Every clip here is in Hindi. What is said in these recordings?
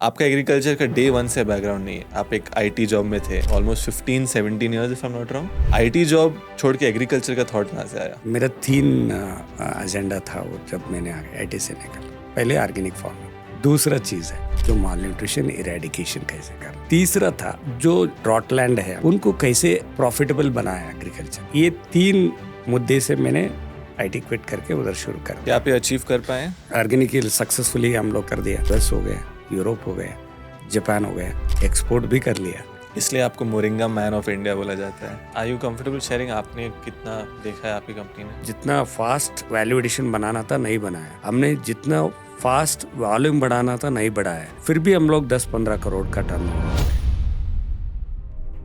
आपका एग्रीकल्चर का डे वन से बैकग्राउंड नहीं है। आप एक आईटी जॉब में थे almost 15-17 years if I am not wrong. IT job छोड़ के एग्रीकल्चर का थॉट कहाँ से आया? मेरा 3 एजेंडा था वो जब मैंने आईटी से निकला। पहले ऑर्गेनिक फार्मिंग, दूसरा चीज है जो माल न्यूट्रिशन इरेडिकेशन कैसे कर, तीसरा था जो ड्रॉटलैंड है उनको कैसे प्रॉफिटेबल बनाया एग्रीकल्चर। ये 3 मुद्दे से मैंने आईटी क्विट करके उधर शुरू कर दिया। क्या आप ये अचीव कर पाए? ऑर्गेनिक सक्सेसफुली हम लोग कर दिया। यूएस हो गया, यूरोप हो गया, जापान हो गया, एक्सपोर्ट भी कर लिया। इसलिए आपको मोरिंगा मैन ऑफ इंडिया बोला जाता है। आर यू कंफर्टेबल शेयरिंग आपने कितना देखा है आपकी कंपनी ने? जितना फास्ट वैल्यू एडिशन बनाना था नहीं बनाया हमने, जितना फास्ट वॉल्यूम बढ़ाना था नहीं बढ़ाया। फिर भी हम लोग 10-15 करोड़ का टर्नओवर।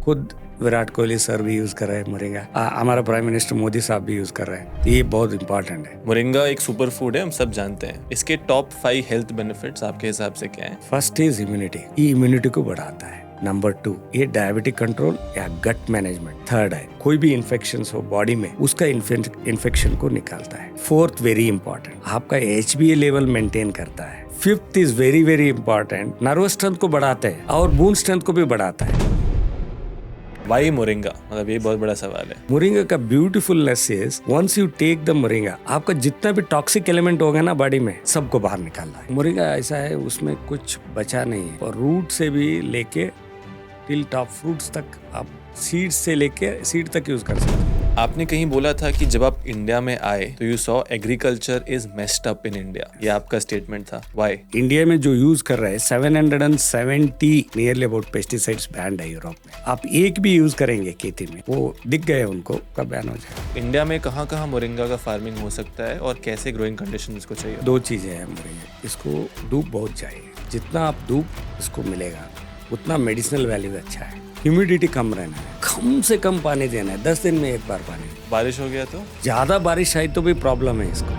खुद विराट कोहली सर भी यूज कर रहे हैं मोरिंगा, हमारा प्राइम मिनिस्टर मोदी साहब भी यूज कर रहे हैं। ये बहुत इंपॉर्टेंट है। मोरिंगा एक सुपर फूड है, हम सब जानते हैं। इसके टॉप 5 हेल्थ बेनिफिट्स आपके हिसाब से क्या हैं? फर्स्ट इज इम्यूनिटी, ये इम्यूनिटी को बढ़ाता है। नंबर 2 ये डायबिटिक कंट्रोल या गट मैनेजमेंट। थर्ड है कोई भी इन्फेक्शन हो बॉडी में उसका इन्फेक्शन को निकालता है। फोर्थ वेरी इंपॉर्टेंट आपका HbA लेवल मेंटेन करता है। Fifth is very very important nervous strength को बढ़ाता है और बोन स्ट्रेंथ को भी बढ़ाता है। Why moringa? मतलब ये बहुत बड़ा सवाल है। मोरिंगा का beautifulness is once you take the moringa, आपका जितना भी टॉक्सिक एलिमेंट होगा ना बॉडी में सबको बाहर निकालना है। मोरिंगा ऐसा है उसमें कुछ बचा नहीं है, और रूट से भी लेके टिल टॉप फ्रूट्स तक आप सीड से लेके सीड तक यूज कर सकते हैं। आपने कहीं बोला था कि जब आप इंडिया में आए तो you saw agriculture is messed up in India. ये आपका स्टेटमेंट था। व्हाई? इंडिया में जो यूज कर रहे हैं 770 नियरली अबाउट पेस्टिसाइड्स बैन्ड है यूरोप में। आप एक भी यूज करेंगे खेती में वो दिख गए उनको कब बैन हो जाए। इंडिया में कहाँ कहाँ मोरिंगा का फार्मिंग हो सकता है और कैसे ग्रोइंग कंडीशन इसको चाहिए? 2 चीजें हैं मोरिंगा, इसको धूप बहुत चाहिए। जितना आप धूप इसको मिलेगा उतना मेडिसिनल वैल्यू अच्छा है। ह्यूमिडिटी कम रहना है, कम से कम पानी देना है, 10 दिन में एक बार पानी। बारिश हो गया तो? ज्यादा बारिश आई तो भी प्रॉब्लम है इसको।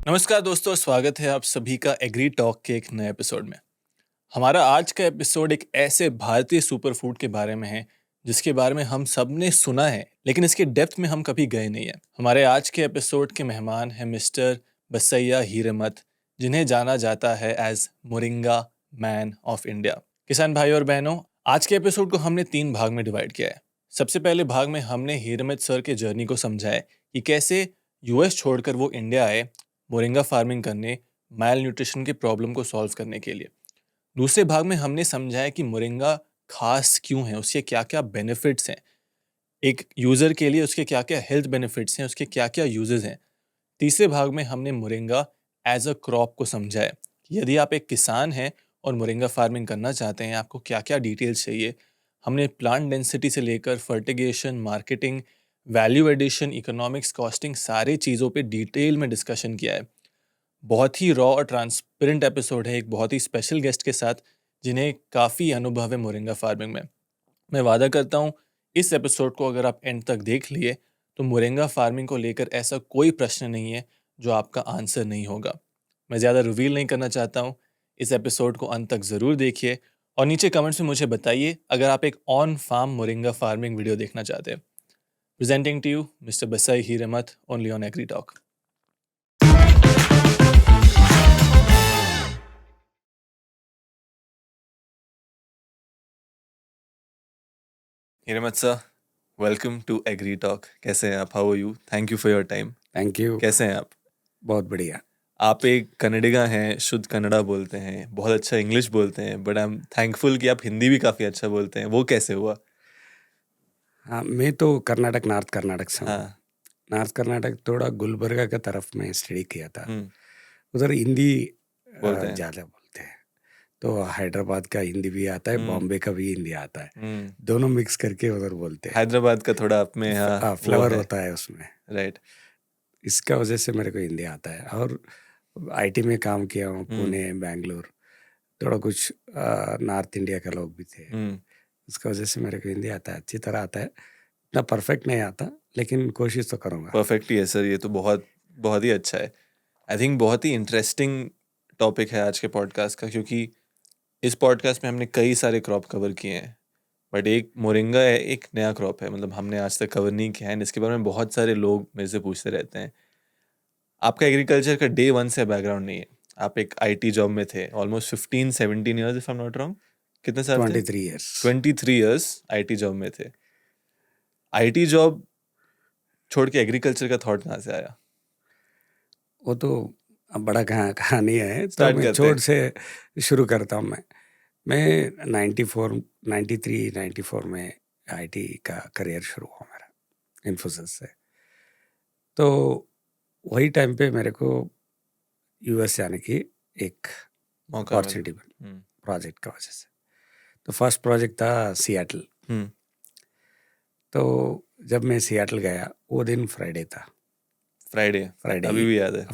नमस्कार दोस्तों, स्वागत है आप सभी का एग्री टॉक के एक नए एपिसोड में। हमारा आज का एपिसोड एक ऐसे भारतीय सुपर फूड के बारे में है जिसके बारे में हम सब ने सुना है लेकिन इसके डेप्थ में हम कभी गए नहीं है। हमारे आज के एपिसोड के मेहमान हैं मिस्टर बसैया हीरेमथ, जिन्हें जाना जाता है as moringa man of India. किसान भाई और बहनों, आज के एपिसोड को हमने 3 भाग में डिवाइड किया है। सबसे पहले भाग में हमने हीरेमथ सर के जर्नी को समझा है कि कैसे यूएस छोड़कर वो इंडिया आए मोरिंगा फार्मिंग करने, माल न्यूट्रिशन की प्रॉब्लम को सॉल्व करने के लिए। दूसरे भाग में हमने समझा है कि मोरिंगा खास क्यों है, उसके क्या क्या बेनिफिट्स हैं, एक यूज़र के लिए उसके क्या क्या हेल्थ बेनिफिट्स हैं, उसके क्या क्या यूजेस हैं। तीसरे भाग में हमने मोरिंगा एज अ क्रॉप को समझा है कि यदि आप एक किसान हैं और मोरिंगा फार्मिंग करना चाहते हैं आपको क्या क्या डिटेल्स चाहिए। हमने प्लांट डेंसिटी से लेकर fertigation, marketing, value addition, economics, costing, सारी चीज़ों पे डिटेल में डिस्कशन किया है। बहुत ही रॉ और ट्रांसपेरेंट एपिसोड है, एक बहुत ही स्पेशल गेस्ट के साथ जिन्हें काफ़ी अनुभव है मोरिंगा फार्मिंग में। मैं वादा करता हूँ इस एपिसोड को अगर आप एंड तक देख लिए तो मोरिंगा फार्मिंग को लेकर ऐसा कोई प्रश्न नहीं है जो आपका आंसर नहीं होगा। मैं ज़्यादा रिवील नहीं करना चाहता हूँ, इस एपिसोड को अंत तक ज़रूर देखिए और नीचे कमेंट्स में मुझे बताइए अगर आप एक on farm moringa farming video देखना चाहते हैं। Presenting to you mister Basai Hiremath, only on Agri Talk. Hiremath sir, welcome to Agri Talk. कैसे हैं आप? How are you? Thank you for your time. Thank you. कैसे हैं आप? बहुत बढ़िया। आप एक कन्नडिगा हैं, शुद्ध कन्नड़ा बोलते हैं, बहुत अच्छा इंग्लिश बोलते हैं, बट आई एम थैंकफुल कि आप हिंदी भी काफ़ी अच्छा बोलते हैं। वो कैसे हुआ? हाँ, मैं तो कर्नाटक, नॉर्थ कर्नाटक से हूँ। हाँ। नॉर्थ कर्नाटक थोड़ा गुलबर्गा का तरफ में स्टडी किया था। हम्म, उधर हिंदी बोलते हैं। ज़्यादा बोलते हैं, तो हैदराबाद का हिंदी भी आता है, बॉम्बे का भी हिंदी आता है, दोनों मिक्स करके उधर बोलते हैं। हैदराबाद का थोड़ा आप में हाँ फ्लेवर होता है उसमें, राइट। इसका वजह से मेरे को हिंदी आता है। और आईटी में काम किया हूँ, पुणे, बेंगलोर, थोड़ा कुछ नॉर्थ इंडिया के लोग भी थे, इसका वजह से मेरे को हिंदी आता है, अच्छी तरह आता है। इतना परफेक्ट नहीं आता लेकिन कोशिश तो करूँगा। परफेक्ट ही है सर, ये तो बहुत बहुत ही अच्छा है। आई थिंक बहुत ही इंटरेस्टिंग टॉपिक है आज के पॉडकास्ट का, क्योंकि इस पॉडकास्ट में हमने कई सारे क्रॉप कवर किए हैं बट एक मोरिंगा है, एक नया क्रॉप है, मतलब हमने आज तक कवर नहीं किया है। इसके बारे में बहुत सारे लोग मेरे से पूछते रहते हैं। आपका एग्रीकल्चर का डे वन से बैकग्राउंड नहीं है। आप एक आईटी जॉब में थे almost 15-17 years if I am not wrong. कितने साल थे? 23 years. 23 इयर्स आईटी जॉब में थे. आईटी जॉब छोड़ के एग्रीकल्चर का थॉट कहाँ से आया? वो तो अब बड़ा कहानी है, तो Start मैं करते छोड़ हैं. से शुरू करता हूँ. मैं 94 93 94 में आईटी का करियर शुरू हुआ मेरा इन्फोसिस से. तो वही टाइम पे मेरे को यूएस जाने की एक मौका मिला. अपॉर्चुनिटी बनी प्रोजेक्ट का वजह से. तो फर्स्ट प्रोजेक्ट था सियाटल. हम्म. तो जब मैं सियाटल गया वो दिन फ्राइडे था. फ्राइडे अभी भी याद है.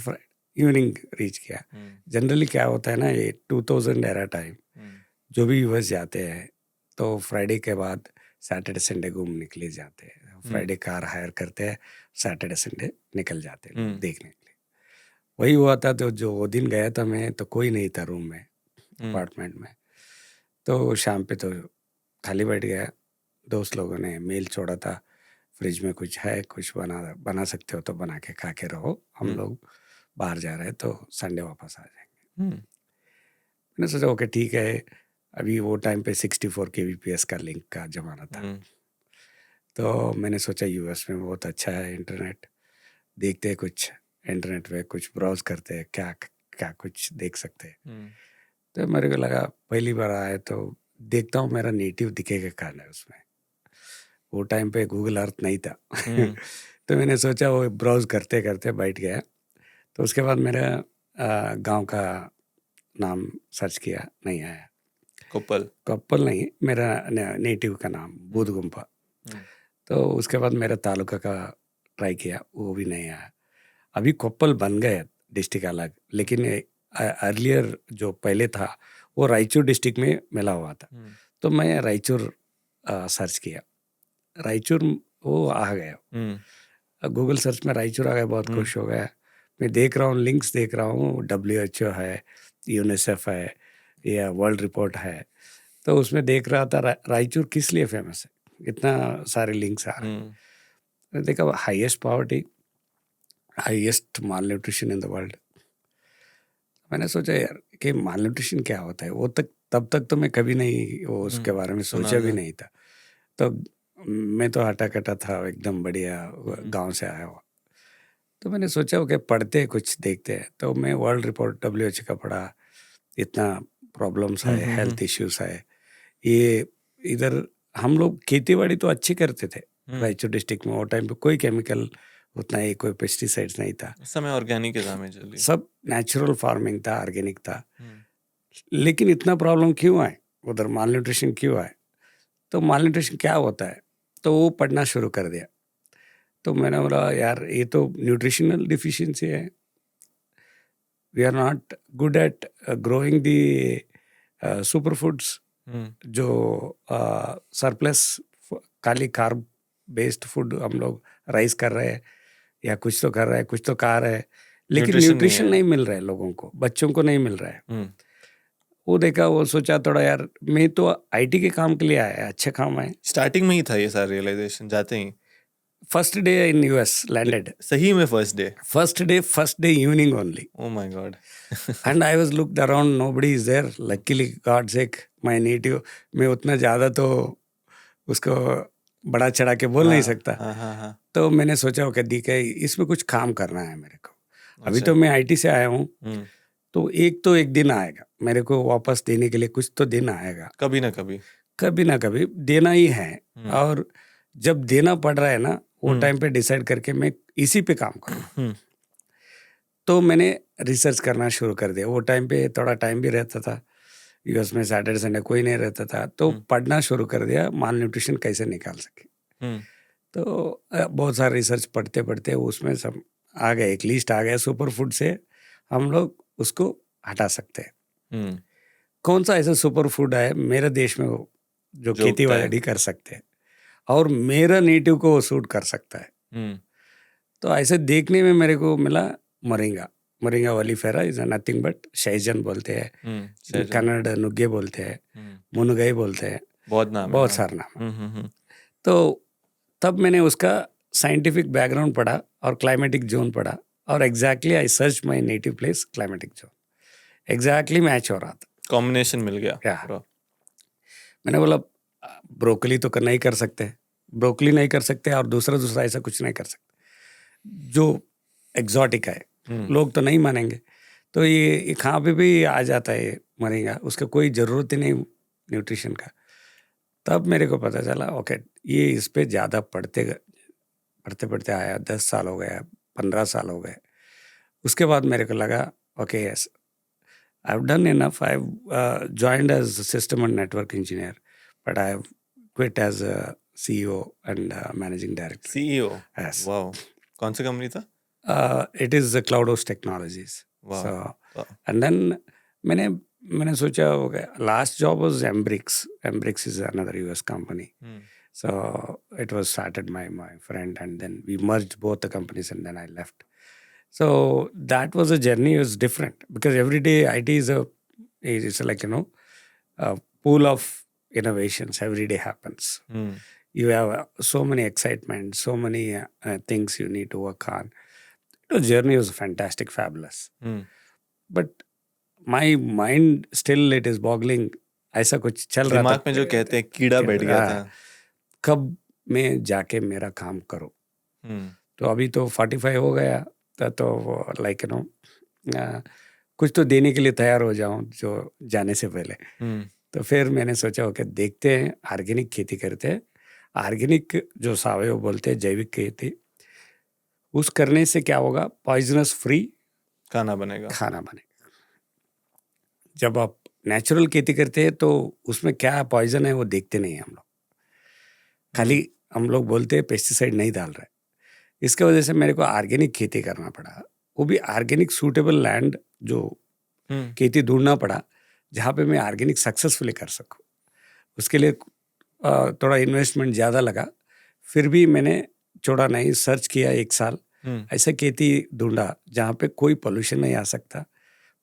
इवनिंग रीच किया. जनरली क्या होता है ना, ये 2000 एरा टाइम जो भी यूएस जाते हैं तो फ्राइडे के बाद सैटरडे संडे घूमने के लिए जाते हैं. फ्राइडे कार हायर करते हैं, सैटरडे संडे निकल जाते हैं देखने के लिए. वही हुआ था. तो जो वो दिन गया था मैं, तो कोई नहीं था रूम में, अपार्टमेंट में. तो शाम पे तो खाली बैठ गया. दोस्त लोगों ने मेल छोड़ा था, फ्रिज में कुछ है, कुछ बना सकते हो तो बना के खा के रहो, हम लोग बाहर जा रहे हैं तो संडे वापस आ जाएंगे. मैंने सोचा ओके ठीक है. अभी वो टाइम पे 64 kbps का लिंक का जमाना था. तो मैंने सोचा यूएस में बहुत अच्छा है इंटरनेट, देखते हैं कुछ इंटरनेट पे कुछ ब्राउज करते हैं, क्या क्या कुछ देख सकते हैं. तो मेरे को लगा पहली बार आया तो देखता हूँ मेरा नेटिव दिखेगा कहाँ है उसमें. वो टाइम पे गूगल अर्थ नहीं था. तो मैंने सोचा वो ब्राउज करते करते बैठ गया. तो उसके बाद मेरा गांव का नाम सर्च किया, नहीं आया. कोप्पल नहीं, मेरा नेटिव का नाम बूदगुम्पा. तो उसके बाद मेरा तालुका का ट्राई किया, वो भी नहीं आया. अभी कोप्पल बन गया डिस्ट्रिक्ट अलग, लेकिन अर्लियर जो पहले था वो रायचूर डिस्ट्रिक्ट में मिला हुआ था. तो मैं रायचूर सर्च किया, रायचूर वो आ गया. गूगल सर्च में रायचूर आ गया, बहुत खुश हो गया. मैं देख रहा हूँ, लिंक्स देख रहा हूँ, WHO है, यूनिसेफ है, या वर्ल्ड रिपोर्ट है. तो उसमें देख रहा था रायचूर किस लिए फेमस है, इतना सारे लिंक्स आ रहे हैं. मैंने देखा highest poverty, highest mall nutrition in the world. मैंने सोचा यार कि माल न्यूट्रिशन क्या होता है, वो तब तक तो मैं कभी नहीं वो उसके बारे में सोचा भी नहीं था. तो मैं तो हटा कटा था एकदम बढ़िया, गांव से आया हुआ. तो मैंने सोचा ओके पढ़ते कुछ देखते हैं. तो मैं वर्ल्ड रिपोर्ट WHO का पढ़ा, इतना प्रॉब्लम्स है, हेल्थ इश्यूज है. ये इधर हम लोग खेती बाड़ी तो अच्छी करते थे रायचूर डिस्ट्रिक्ट में. वो टाइम पे कोई केमिकल उतना ही, कोई पेस्टिसाइड्स नहीं था. उस समय ऑर्गेनिक चली, सब नेचुरल फार्मिंग था, ऑर्गेनिक था. लेकिन इतना प्रॉब्लम क्यों आए उधर, माल न्यूट्रिशन क्यों आए? तो माल न्यूट्रिशन क्या होता है, तो वो पढ़ना शुरू कर दिया. तो मैंने बोला यार ये तो न्यूट्रिशनल डिफिशिएंसी है. We are not good at growing the super foods, जो सरप्लस खाली कार्ब बेस्ड फूड हम लोग राइस कर रहे हैं, या कुछ तो कर रहे हैं, कुछ तो खा रहे हैं, लेकिन न्यूट्रिशन नहीं मिल रहा है लोगों को, बच्चों को नहीं मिल रहा है. वो देखा, वो सोचा थोड़ा यार मैं तो आईटी के काम के लिए आया, अच्छे काम है. स्टार्टिंग में ही था ये सारा रियलाइजेशन, जाते ही first day in US landed. सही में first day evening only. Oh my God. And I was looked around, nobody is there. Luckily, God's sake, my native. मैं उतना ज़्यादा तो उसको बड़ा चढ़ा के बोल नहीं सकता. तो मैंने सोचा ओके ठीक है, इसमें कुछ काम करना है मेरे को. अभी तो मैं आईटी से आया हूँ, तो एक दिन आएगा मेरे को वापस देने के लिए, कुछ तो दिन आएगा, कभी ना कभी देना ही है. और जब देना पड़ रहा है ना, वो टाइम पे डिसाइड करके मैं इसी पे काम करूँ. तो मैंने रिसर्च करना शुरू कर दिया. वो टाइम पे थोड़ा टाइम भी रहता था, यूएस में सैटरडे संडे कोई नहीं रहता था. तो पढ़ना शुरू कर दिया, माल न्यूट्रिशन कैसे निकाल सके. तो बहुत सारा रिसर्च पढ़ते पढ़ते उसमें सब आ गया, एक लिस्ट आ गया, सुपर फूड से हम लोग उसको हटा सकते हैं. कौन सा ऐसा सुपर फूड है मेरे देश में वो जो खेती बाड़ी कर सकते हैं और मेरा नेटिव को वो सूट कर सकता है. तो ऐसे देखने में मेरे को मिला moringa oleifera is nothing but शैजन बोलते हैं, कन्नड़ नुग्गे बोलते हैं, मुनगई बोलते हैं, बहुत सारे नाम. तो तब मैंने उसका साइंटिफिक बैकग्राउंड पढ़ा और क्लाइमेटिक जोन पढ़ा, और exactly I search my native place climatic zone. Exactly match हो रहा था। कॉम्बिनेशन मिल गया या पूरा। मैंने बोला ब्रोकली तो नहीं कर सकते, ब्रोकली नहीं कर सकते और दूसरा ऐसा कुछ नहीं कर सकते जो एग्जॉटिक है, लोग तो नहीं मानेंगे। तो ये कहाँ पे भी आ जाता है मरेगा, उसका कोई ज़रूरत ही नहीं न्यूट्रिशन का। तब मेरे को पता चला ओके ये इस पे ज़्यादा पढ़ते पढ़ते आया, 10 साल हो गया, 15 साल हो गए। उसके बाद मेरे को लगा okay yes I have done enough. I have joined as system and network engineer but I have quit as CEO and managing director. CEO, yes, wow, कौन सी कंपनी था? It is Cloudhost Technologies. वाह, सो वाह, एंड देन मैंने सोचा हो गया, last job was Embrix is another US company. So it was started my friend, and then we merged both the companies, and then I left. So that was a journey. It was different because every day IT is like a pool of innovations. Every day happens. You have so many excitement, so many things you need to work on. The journey was fantastic, fabulous. But my mind still it is boggling. ऐसा कुछ चल रहा था दिमाग में जो कहते हैं कीड़ा बैठ गया था। कब मैं जाके मेरा काम करूं। तो अभी तो 45 हो गया तो लाइक कुछ तो देने के लिए तैयार हो जाऊं जो जाने से पहले। तो फिर मैंने सोचा ओके देखते हैं, ऑर्गेनिक खेती करते हैं। ऑर्गेनिक जो सावयव बोलते हैं, जैविक खेती, उस करने से क्या होगा, पॉइजनस फ्री खाना बनेगा। जब आप नेचुरल खेती करते हैं तो उसमें क्या पॉइजन है वो देखते नहीं हैं हम लोग, खाली हम लोग बोलते हैं पेस्टिसाइड नहीं डाल रहे। इसके वजह से मेरे को ऑर्गेनिक खेती करना पड़ा, वो भी ऑर्गेनिक सूटेबल लैंड जो खेती ढूंढना पड़ा जहाँ पे मैं ऑर्गेनिक सक्सेसफुली कर सकूँ। उसके लिए थोड़ा इन्वेस्टमेंट ज़्यादा लगा, फिर भी मैंने छोड़ा नहीं, सर्च किया 1 साल, ऐसा खेती ढूंढा जहाँ पे कोई पोल्यूशन नहीं आ सकता,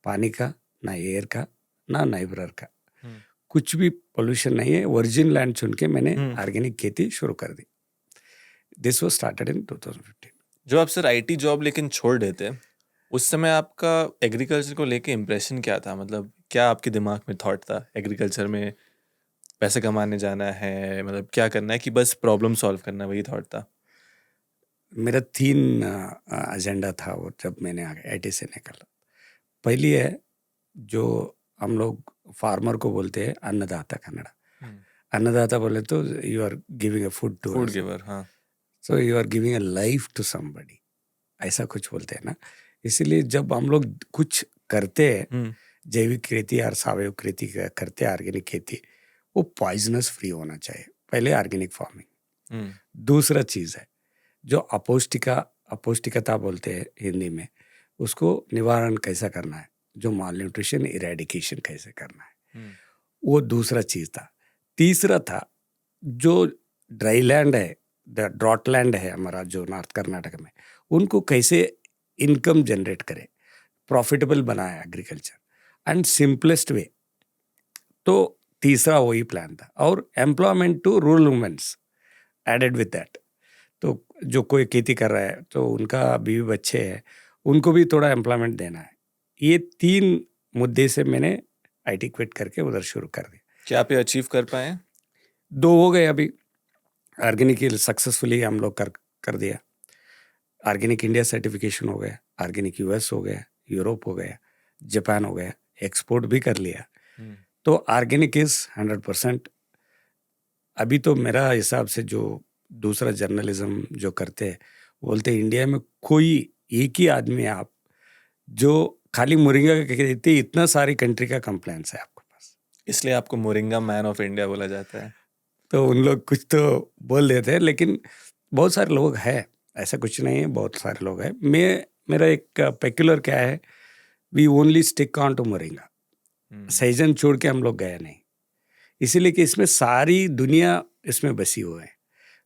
पानी का ना एयर का ना नाइब्रर का, कुछ भी पोल्यूशन नहीं है, वर्जिन लैंड चुन के मैंने ऑर्गेनिक खेती शुरू कर दी। This was started in 2015। जो आप सर IT जॉब लेकिन छोड़ देते, उस समय आपका एग्रीकल्चर को लेके इम्प्रेशन क्या था? मतलब क्या आपके दिमाग में थॉट था, एग्रीकल्चर में पैसे कमाने जाना है, मतलब क्या करना है कि बस प्रॉब्लम सॉल्व करना है, वही थॉट था? मेरा 3 एजेंडा था वो जब मैंने IT से निकला। पहली है जो हम लोग फार्मर को बोलते हैं अन्नदाता, कन्नड़ा अन्नदाता बोले तो you are giving a food to food giver. हाँ, so you are giving a life to somebody, ऐसा कुछ बोलते हैं ना। इसीलिए जब हम लोग कुछ करते हैं, जैविक खेती और सावयव खेती करते हैं, ऑर्गेनिक खेती, वो पॉइजनस फ्री होना चाहिए, पहले ऑर्गेनिक फार्मिंग। दूसरा चीज़ है जो अपौष्टिकता बोलते हैं हिंदी में, उसको निवारण कैसा करना है, जो माल न्यूट्रिशन इरेडिकेशन कैसे करना है, वो दूसरा चीज़ था। तीसरा था जो ड्राई लैंड है, ड्रॉट लैंड है हमारा जो नॉर्थ कर्नाटक में, उनको कैसे इनकम जनरेट करे, प्रॉफिटेबल बनाए एग्रीकल्चर एंड सिंपलेस्ट वे। तो तीसरा वही प्लान था, और employment to rural womens aided with that. तो जो कोई खेती कर रहा है तो उनका बीवी बच्चे हैं, उनको भी थोड़ा एम्प्लॉयमेंट देना है। ये 3 मुद्दे से मैंने IT क्विट करके उधर शुरू कर दिया। क्या आप ये अचीव कर पाए? 2 हो गए अभी। ऑर्गेनिक सक्सेसफुली हम लोग कर दिया। ऑर्गेनिक इंडिया सर्टिफिकेशन हो गया, ऑर्गेनिक US हो गया, यूरोप हो गया, जापान हो गया, एक्सपोर्ट भी कर लिया। तो ऑर्गेनिक इज 100%। अभी तो मेरा हिसाब से जो दूसरा जर्नलिज्म जो करते हैं बोलते हैं इंडिया में कोई एक ही आदमी है आप जो खाली मोरिंगा का कहते, इतना सारी कंट्री का कंप्लेंट्स है आपके पास, इसलिए आपको मोरिंगा मैन ऑफ इंडिया बोला जाता है। तो उन लोग कुछ तो बोल देते हैं, लेकिन बहुत सारे लोग हैं, ऐसा कुछ नहीं है, बहुत सारे लोग हैं। मेरा एक पेक्युलर क्या है, we only stick on to moringa, सैजन छोड़ के हम लोग गए नहीं, इसीलिए कि इसमें सारी दुनिया इसमें बसी हुई है,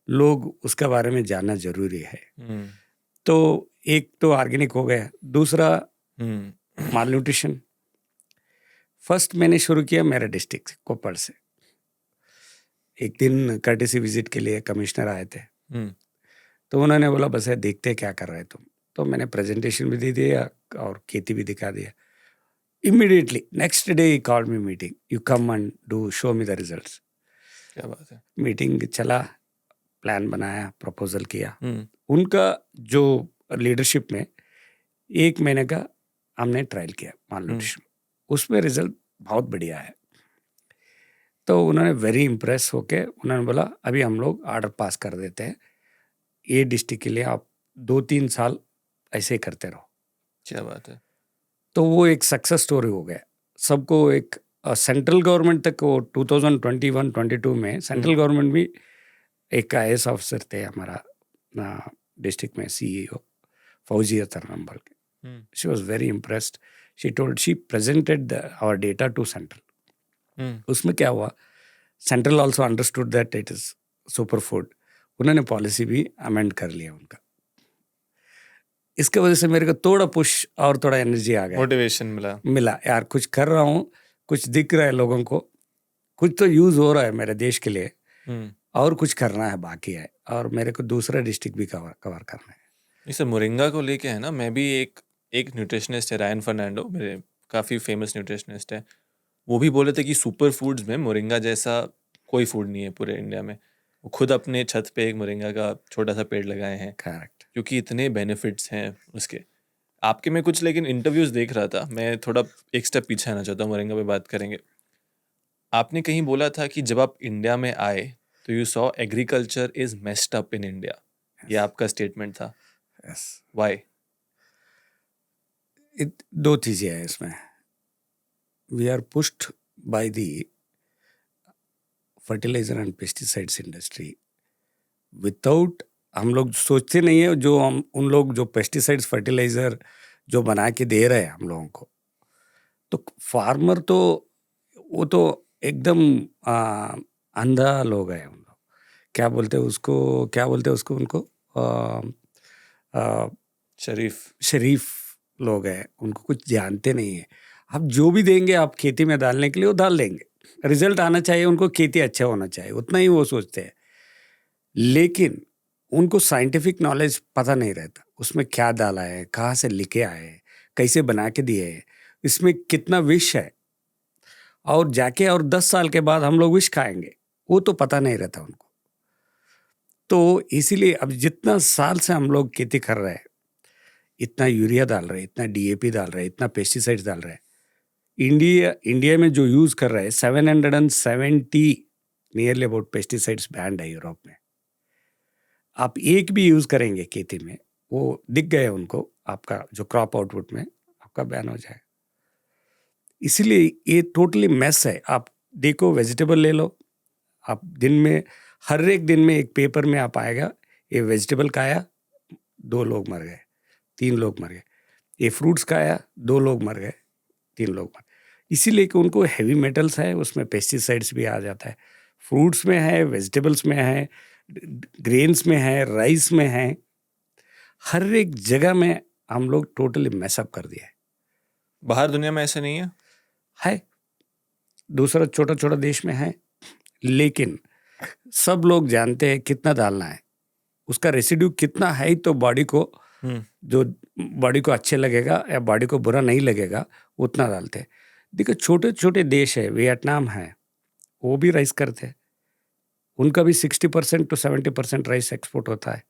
लोग उसके बारे में जानना जरूरी है। तो एक तो ऑर्गेनिक हो गया, दूसरा माल न्यूट्रिशन। फर्स्ट मैंने शुरू किया मेरा डिस्ट्रिक्ट कोप्पड़ से। एक दिन कर्टेसी विजिट के लिए कमिश्नर आए थे, तो उन्होंने बोला बस देखते क्या कर रहे तुम, तो मैंने प्रेजेंटेशन भी दे दिया और खेती भी दिखा दिया। Immediately, next day he called me meeting. You come and show me the results. क्या बात है। मीटिंग चला, प्लान बनाया, प्रपोजल किया। हम्म। उनका जो लीडरशिप में 1 महीने का हमने ट्रायल किया माल न्यूट्रिशन, उसमें रिजल्ट बहुत बढ़िया है। तो उन्होंने वेरी इम्प्रेस होके उन्होंने बोला अभी हम लोग ऑर्डर पास कर देते हैं, ये डिस्ट्रिक्ट के लिए आप 2-3 साल ऐसे ही करते रहो। क्या बात है। तो वो एक सक्सेस स्टोरी हो गया सबको। एक सेंट्रल गवर्नमेंट तक वो 2021-22 में सेंट्रल गवर्नमेंट भी एक IAS ऑफिसर थे हमारा डिस्ट्रिक्ट में, CEO फौजिया तरनंबल के। She was very impressed. She told, she presented our data to central. उसमें क्या हुआ, central also understood that it is super food. उन्होंने पॉलिसी भी अमेंड कर लिया उनका। इसके वजह से मेरे को थोड़ा पुश और थोड़ा एनर्जी आ गया, मोटिवेशन मिला यार कुछ कर रहा हूँ, कुछ दिख रहा है लोगों को, कुछ तो यूज हो रहा है मेरे देश के लिए, और कुछ करना है बाकी है, और मेरे को दूसरा डिस्ट्रिक्ट भी कवर करना है। इसे मोरिंगा को लेके है ना, मैं भी एक न्यूट्रिशनिस्ट है रायन फर्नांडो, मेरे काफ़ी फेमस न्यूट्रिशनिस्ट है, वो भी बोले थे कि सुपर फूड्स में मोरिंगा जैसा कोई फूड नहीं है पूरे इंडिया में। वो खुद अपने छत पे एक मोरिंगा का छोटा सा पेड़ लगाए हैं, करेक्ट, क्योंकि इतने बेनिफिट्स हैं उसके। आपके में कुछ लेकिन इंटरव्यूज़ देख रहा था, मैं थोड़ा एक स्टेप पीछे आना चाहता हूँ, मोरिंगा पे बात करेंगे। आपने कहीं बोला था कि जब आप इंडिया में आए तो you saw agriculture is messed up in India, ये आपका स्टेटमेंट था। यस। व्हाई? दो चीजें हैं इसमें। We are pushed by the fertiliser and pesticides industry. Without, हम लोग सोचते नहीं है, जो हम उन लोग जो पेस्टिसाइड्स फर्टिलाइजर जो बना के दे रहे हैं हम लोगों को, तो फार्मर तो वो तो एकदम अंधा लोग है। उन लोग क्या बोलते हैं उसको, उनको शरीफ लोग हैं, उनको कुछ जानते नहीं है। आप जो भी देंगे आप खेती में डालने के लिए, वो डाल देंगे, रिजल्ट आना चाहिए, उनको खेती अच्छा होना चाहिए, उतना ही वो सोचते हैं। लेकिन उनको साइंटिफिक नॉलेज पता नहीं रहता, उसमें क्या डाला है, कहाँ से लेके आए, कैसे बना के दिए है, इसमें कितना विष है, और जाके और 10 साल के बाद हम लोग विष खाएंगे, वो तो पता नहीं रहता उनको। तो इसीलिए अब जितना साल से हम लोग खेती कर रहे हैं, इतना यूरिया डाल रहे हैं, इतना DAP डाल रहे हैं, इतना पेस्टिसाइड्स डाल रहे हैं, इंडिया में जो यूज कर रहे हैं 770 नियरली अबाउट पेस्टिसाइड्स बैंड है यूरोप में। आप एक भी यूज करेंगे खेती में, वो दिख गए उनको, आपका जो क्रॉप आउटपुट में आपका बैन हो जाएगा। इसीलिए ये टोटली मेस है। आप देखो, वेजिटेबल ले लो, आप दिन में हर एक दिन में एक पेपर में आप आएगा, ये वेजिटेबल खाया 2 लोग मर गए, 3 लोग मर गए, ये फ्रूट्स खाया 2 लोग मर गए, 3 लोग मर गए। इसीलिए कि उनको हैवी मेटल्स है, उसमें पेस्टिसाइड्स भी आ जाता है, फ्रूट्स में है, वेजिटेबल्स में है, ग्रेन्स में है, राइस में है, हर एक जगह में हम लोग टोटली मैसअप कर दिया है। बाहर दुनिया में ऐसा नहीं है? है, दूसरा छोटा छोटा देश में है, लेकिन सब लोग जानते हैं कितना डालना है, उसका रेसिड्यू कितना है, तो बॉडी को जो बॉडी को अच्छे लगेगा या बॉडी को बुरा नहीं लगेगा उतना डालते हैं। देखो, छोटे छोटे देश है, वियतनाम है, वो भी राइस करते हैं, उनका भी 60% to 70% राइस एक्सपोर्ट होता है।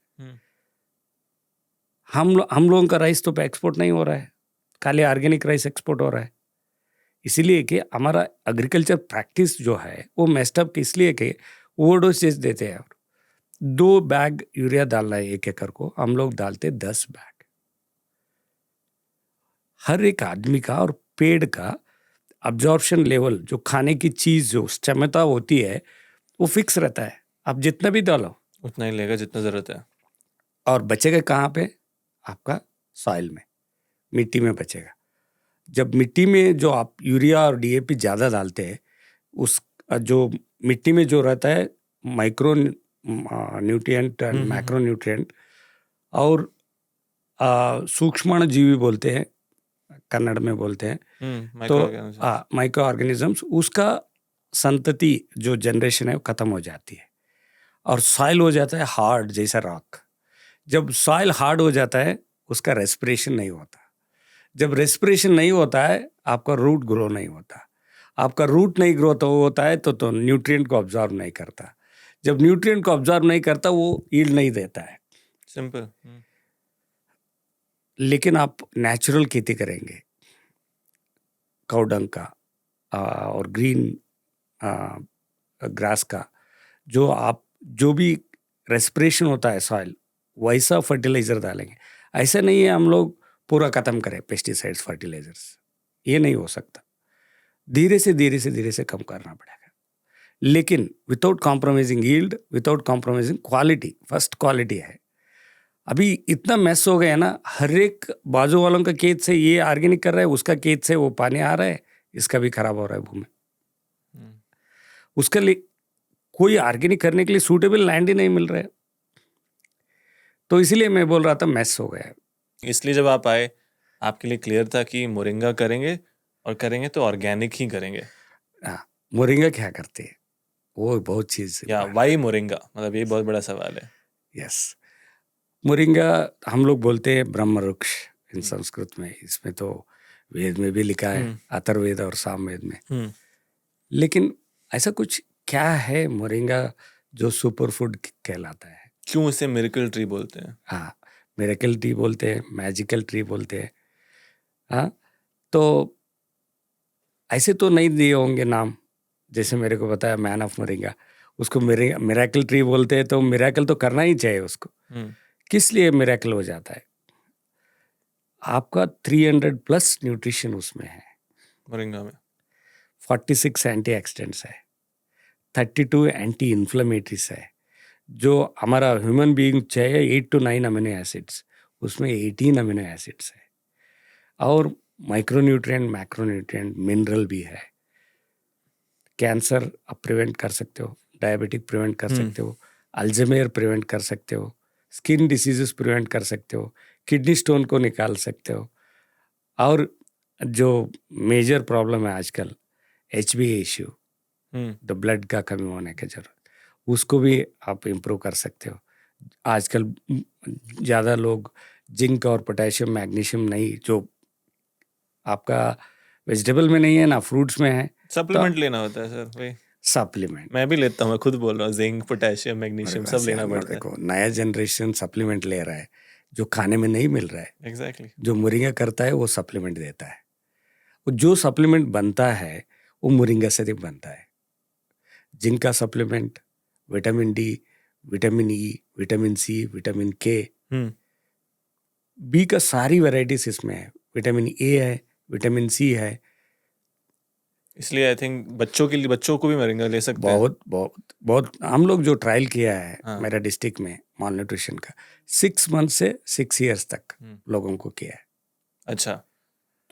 हम लोगों का राइस तो पे एक्सपोर्ट नहीं हो रहा है, खाली ऑर्गेनिक राइस एक्सपोर्ट हो रहा है। इसीलिए कि हमारा एग्रीकल्चर प्रैक्टिस जो है वो मेस्टअप, इसलिए कि ओवरडोसेज देते हैं। 2 बैग यूरिया डालना है 1 एकड़ को, हम लोग डालते 10 बैग। हर एक आदमी का और पेड़ का अब्जॉर्प्शन लेवल, जो खाने की चीज जो क्षमता होती है, वो फिक्स रहता है। आप जितना भी डालो उतना ही लेगा जितना जरूरत है, और बचेगा कहाँ पे? आपका सॉइल में, मिट्टी में बचेगा। जब मिट्टी में जो आप यूरिया और DAP ज़्यादा डालते हैं, उस जो मिट्टी में जो रहता है micro nutrient and macro nutrient, और सूक्ष्म जीवी बोलते हैं, कन्नड़ में बोलते हैं, तो माइक्रो ऑर्गेनिजम्स, उसका संतति जो जनरेशन है वो खत्म हो जाती है, और सॉइल हो जाता है हार्ड जैसा रॉक। जब सॉइल हार्ड हो जाता है, उसका रेस्पिरेशन नहीं होता, जब रेस्पिरेशन नहीं होता है आपका रूट ग्रो नहीं होता, आपका रूट नहीं ग्रोथ होता है तो न्यूट्रिएंट को ऑब्जॉर्व नहीं करता, जब न्यूट्रिएंट को ऑब्जॉर्व नहीं करता वो यील्ड नहीं देता है। सिंपल। लेकिन आप नेचुरल खेती करेंगे काउडंग का और ग्रीन ग्रास का, जो भी रेस्पिरेशन होता है सॉइल वैसा फर्टिलाइजर डालेंगे। ऐसा नहीं है हम लोग पूरा खत्म करें पेस्टिसाइड्स फर्टिलाइजर्स, ये नहीं हो सकता। धीरे से कम करना पड़ेगा, लेकिन without compromising yield, without compromising quality. First quality है। अभी इतना मैस हो गया ना, हर एक बाजू वालों का खेत से ये ऑर्गेनिक कर रहा है, उसका खेत से वो पानी आ रहा है, इसका भी खराब हो रहा है भूमि। उसके लिए कोई ऑर्गेनिक करने के लिए सूटेबल लैंड ही नहीं मिल रहा है, तो इसलिए मैं बोल रहा था मैस हो गया है। इसलिए जब आप आए आपके लिए क्लियर था कि मोरिंगा करेंगे, और करेंगे तो ऑर्गेनिक ही करेंगे। मोरिंगा क्या करते हैं वो बहुत चीज या वाई मोरिंगा, मतलब ये बहुत बड़ा सवाल है। यस, मोरिंगा हम लोग बोलते हैं ब्रह्म वृक्ष इन संस्कृत में, इसमें तो वेद में भी लिखा है, अथर्ववेद और सामवेद में। लेकिन ऐसा कुछ क्या है मोरिंगा जो सुपर फूड कहलाता है? क्यों इसे मिरेकल ट्री बोलते हैं? हाँ, मिरेकल ट्री बोलते हैं, मैजिकल ट्री बोलते हैं। हाँ, तो ऐसे तो नहीं दिए होंगे नाम, जैसे मेरे को बताया मैन ऑफ मोरिंगा, उसको मिरेकल ट्री बोलते हैं, तो मिरेकल तो करना ही चाहिए उसको। किस लिए मिरेकल हो जाता है? आपका 300+ न्यूट्रिशन उसमें है मोरिंगा में, 46 एंटीऑक्सीडेंट्स है, 32 एंटी इन्फ्लेमेटरीज है। जो हमारा ह्यूमन बीइंग चाहिए 8 to 9 अमीनो एसिड्स, उसमें 18 अमीनो एसिड्स है, और माइक्रोन्यूट्रिएंट, मैक्रोन्यूट्रिएंट, मिनरल भी है। कैंसर आप प्रिवेंट कर सकते हो, डायबिटिक प्रिवेंट कर सकते हो, अल्जाइमर प्रिवेंट कर सकते हो, स्किन डिसीजेस प्रिवेंट कर सकते हो, किडनी स्टोन को निकाल सकते हो, और जो मेजर प्रॉब्लम है आजकल HbA इश्यू, द ब्लड का कमी होने की जरूरत, उसको भी आप इम्प्रूव कर सकते हो। आजकल ज़्यादा लोग जिंक और पोटेशियम, मैग्नीशियम नहीं, जो आपका वेजिटेबल में नहीं है ना फ्रूट्स में है, सप्लीमेंट लेना होता है सर। वही सप्लीमेंट मैं भी लेता हूँ, मैं खुद बोल रहा हूँ, जिंक, पोटेशियम, मैग्नीशियम सब लेना पड़ता है। देखो नया जनरेशन सप्लीमेंट ले रहा है जो खाने में नहीं मिल रहा है। एग्जैक्टली। जो मोरिंगा करता है वो सप्लीमेंट देता है, वो जो सप्लीमेंट बनता है वो मोरिंगा से ही बनता है। जिंक का supplement, vitamin D, vitamin E, vitamin C, vitamin K, B का सारी वैरायटीज इसमें है, विटामिन ए है, विटामिन सी है। इसलिए आई थिंक बच्चों को भी मोरिंगा ले सकते हैं। बहुत हम लोग जो ट्रायल किया है मेरा डिस्ट्रिक्ट में माल न्यूट्रिशन का, 6 मंथ से 6 years तक लोगों को किया है। अच्छा,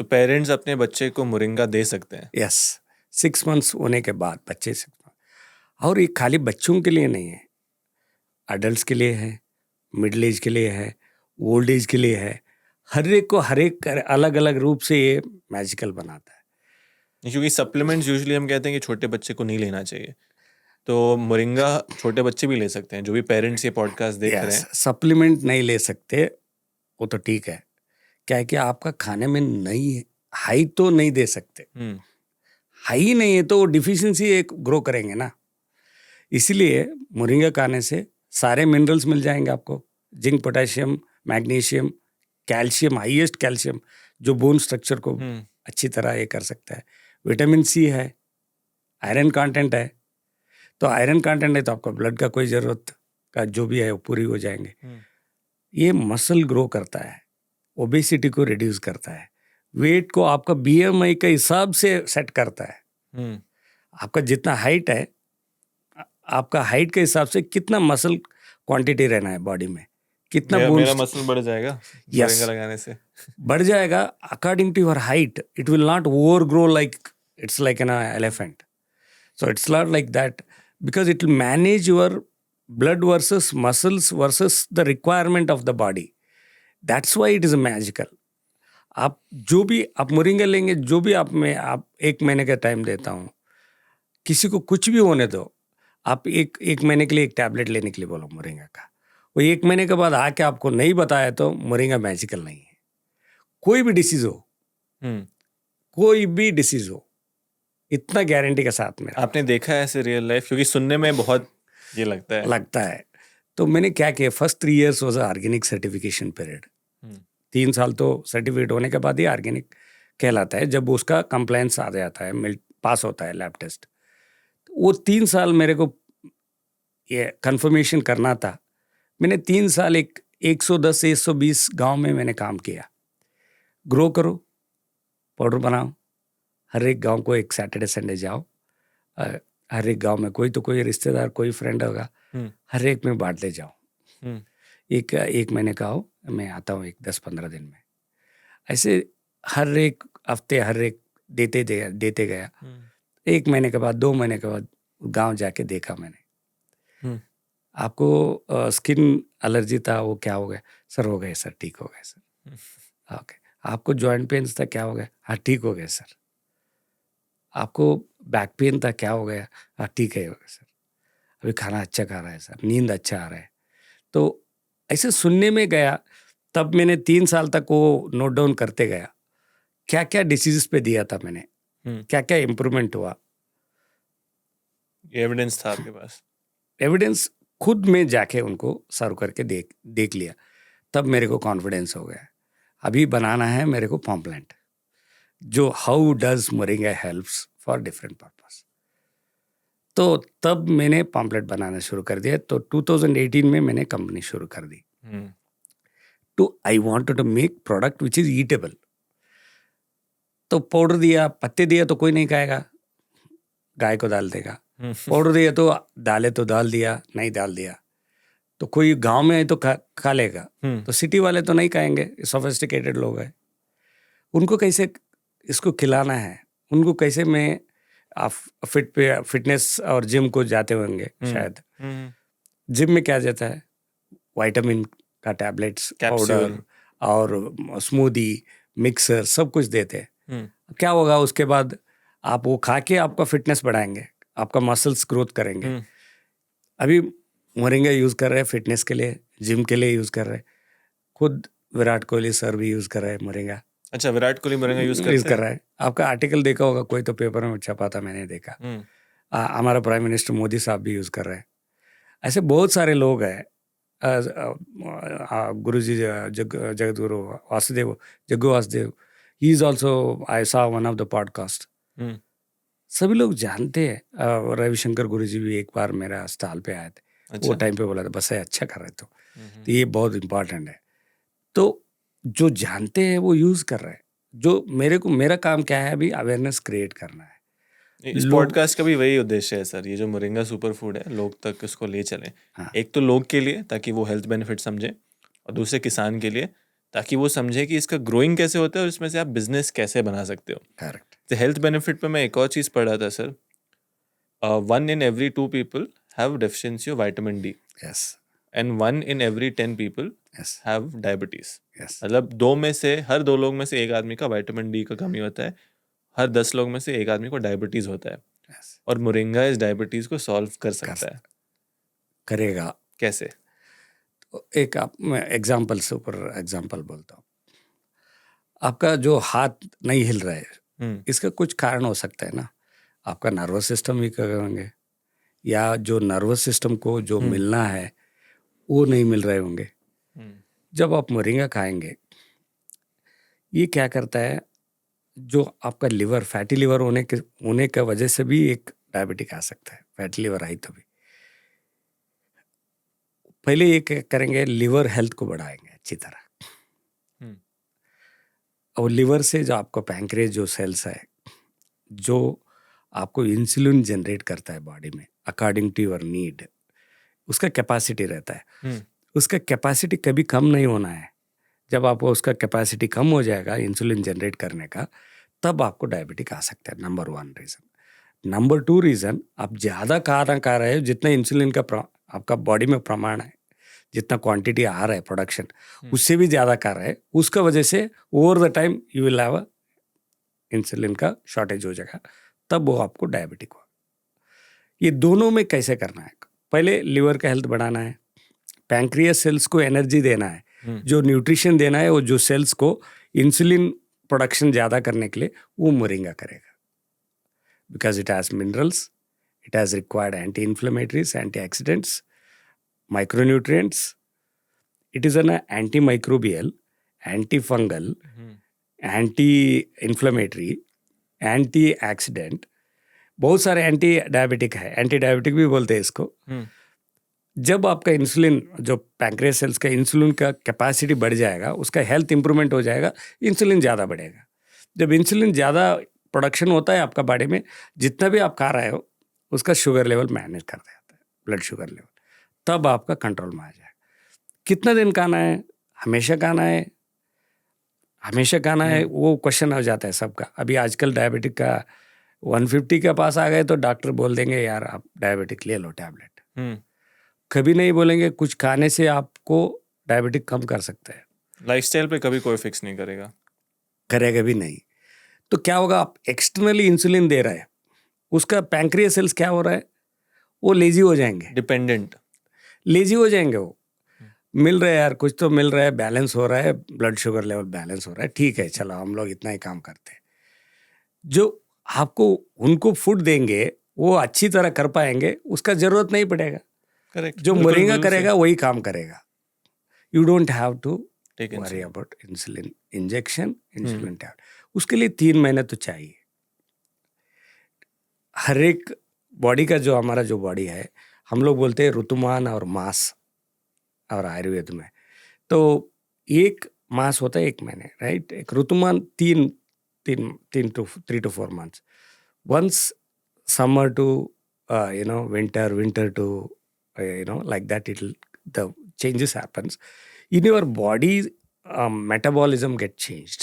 तो पेरेंट्स अपने बच्चे को मोरिंगा दे सकते हैं? यस, 6 months होने के बाद बच्चे 6 months। और ये खाली बच्चों के लिए नहीं है, अडल्ट के लिए है, मिडिल एज के लिए है, ओल्ड एज के लिए है। हर एक को हर एक अलग अलग रूप से ये मैजिकल बनाता है। क्योंकि सप्लीमेंट्स यूजुअली हम कहते हैं कि छोटे बच्चे को नहीं लेना चाहिए, तो मोरिंगा छोटे बच्चे भी ले सकते हैं, जो भी पेरेंट्स ये पॉडकास्ट देख रहे हैं। सप्लीमेंट नहीं ले सकते वो तो ठीक है, क्या है कि आपका खाने में नहीं है, हाई तो नहीं दे सकते, हाई नहीं है तो वो डिफिशियंसी एक ग्रो करेंगे ना। इसीलिए मोरिंगा खाने से सारे मिनरल्स मिल जाएंगे आपको, zinc, potassium, magnesium, calcium, highest calcium जो बोन स्ट्रक्चर को अच्छी तरह ये कर सकता है। विटामिन सी है, आयरन कंटेंट है, तो आयरन कंटेंट है तो आपका ब्लड का कोई ज़रूरत का जो भी है वो पूरी हो जाएंगे। ये मसल ग्रो करता है, ओबेसिटी को रिड्यूस करता है, वेट को आपका BMI के हिसाब से सेट करता है। आपका जितना हाइट है, आपका हाइट के हिसाब से कितना मसल क्वांटिटी रहना है बॉडी में, कितना मेरा मसल बढ़ जाएगा मोरिंगा लगाने से। बढ़ जाएगा according to your height. It will not over grow like it's like an elephant, so it's not like that, because it will manage your blood versus muscles versus the requirement of the body. That's why it is magical. आप जो भी आप मोरिंगा लेंगे, जो भी आप 1 महीने का टाइम देता हूँ, किसी को कुछ भी होने दो, आप एक महीने के लिए एक टैबलेट लेने के लिए बोलो मोरिंगा का, वो 1 महीने के बाद आके आपको नहीं बताया तो मोरिंगा मैजिकल नहीं है। कोई भी डिसीज हो, कोई भी डिसीज हो, इतना गारंटी के साथ में आपने देखा है ऐसे रियल लाइफ? क्योंकि सुनने में बहुत ये लगता है। तो मैंने क्या किया, first 3 years was organic certification period. 3 साल तो सर्टिफिकेट होने के बाद ही ऑर्गेनिक कहलाता है, जब उसका कंप्लायंस आ जाता है, मिल पास होता है लैब टेस्ट। वो 3 साल मेरे को ये कंफर्मेशन करना था। मैंने 3 साल 110 से 120 गांव में मैंने काम किया। ग्रो करो, पाउडर बनाओ, हर एक गांव को एक सैटरडे संडे जाओ, हर एक गांव में कोई तो कोई रिश्तेदार, कोई फ्रेंड होगा, हर एक में बांट ले जाओ। एक महीने का हो, मैं आता हूँ एक 10-15 दिन में। ऐसे हर एक हफ्ते हर एक देते गया। 1 महीने के बाद, 2 महीने के बाद गांव जाके देखा मैंने, आपको स्किन एलर्जी था, वो क्या हो गया सर? हो गए सर, ठीक हो गए सर। ओके। आपको जॉइंट पेन्स था, क्या हो गया? हाँ ठीक हो गए सर। आपको बैक पेन था, क्या हो गया? हाँ ठीक है हो गया सर। अभी खाना अच्छा खा रहा है सर, नींद अच्छा आ रहा है। तो ऐसे सुनने में गया, तब मैंने 3 साल तक वो नोट डाउन करते गया, क्या क्या डिसीज पे दिया था मैंने, क्या क्या इम्प्रूवमेंट हुआ। एविडेंस था आपके पास? एविडेंस खुद में जाके उनको सर्व करके देख लिया, तब मेरे को कॉन्फिडेंस हो गया। अभी बनाना है मेरे को पॉम्पलेंट, जो how does moringa helps for different purpose. तो तब मैंने पॉम्पलेट बनाना शुरू कर दिया। तो 2018 में मैंने कंपनी शुरू कर दी। तो I wanted to make product which is eatable. तो पाउडर दिया, पत्ते दिया तो कोई नहीं खाएगा, गाय को डाल देगा। पाउडर दिया तो डाले तो डाल दिया, नहीं डाल दिया तो कोई गांव में है तो खा लेगा। तो सिटी वाले तो नहीं खाएंगे, सोफिस्टिकेटेड लोग हैं। उनको कैसे इसको खिलाना है, उनको कैसे मैं आप फिटनेस और जिम को जाते होंगे शायद। जिम में क्या जाता है? विटामिन का टैबलेट्स, पाउडर और स्मूदी, मिक्सर, सब कुछ देते हैं। क्या होगा उसके बाद? आप वो खा के आपका फिटनेस बढ़ाएंगे, आपका मसल्स ग्रोथ करेंगे। अभी मोरिंगा यूज कर रहे हैं फिटनेस के लिए, जिम के लिए यूज कर रहे हैं। खुद विराट कोहली सर भी यूज कर रहे हैं मोरिंगा। अच्छा, विराट कोहली मोरिंगा यूज कर रहा है। आपका आर्टिकल देखा होगा, कोई तो पेपर में छपा था, मैंने देखा। हमारा प्राइम मिनिस्टर मोदी साहब भी यूज कर रहे हैं। ऐसे बहुत सारे लोग हैं। Guru ji Jagadguru Vasudev, Jaggu Vasudev, he is also, I saw one of the podcast. सभी लोग जानते हैं। रविशंकर गुरु जी भी एक बार मेरा स्टॉल पे आए थे। अच्छा। वो टाइम पे बोला था बस अच्छा कर रहे तो ये बहुत इंपॉर्टेंट है। तो जो जानते हैं वो यूज कर रहे हैं। जो मेरा काम क्या है, अभी अवेयरनेस क्रिएट करना है। इस पॉडकास्ट का भी वही उद्देश्य है सर, ये जो मोरिंगा सुपर फूड है, लोग तक इसको ले चलें। हाँ। एक तो लोग के लिए, ताकि वो हेल्थ बेनिफिट समझे, और दूसरे किसान के लिए, ताकि वो समझे कि इसका ग्रोइंग कैसे होता है और इसमें से आप बिजनेस कैसे बना सकते हो। करेक्ट। तो हेल्थ बेनिफिट पे मैं एक और चीज़ पढ़ा था sir, 1 in every 2 people have deficiency of vitamin D. Yes. And 1 in every 10 people Yes. have diabetes. Yes. मतलब हर 2 लोग में से एक आदमी का विटामिन डी का कमी होता है, हर 10 लोग में से एक आदमी को डायबिटीज होता है। Yes. और मोरिंगा इस डायबिटीज को सॉल्व कर सकता है। करेगा कैसे? तो एक मैं एग्जाम्पल से ऊपर एग्जाम्पल बोलता हूँ। आपका जो हाथ नहीं हिल रहा है, इसका कुछ कारण हो सकता है ना। आपका नर्वस सिस्टम वीक होंगे, या जो नर्वस सिस्टम को जो मिलना है वो नहीं मिल रहे होंगे। जब आप मोरिंगा खाएंगे, ये क्या करता है, जो आपका लिवर, फैटी लिवर होने का वजह से भी एक डायबिटिक आ सकता है। फैटी लिवर आई तो भी पहले ये करेंगे, लिवर हेल्थ को बढ़ाएंगे अच्छी तरह। और लिवर से जो आपका पैंक्रियास जो सेल्स है, जो आपको इंसुलिन जनरेट करता है बॉडी में अकॉर्डिंग टू योर नीड, उसका कैपेसिटी रहता है। उसका कैपेसिटी कभी कम नहीं होना है। जब आपको उसका कैपेसिटी कम हो जाएगा इंसुलिन जनरेट करने का, तब आपको डायबिटिक आ सकता है। Number 1 reason. नंबर 2 रीज़न, आप ज़्यादा खाना खा रहे हो, जितना इंसुलिन का आपका बॉडी में प्रमाण है, जितना क्वांटिटी आ रहा है प्रोडक्शन, उससे भी ज़्यादा खा रहा है, उसका वजह से over the time you will have insulin का शॉर्टेज हो जाएगा, तब वो आपको डायबिटिक हो। ये दोनों में कैसे करना है? पहले लिवर का हेल्थ बढ़ाना है, पैंक्रियास सेल्स को एनर्जी देना है, जो न्यूट्रिशन देना है, वो जो सेल्स को इंसुलिन प्रोडक्शन ज़्यादा करने के लिए वो मोरिंगा करेगा, because it has minerals, it has required anti-inflammatories, antioxidants, micronutrients. It is an antimicrobial, antifungal, anti-inflammatory, antioxidant. बहुत सारे एंटी डायबिटिक है, एंटी डायबिटिक भी बोलते हैं इसको. जब आपका इंसुलिन, जो पैंक्रियास सेल्स का इंसुलिन का कैपेसिटी बढ़ जाएगा, उसका हेल्थ इंप्रूवमेंट हो जाएगा, इंसुलिन ज़्यादा बढ़ेगा. जब इंसुलिन ज़्यादा प्रोडक्शन होता है आपका बॉडी में, जितना भी आप खा रहे हो उसका शुगर लेवल मैनेज कर देता है, ब्लड शुगर लेवल, तब आपका कंट्रोल में आ जाएगा. कितना दिन खाना है, हमेशा खाना है, हमेशा खाना है, वो क्वेश्चन हो जाता है सबका. अभी आजकल डायबिटिक का 150 के पास आ गए तो डॉक्टर बोल देंगे यार आप डायबिटिक ले लो टैबलेट. कभी नहीं बोलेंगे कुछ खाने से आपको डायबिटिक कम कर सकता है. लाइफस्टाइल पे कभी कोई फिक्स नहीं करेगा भी नहीं. तो क्या होगा, आप एक्सटर्नली इंसुलिन दे रहे हैं, उसका पैंक्रियास सेल्स क्या हो रहा है, वो लेजी हो जाएंगे, डिपेंडेंट लेजी हो जाएंगे. वो मिल रहा है यार, कुछ तो मिल रहा है, बैलेंस हो रहा है, ब्लड शुगर लेवल बैलेंस हो रहा है, ठीक है चलो हम लोग इतना ही काम करते हैं. जो आपको उनको फूड देंगे वो अच्छी तरह कर पाएंगे, उसका जरूरत नहीं पड़ेगा. करेक्ट. जो मोरिंगा करेगा वही काम करेगा. You don't have to worry about insulin injection, insulin tablet. उसके लिए 3 महीने तो चाहिए. हर एक बॉडी का जो हमारा जो बॉडी है, हम लोग बोलते हैं ऋतुमान और मास और आयुर्वेद में. तो एक मास होता है 1 महीने, राइट. एक ऋतुमान 3 to 4 months. Once summer to winter to like that, the changes happens in your body. Metabolism get changed.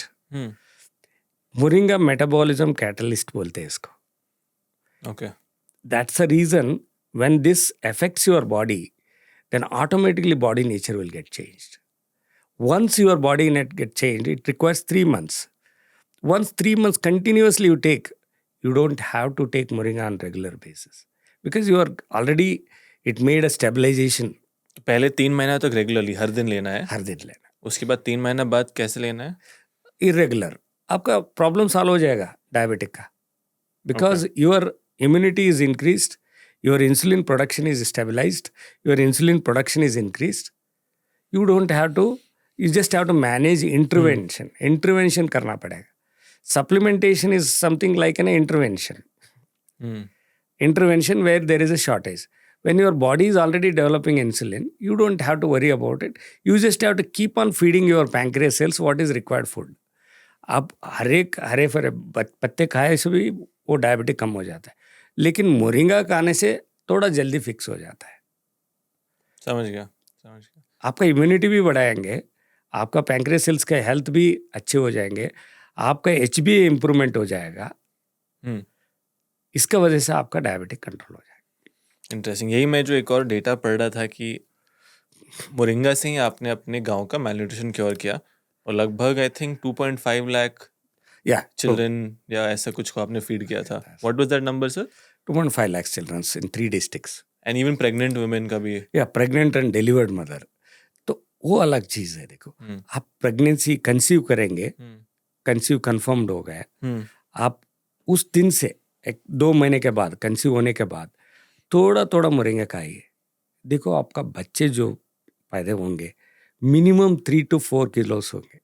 Moringa metabolism catalyst बोलते हैं इसको. Okay. That's the reason when this affects your body, then automatically body nature will get changed. Once your body net get changed, it requires 3 months. Once 3 months continuously you take, you don't have to take moringa on regular basis because you are already, it made a stabilization. पहले 3 महीना तक रेगुलरली हर दिन लेना है. हर दिन लेना. उसके बाद 3 महीना बाद कैसे लेना है? इरेगुलर. आपका प्रॉब्लम सॉल्व हो जाएगा डायबिटिक का, because your immunity is increased, your insulin production is stabilized, your insulin production is increased. You don't have to, you just have to manage intervention. Intervention करना पड़ेगा. Supplementation is something like an intervention. Intervention where there is a shortage. When your body is already developing insulin, you don't have to worry about it. You just have to keep on feeding your pancreas cells what is required food. आप हरे भरे पत्ते खाए से भी वो डायबिटिक कम हो जाता है, लेकिन मोरिंगा खाने से थोड़ा जल्दी फिक्स हो जाता है. समझ गया. आपका इम्यूनिटी भी बढ़ाएंगे, आपका पैंक्रियास सेल्स का हेल्थ भी अच्छे हो जाएंगे, आपका HbA इम्प्रूवमेंट हो जाएगा. इसका वजह से आपका डायबिटिक कंट्रोल हो जाएगा. इंटरेस्टिंग. यही मैं जो एक और डेटा पढ़ रहा था कि मोरिंगा से ही आपने अपने गांव का मैलन्यूट्रिशन क्योर किया और लगभग आई थिंक 2.5 लाख चिल्ड्रन या ऐसा कुछ को आपने फीड किया था. What was that number sir? 2.5 lakh children's in 3 districts. And even pregnant women का भी. या प्रेग्नेंट एंड डिलीवर्ड मदर. तो वो अलग चीज है. देखो आप प्रेगनेंसी कंसीव करेंगे, कंसीव कंफर्म्ड हो गया, आप उस दिन से 2 महीने के बाद कंसीव होने के बाद थोड़ा थोड़ा मोरिंगा खाइए. देखो आपका बच्चे जो पैदा होंगे मिनिमम 3 to 4 kilos होंगे.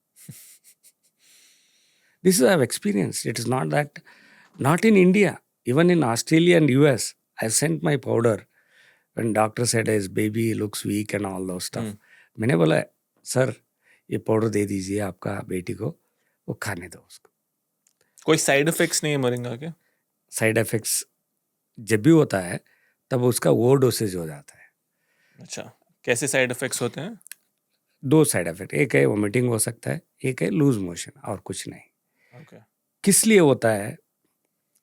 This is I have experienced. It is not that, not in India, even in Australia and US, I sent my powder when doctor said his baby looks weak and all those stuff. मैंने बोला सर ये पाउडर दे दीजिए आपका बेटी को, वो खाने दो उसको. कोई साइड इफेक्ट्स नहीं है मोरिंगा के? साइड इफेक्ट्स जब भी होता है तब उसका ओवर डोसेज हो जाता है. अच्छा, कैसे साइड इफेक्ट्स होते हैं? 2 साइड इफेक्ट, एक है वोमिटिंग हो सकता है, एक है लूज मोशन, और कुछ नहीं. किस लिए होता है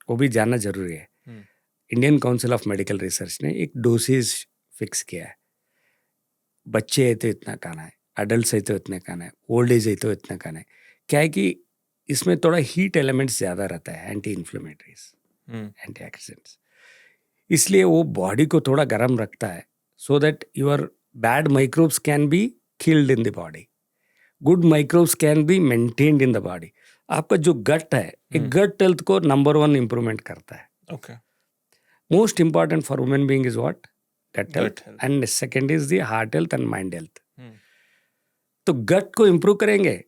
वो भी जानना जरूरी है. Indian council of medical research ने एक डोसेज फिक्स किया है. बच्चे है तो इतना खाना है, अडल्ट है तो इतना खाना है, ओल्ड एज है तो इतना खाना है. क्या है कि इसमें थोड़ा हीट एलिमेंट्स ज़्यादा रहता है, एंटी इन्फ्लेमेटरीज, एंटी ऑक्सीडेंट्स, इसलिए वो बॉडी को थोड़ा गर्म रखता है, so that your bad microbes can be killed in the body, good microbes can be maintained in the body. आपका जो गट है, एक गट हेल्थ को नंबर 1 इम्प्रूवमेंट करता है. Okay. Most important for women being is what? Gut health. Gut health. And second is the heart health and mind health. Hmm. तो गट को इम्प्रूव करेंगे,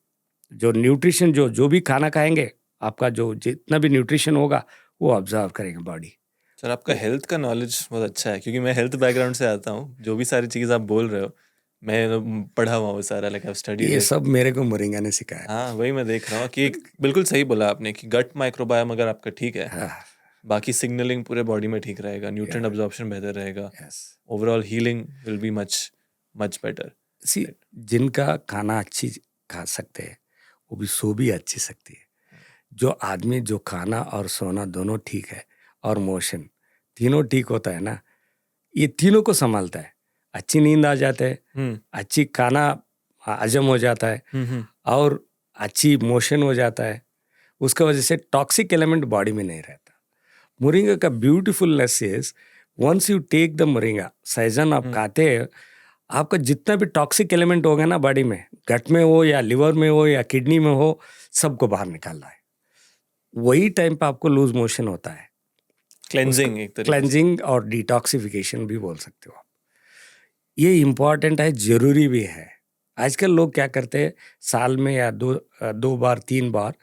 जो न्यूट्रिशन जो भी खाना खाएंगे, आपका जो जितना भी न्यूट्रिशन होगा वो ऑब्जर्व करेंगे बॉडी. सर आपका हेल्थ का नॉलेज बहुत अच्छा है, क्योंकि मैं हेल्थ बैकग्राउंड से आता हूँ. जो भी सारी चीज़ आप बोल रहे हो मैं पढ़ा हुआ हूँ सारा, लाइक आई स्टडीड ये इट. सब मेरे को मोरिंगा ने सिखाया. हाँ वही मैं देख रहा हूँ कि बिल्कुल सही बोला आपने कि गट माइक्रोबायोम अगर आपका ठीक है, हाँ, बाकी सिग्नलिंग पूरे बॉडी में ठीक रहेगा, न्यूट्रिएंट अब्जॉर्प्शन बेहतर रहेगा, yes. Overall healing will be much much better. See, जिनका खाना अच्छी खा सकते हैं वो भी सो भी अच्छी सकती है. जो आदमी जो खाना और सोना दोनों ठीक है और मोशन तीनों ठीक होता है ना, ये तीनों को संभालता है. अच्छी नींद आ जाता है, अच्छी खाना हजम हो जाता है और अच्छी मोशन हो जाता है. उसका वजह से टॉक्सिक एलिमेंट बॉडी में नहीं रहता. मोरिंगा का beautifulness is once you take the moringa सहजन आप खाते हैं, आपका जितना भी टॉक्सिक एलिमेंट होगा ना बॉडी में, गट में हो या लिवर में हो या किडनी में हो, सबको बाहर निकालना है. वही टाइम पे आपको लूज मोशन होता है. क्लेंजिंग एक तरीके से. क्लेंजिंग और डिटॉक्सिफिकेशन भी बोल सकते हो आप. ये इम्पॉर्टेंट है, जरूरी भी है. आजकल लोग क्या करते हैं, साल में या दो बार 3 बार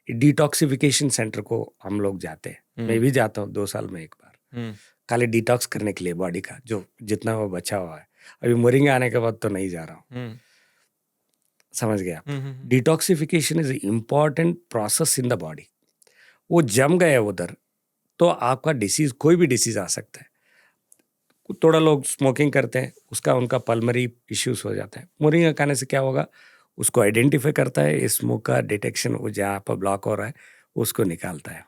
डिटॉक्सिफिकेशन सेंटर को हम लोग जाते हैं. मैं भी जाता हूँ 2 साल में एक बार, खाली डिटॉक्स करने के लिए बॉडी का जो जितना वो बचा हुआ है. अभी मोरिंगा आने के बाद तो नहीं जा रहा हूँ. समझ गया. Detoxification is important process in the body. वो जम गए उधर तो आपका डिसीज, कोई भी डिसीज आ सकता है. थोड़ा लोग स्मोकिंग करते हैं, उसका उनका पल्मरी इश्यूज हो जाता है. मोरिंगा खाने से क्या होगा, उसको आइडेंटिफाई करता है, स्मोक का डिटेक्शन, वो जहाँ पर ब्लॉक हो रहा है उसको निकालता है.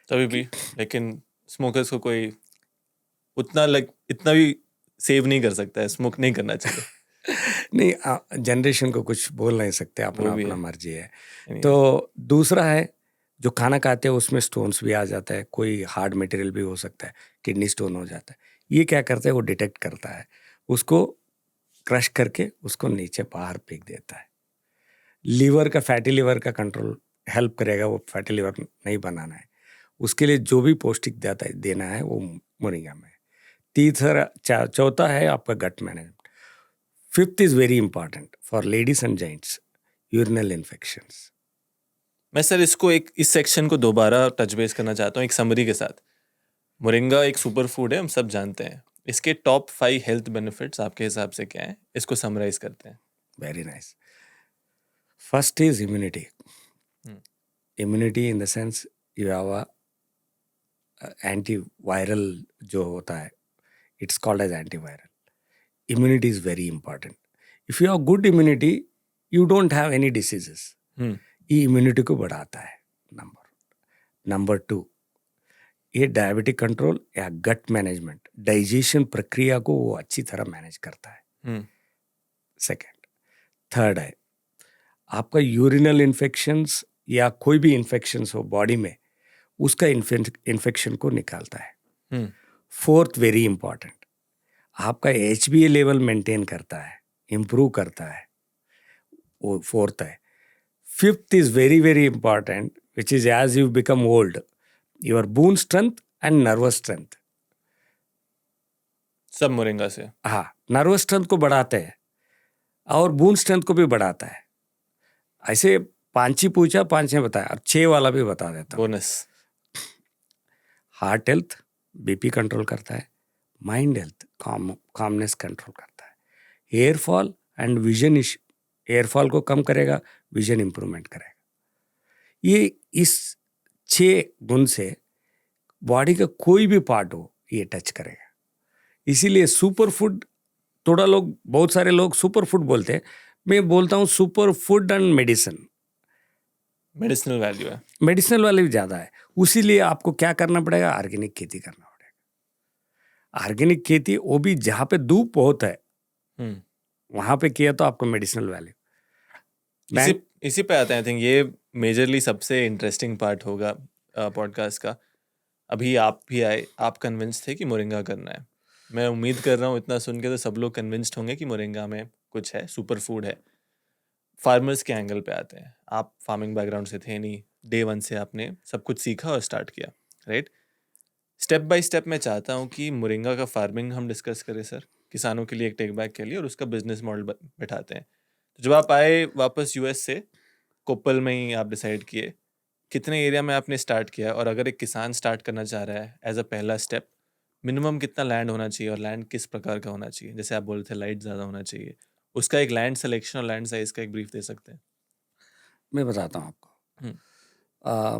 तभी भी लेकिन स्मोकर्स को कोई उतना इतना भी सेव नहीं कर सकता है, स्मोक नहीं करना चाहिए. नहीं, जनरेशन को कुछ बोल नहीं सकते, अपना वो भी अपना है. मर्जी है. तो दूसरा है, जो खाना खाते हैं उसमें स्टोन्स भी आ जाता है, कोई हार्ड मटेरियल भी हो सकता है, किडनी स्टोन हो जाता है. ये क्या करता है, वो डिटेक्ट करता है, उसको क्रश करके उसको नीचे बाहर फेंक देता है. लीवर का, फैटी लीवर का कंट्रोल हेल्प करेगा, वो फैटी लीवर नहीं बनाना है. उसके लिए जो भी पौष्टिक देना है वो मोरिंगा में. तीसरा चौथा है आपका gut management. Fifth is very important for ladies and gents, urinal infections. मैं सर इसको इस सेक्शन को दोबारा टच बेस करना चाहता हूँ एक समरी के साथ. मोरिंगा एक सुपर फूड है, हम सब जानते हैं. इसके टॉप 5 हेल्थ बेनिफिट्स आपके हिसाब से क्या हैं? इसको समराइज करते हैं. Very nice. First is immunity. Immunity in the sense you have a antiviral जो होता है, it's called as antiviral. Immunity is very important. If you have good immunity you don't have any diseases. ये इम्यूनिटी को बढ़ाता है. नंबर 2, ये डायबिटिक कंट्रोल या गट मैनेजमेंट, डाइजेशन प्रक्रिया को वो अच्छी तरह मैनेज करता है. सेकेंड. थर्ड है आपका यूरिनल इन्फेक्शंस या कोई भी इन्फेक्शंस हो बॉडी में, उसका इन्फेक्शन को निकालता है. फोर्थ वेरी इंपॉर्टेंट, आपका HbA लेवल मेंटेन करता है, इम्प्रूव करता है. वो फोर्थ है. Fifth is very very important, which is as you become old, your bone strength and nervous strength. सब मोरिंगा से. हाँ, नर्वस स्ट्रेंथ को बढ़ाते हैं और बोन स्ट्रेंथ को भी बढ़ाता है. ऐसे 5 ही पूछा, 5 ने बताया, और 6 वाला भी बता देता हूँ. Bonus. Heart health, BP control करता है. माइंड हेल्थ, कामनेस कंट्रोल करता है. Hair fall and vision issue, hair fall को कम करेगा, विजन इंप्रूवमेंट करेगा. ये इस 6 गुण से बॉडी का कोई भी पार्ट हो ये टच करेगा. इसीलिए सुपर फूड, थोड़ा लोग, बहुत सारे लोग सुपर फूड बोलते हैं, मैं बोलता हूँ super food and medicine. Medicinal value है, मेडिसिनल वाले भी ज़्यादा है. उसीलिए आपको क्या करना पड़ेगा, ऑर्गेनिक खेती करना पड़ेगा. ऑर्गेनिक खेती वो भी जहाँ पे धूप बहुत है वहाँ पे किया तो आपको मेडिसिनल वैल्यू. इसी पे आते हैं. आई थिंक ये मेजरली सबसे इंटरेस्टिंग पार्ट होगा पॉडकास्ट का. अभी आप भी आए, आप कन्विंस थे कि मोरिंगा करना है. मैं उम्मीद कर रहा हूँ इतना सुन के तो सब लोग कन्विंस्ड होंगे कि मोरिंगा में कुछ है, सुपर फूड है. फार्मर्स के एंगल पे आते हैं। आप फार्मिंग बैकग्राउंड से थे नहीं, डे वन से आपने सब कुछ सीखा और स्टार्ट किया, राइट? स्टेप बाय स्टेप मैं चाहता हूँ कि मोरिंगा का फार्मिंग हम डिस्कस करें सर, किसानों के लिए एक टेक बैक के लिए, और उसका बिजनेस मॉडल बैठाते हैं। तो जब आप आए वापस यूएस से, कोप्पल में ही आप डिसाइड किए, कितने एरिया में आपने स्टार्ट किया? और अगर एक किसान स्टार्ट करना चाह रहा है एज अ पहला स्टेप, मिनिमम कितना लैंड होना चाहिए और लैंड किस प्रकार का होना चाहिए? जैसे आप बोल रहे थे लाइट ज़्यादा होना चाहिए, उसका एक लैंड सिलेक्शन और लैंड साइज का एक ब्रीफ दे सकते हैं? मैं बताता हूँ आपको। हम्म, आ,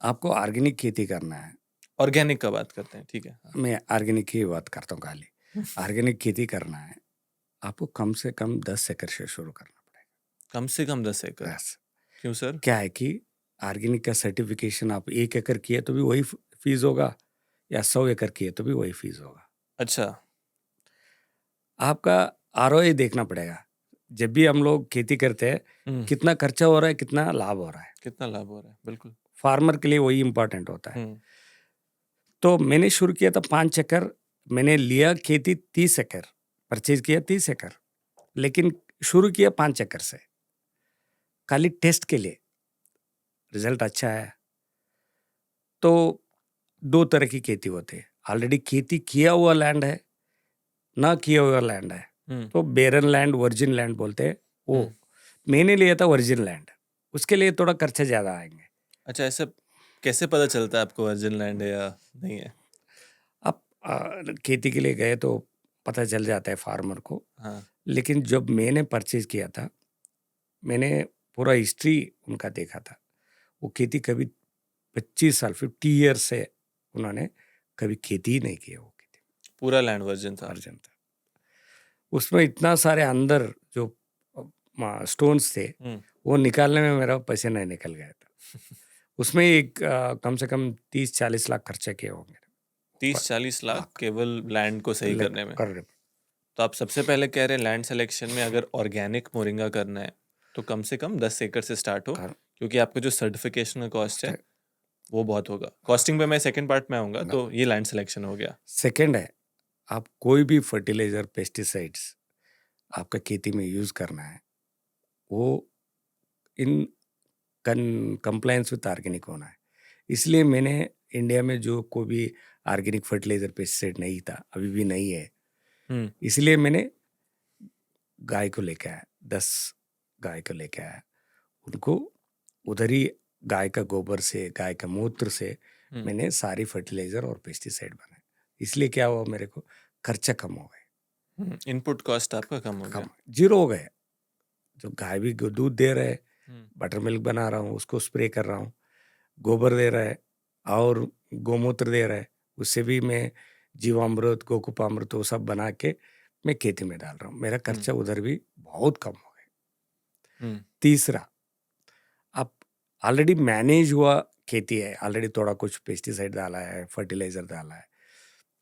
आपको ऑर्गेनिक खेती करना है। ऑर्गेनिक का बात करते हैं, ठीक है। हाँ। मैं ऑर्गेनिक की बात करता हूँ खाली। ऑर्गेनिक खेती करना है, आपको कम से कम 10 एकड़ से शुरू करना कम से कम 10 एकड़? पड़ेगा। बस क्यों सर? क्या है कि ऑर्गेनिक का सर्टिफिकेशन आप 1 एकड़ किए तो भी वही फीस होगा, या 100 एकड़ किए तो भी वही फीस होगा। अच्छा। आपका आरओआई देखना पड़ेगा। जब भी हम लोग खेती करते हैं, कितना खर्चा हो रहा है, कितना लाभ हो रहा है, कितना लाभ हो रहा है, बिल्कुल। फार्मर के लिए वही इंपॉर्टेंट होता है। हम्म, तो मैंने शुरू किया था 5 एकड़, मैंने लिया खेती 30 एकड़, परचेज किया 30 एकड़, लेकिन शुरू किया 5 एकड़ से, खाली टेस्ट के लिए। रिजल्ट अच्छा है। तो 2 तरह की खेती होती है, ऑलरेडी खेती किया हुआ लैंड है, ना किया हुआ लैंड है। तो बेरन लैंड, वर्जिन लैंड बोलते हैं वो। मैंने लिया था वर्जिन लैंड, उसके लिए थोड़ा खर्चे ज़्यादा आएंगे। अच्छा, ऐसे कैसे पता चलता है आपको वर्जिन लैंड है या नहीं है? आप खेती के लिए गए तो पता चल जाता है फार्मर को। हाँ। लेकिन जब मैंने परचेज किया था, मैंने पूरा हिस्ट्री उनका देखा था। वो खेती कभी 25 साल 50 ईयर्स से उन्होंने कभी खेती ही नहीं की है। वो खेती पूरा लैंड वर्जिन था? वर्जिन था। उसमें इतना सारे अंदर जो स्टोन्स थे, वो निकालने में मेरा पसीना निकल गया था। उसमें एक कम से कम 30-40 लाख खर्चा किए होंगे। 30-40 लाख केवल लैंड को सही करने में? करने में। तो आप सबसे पहले कह रहे हैं लैंड सिलेक्शन में अगर ऑर्गेनिक मोरिंगा करना है तो कम से कम 10 एकड़ से स्टार्ट हो, क्योंकि आपका जो सर्टिफिकेशन का कॉस्ट है वो बहुत होगा। कॉस्टिंग पे मैं सेकंड पार्ट में आऊँगा। तो ये लैंड सिलेक्शन हो गया। सेकंड है, आप कोई भी फर्टिलाइजर, पेस्टिसाइड्स आपका खेती में यूज़ करना है, वो इन कंप्लायंस विथ ऑर्गेनिक होना है। इसलिए मैंने इंडिया में जो कोई भी ऑर्गेनिक फर्टिलाइजर, पेस्टिसाइड नहीं था, अभी भी नहीं है, इसलिए मैंने गाय को लेके आया, 10 गाय को लेके आया। उनको उधर ही गाय का गोबर से, गाय का मूत्र से मैंने सारी फर्टिलाइजर और पेस्टिसाइड बनाए। इसलिए क्या हुआ, मेरे को खर्चा कम हो गए। इनपुट कॉस्ट आपका कम हो गया? जीरो हो गए। जो गाय भी दूध दे रहा है, बटर मिल्क बना रहा हूँ, उसको स्प्रे कर रहा हूँ, गोबर दे रहा है और गोमूत्र दे रहा है, उससे भी मैं जीवामृत, गोकुपामृत वो सब बना के मैं खेती में डाल रहा हूँ। मेरा खर्चा उधर भी बहुत कम हो गया। तीसरा, आप ऑलरेडी मैनेज हुआ खेती है, ऑलरेडी थोड़ा कुछ पेस्टिसाइड डाला है, फर्टिलाइजर डाला है,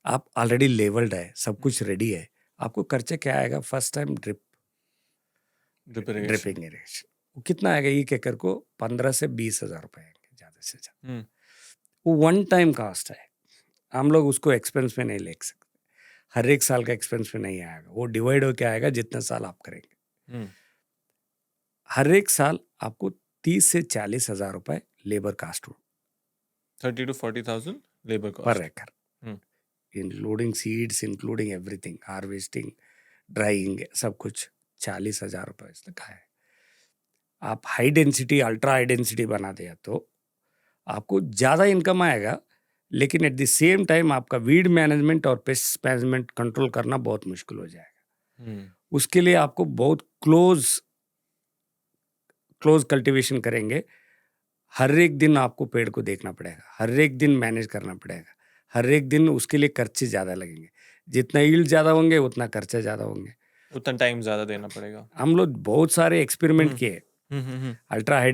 आप ऑलरेडी लेवल्ड है, सब कुछ रेडी है। आपको खर्चा क्या आएगा? फर्स्ट टाइम ड्रिप इरिगेशन, वो कितना आएगा? 1 एकड़ को 15 से 20 हजार रुपए आएंगे ज़्यादा से ज़्यादा। वो वन टाइम कास्ट है, हम लोग उसको एक्सपेंस में नहीं ले सकते। हर एक साल का एक्सपेंस में नहीं आएगा, वो डिवाइड होके आएगा जितना साल आप करेंगे। हर एक साल आपको 30 से 40 हजार रुपए लेबर कास्ट हो, 30 to 40,000 लेबर पर कॉस्ट एकड़, including seeds, including everything, harvesting, drawing, सब कुछ 40 हजार रुपए तक है। आप high density, ultra high density बना दिया तो आपको ज़्यादा इनकम आएगा, लेकिन एट द सेम टाइम आपका वीड मैनेजमेंट और पेस्ट मैनेजमेंट कंट्रोल करना बहुत मुश्किल हो जाएगा। उसके लिए आपको बहुत क्लोज कल्टीवेशन करेंगे। हर एक दिन आपको पेड़ को देखना पड़ेगा, हर एक दिन मैनेज करना पड़ेगा, हर एक दिन उसके लिए खर्चे ज़्यादा लगेंगे। जितना यील्ड ज़्यादा होंगे उतना खर्चा ज़्यादा होंगे, उतना टाइम ज़्यादा देना पड़ेगा। हम लोग बहुत सारे एक्सपेरिमेंट किए, ultra high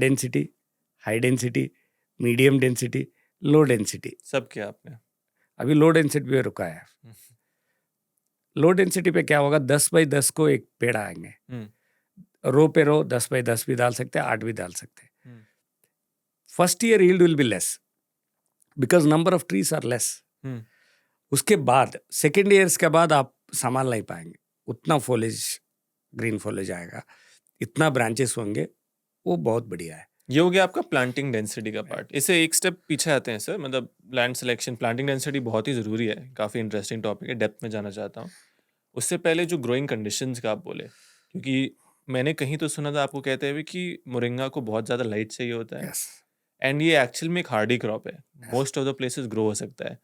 density, medium density, low density, सब किया आपने? अभी लो डेंसिटी पे रुका है। लो डेंसिटी पे क्या होगा, 10 बाई 10 को एक पेड़ आएंगे, रो पे रो 10 बाई 10 भी डाल सकते हैं, 8 भी डाल सकते हैं। First year yield will be less because number of trees are less. उसके बाद सेकेंड ईयर्स के बाद आप संभाल नहीं पाएंगे, उतना फॉलेज, ग्रीन फॉलेज आएगा। इतना ब्रांचेस होंगे, वो बहुत बढ़िया है। ये हो गया आपका प्लांटिंग डेंसिटी का पार्ट। इससे एक स्टेप पीछे आते हैं सर, मतलब लैंड सिलेक्शन, प्लांटिंग डेंसिटी बहुत ही ज़रूरी है, काफ़ी इंटरेस्टिंग टॉपिक है, डेप्थ में जाना चाहता हूँ। उससे पहले जो ग्रोइंग कंडीशंस का आप बोले, क्योंकि मैंने कहीं तो सुना था आपको कहते हुए कि मोरिंगा को बहुत ज़्यादा लाइट चाहिए होता है, यस, एंड ये एक्चुअल में एक हार्डी क्रॉप है, most of the places grow हो सकता है।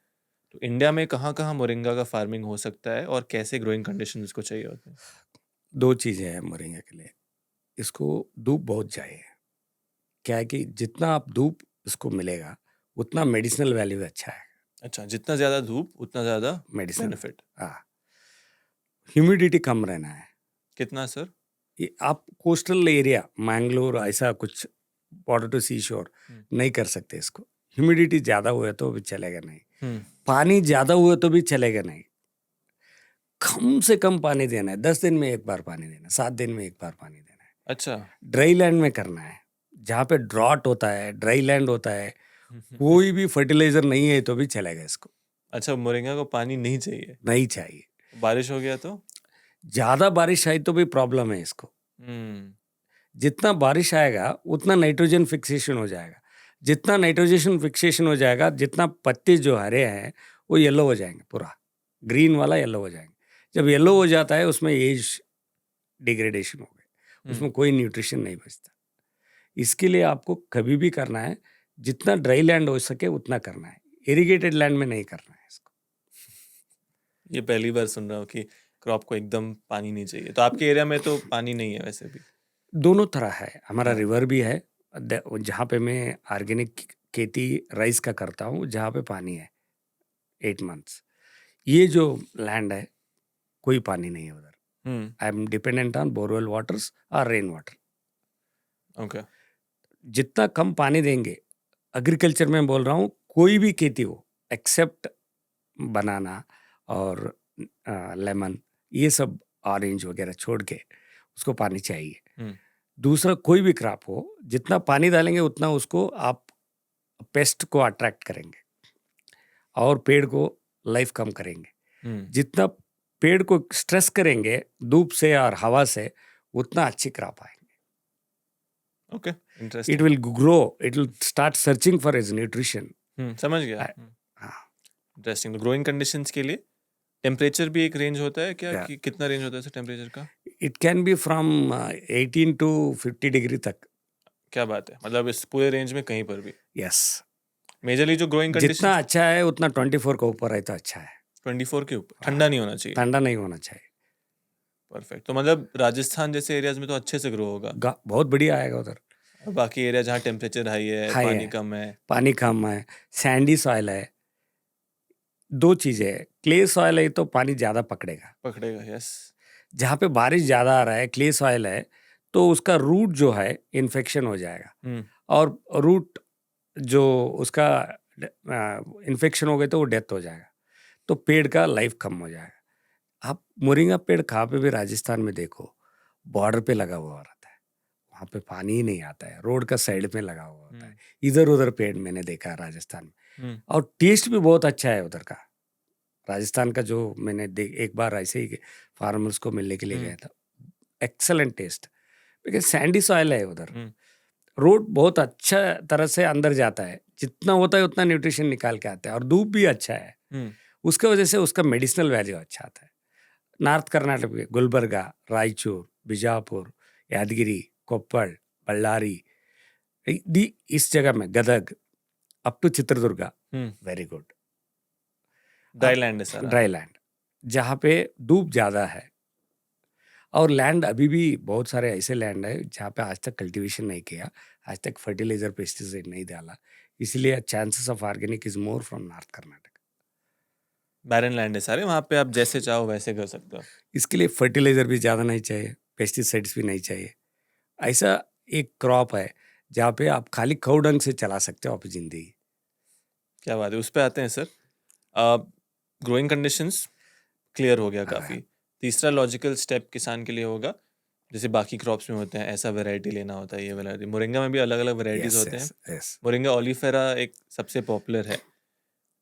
तो इंडिया में कहाँ कहाँ मोरिंगा का फार्मिंग हो सकता है और कैसे ग्रोइंग कंडीशन इसको चाहिए होते हैं? 2 चीज़ें हैं मोरिंगा के लिए। इसको धूप बहुत चाहिए। क्या है कि जितना आप धूप इसको मिलेगा, उतना मेडिसिनल वैल्यू अच्छा है। अच्छा, जितना ज़्यादा धूप उतना ज़्यादा मेडिसिन, बेनिफिट। हाँ। ह्यूमिडिटी कम रहना है। कितना सर? ये आप कोस्टल एरिया, मैंगलोर ऐसा कुछ, बॉर्डर टू सी शोर हम्म। नहीं कर सकते इसको। ह्यूमिडिटी ज़्यादा हुआ तो भी चलेगा नहीं। हम्म। पानी ज़्यादा हुआ तो भी चलेगा नहीं। कम से कम पानी देना है। 10 दिन में एक बार पानी देना है, 7 दिन में एक बार पानी देना है। अच्छा। ड्राई लैंड में करना है। जहाँ पे ड्रॉट होता है, ड्राई लैंड होता है, कोई भी फर्टिलाइजर नहीं है तो भी चलेगा इसको। अच्छा, मोरिंगा को पानी नहीं चाहिए, नहीं चाहिए। बारिश हो गया तो? ज़्यादा बारिश आई तो भी प्रॉब्लम है इसको। हम्म। जितना बारिश आएगा उतना नाइट्रोजन फिक्सेशन हो जाएगा। जितना नाइट्रोजन फिक्सेशन हो जाएगा, जितना पत्ते जो हरे हैं वो येलो हो जाएंगे, पूरा ग्रीन वाला येलो हो जाएंगे। जब येलो हो जाता है उसमें एज डिग्रेडेशन हो गई, उसमें कोई न्यूट्रिशन नहीं बचता। इसके लिए आपको कभी भी करना है, जितना ड्राई लैंड हो सके उतना करना है। इरिगेटेड लैंड में नहीं करना है इसको। ये पहली बार सुन रहा हूँ कि क्रॉप को एकदम पानी नहीं चाहिए। तो आपके एरिया में तो पानी नहीं है वैसे भी? दोनों तरह है। हमारा हाँ। रिवर भी है, जहाँ पे मैं ऑर्गेनिक खेती राइस का करता हूँ, जहाँ पे पानी है 8 मंथ्स। ये जो लैंड है, कोई पानी नहीं है उधर। Hmm. I am dependent on borewell waters और रेन वाटर। ओके। जितना कम पानी देंगे, एग्रीकल्चर में बोल रहा हूँ, कोई भी खेती हो एक्सेप्ट बनाना और लेमन, ये सब ऑरेंज वगैरह छोड़ के उसको पानी चाहिए। हम्म। दूसरा कोई भी क्रॉप हो, जितना पानी डालेंगे उतना उसको आप पेस्ट को अट्रैक्ट करेंगे और पेड़ को लाइफ कम करेंगे। हम्म। जितना पेड़ को स्ट्रेस करेंगे धूप से और हवा से, उतना अच्छी क्रॉप आएंगे। Okay, it interesting. Will grow, it will start searching for is nutrition. समझ गया। इंटरेस्टिंग। तो ग्रोइंग कंडीशंस के लिए टेम्परेचर भी एक रेंज होता है क्या, कि कितना रेंज होता है सर टेम्परेचर का? It can be from 18 to 50 degree तक। क्या बात है, मतलब इस पूरे रेंज में कहीं पर भी? यस। मेजरली जो ग्रोइंग जितना कंडीशंस अच्छा है उतना 24 का ऊपर है तो अच्छा है। 24 के ऊपर, ठंडा नहीं होना चाहिए। ठंडा नहीं होना चाहिए। परफेक्ट। तो मतलब राजस्थान जैसे एरियाज में तो अच्छे से ग्रो होगा, बहुत बढ़िया आएगा उधर। और बाकी एरिया जहाँ टेम्परेचर हाई है, हाई पानी है, कम है? पानी कम है, सैंडी सॉइल है। 2 चीजें है, क्ले सॉइल है तो पानी ज्यादा पकड़ेगा। पकड़ेगा, यस। जहाँ पे बारिश ज्यादा आ रहा है, क्ले सॉइल है, तो उसका रूट जो है इन्फेक्शन हो जाएगा, और रूट जो उसका इन्फेक्शन हो गए तो वो डेथ हो जाएगा, तो पेड़ का लाइफ कम हो जाएगा। आप मोरिंगा पेड़ कहाँ पे भी राजस्थान में देखो, बॉर्डर पे लगा हुआ रहता है, वहाँ पे पानी ही नहीं आता है, रोड का साइड में लगा हुआ होता है। इधर उधर पेड़ मैंने देखा है राजस्थान में, और टेस्ट भी बहुत अच्छा है उधर का। राजस्थान का जो मैंने एक बार ऐसे ही फार्मर्स को मिलने के लिए गया था, excellent taste, because sandy soil है उधर। रोड बहुत अच्छा तरह से अंदर जाता है, जितना होता है उतना न्यूट्रिशन निकाल के आता है, और धूप भी अच्छा है, उसके वजह से उसका मेडिसिनल वैल्यू अच्छा आता है। नॉर्थ कर्नाटक में गुलबर्गा, रायचूर, बिजापुर, यादगिरी, कोप्पड़, बल्लारी, इस जगह में Gadag up to Chitradurga, very good dry land है सारा। ड्राई लैंड, जहाँ पे धूप ज़्यादा है, और लैंड अभी भी बहुत सारे ऐसे लैंड है जहाँ पे आज तक कल्टीवेशन नहीं किया, आज तक फर्टिलाइजर पेस्टिसाइड नहीं डाला, इसलिए chances of organic is more from north Karnataka. Barren land है सारे, वहाँ पे आप जैसे चाहो वैसे कर सकते हो। इसके लिए फर्टिलाइजर भी ज़्यादा नहीं चाहिए, पेस्टिसाइड्स भी नहीं चाहिए। ऐसा एक क्रॉप है जहाँ पे आप खाली कौ डंग से चला सकते हो अपनी जिंदगी। क्या बात है, उस पर आते हैं सर। ग्रोइंग कंडीशंस क्लियर हो गया काफ़ी। तीसरा लॉजिकल स्टेप किसान के लिए होगा, जैसे बाकी क्रॉप्स में होते हैं, ऐसा वैरायटी लेना होता है, ये वैरायटी। मोरिंगा में भी अलग अलग वैरायटीज होते हैं। मोरिंगा ओलिफेरा एक सबसे पॉपुलर है।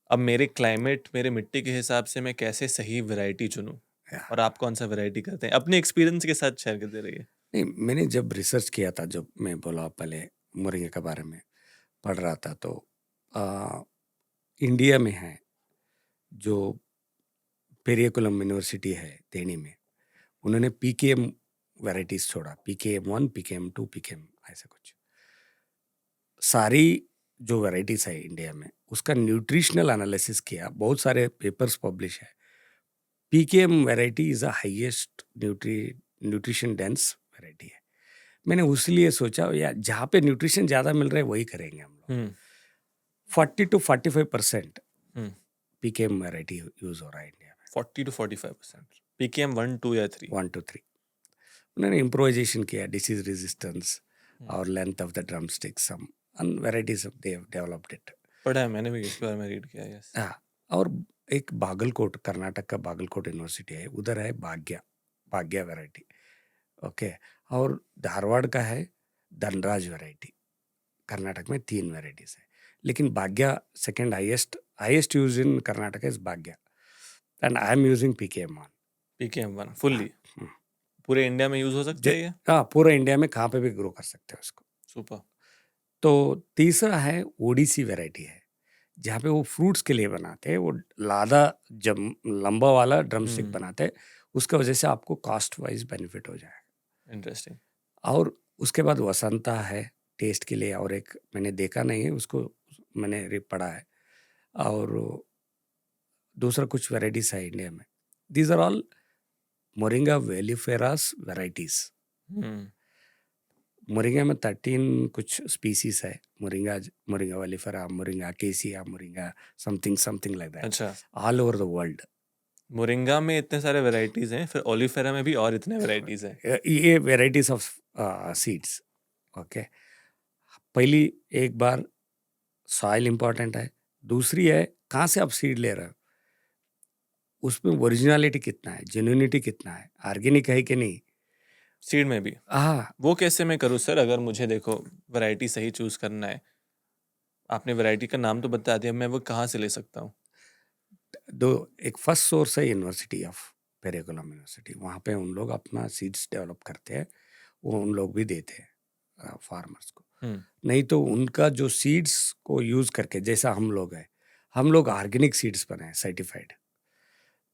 अब मेरे क्लाइमेट, मेरे मिट्टी के हिसाब से मैं कैसे सही वैरायटी चुनूं, और आप कौन सा वैरायटी करते हैं? अपने एक्सपीरियंस के साथ शेयर करते रहिए। नहीं, मैंने जब रिसर्च किया था, जब मैं बोला पहले मोरिंगा के बारे में पढ़ रहा था, तो आ, इंडिया में है जो पेरियाकुलम यूनिवर्सिटी है तेनी में, उन्होंने पीकेएम वैरायटीज छोड़ा, पीकेएम 1, पीकेएम 2, पीकेएम ऐसा कुछ सारी जो वैरायटीज है इंडिया में, उसका न्यूट्रिशनल एनालिसिस किया, बहुत सारे पेपर्स पब्लिश है। PKM variety is the highest nutrition dense variety है। मैंने उसलिए सोचा यार जहाँ पे न्यूट्रिशन ज़्यादा मिल रहा है वही करेंगे हम लोग। 40-45% हम्म पीकेएम वैरायटी यूज हो रहा है इंडिया में। 40 to 45%, पीकेएम 1, 2 या 3? 1 to 3 उन्होंने इम्प्रोवाइजेशन किया, डिसीज रेजिस्टेंस हम्म, और length of the drum stick, some and varieties they have developed it। पढ़ा है मैंने भी, इसके बारे में रीड किया है। यस। हाँ, और एक बागलकोट, कर्नाटक का बागलकोट यूनिवर्सिटी है, उधर है भाग्या वैरायटी, ओके। और धारवाड़ का है धनराज वैरायटी। कर्नाटक में 3 वैरायटीज है, लेकिन Bhagya second highest use in Karnataka is Bhagya, and I am using PKM 1। PKM 1 fully पूरे इंडिया में यूज हो सकता है ये? हाँ, पूरे इंडिया में कहाँ पे भी ग्रो कर सकते हैं उसको। सुपर। तो तीसरा है ओडिसी वैरायटी है, जहाँ पे वो फ्रूट्स के लिए बनाते हैं, वो लादा जम लंबा वाला ड्रमस्टिक बनाते हैं, उसका वजह से आपको कॉस्ट वाइज बेनिफिट हो जाएगा। इंटरेस्टिंग। और उसके बाद वसंता है टेस्ट के लिए, और एक मैंने देखा नहीं है उसको, मैंने पढ़ा है, और दूसरा कुछ वेराइटीज है इंडिया में। These are all moringa oleiferas varieties. Moringa में 13 कुछ स्पीसीज है, moringa oleifera, moringa acacia, moringa something like that, अच्छा, all over the world. Moringa में इतने सारे वैरायटीज हैं, फिर ओलिफेरा में भी और इतने वैरायटीज हैं। ये वेराइटीज ऑफ सीड्स, ओके। पहली एक बार सॉइल इंपॉर्टेंट है, दूसरी है कहाँ से आप सीड ले रहे हो, उसमें ओरिजिनलिटी कितना है, जेन्युइनिटी कितना है, ऑर्गेनिक है कि नहीं। सीड में भी हाँ, वो कैसे मैं करूँ सर? अगर मुझे देखो वैरायटी सही चूज करना है, आपने वैरायटी का नाम तो बता दिया, मैं वो कहाँ से ले सकता हूँ? एक फर्स्ट सोर्स है यूनिवर्सिटी ऑफ पेरियाकुलम यूनिवर्सिटी, वहाँ पे उन लोग अपना सीड्स डेवलप करते हैं, वो उन लोग भी देते हैं फार्मर्स को। नहीं तो उनका जो सीड्स को यूज करके, जैसा हम लोग ऑर्गेनिक सीड्स बनाए सर्टिफाइड,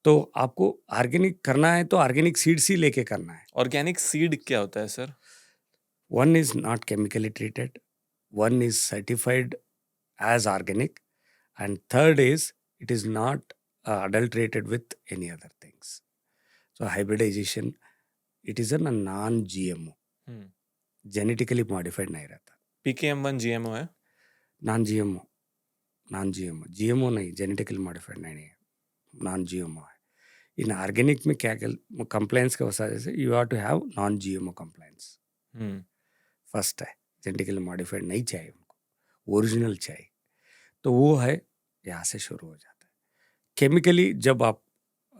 तो आपको ऑर्गेनिक करना है तो ऑर्गेनिक सीड्स ही लेके करना है। ऑर्गेनिक सीड क्या होता है sir? One is not chemically treated, one is certified as organic, and third is it is not adulterated with any other things. So hybridization, it is a non-GMO, genetically modified नहीं रहता। पीकेएम 1 जीएमओ है? non-GMO, GMO नहीं, genetically modified नहीं है, non-GMO है। इन ऑर्गेनिक में क्या कंप्लायंस का वजह से you have to have non-GMO compliance. First है, जेनेटिकली मॉडिफाइड नहीं चाहिए उनको, ओरिजिनल चाहिए, तो वो है, यहाँ से शुरू हो जाता है। केमिकली जब आप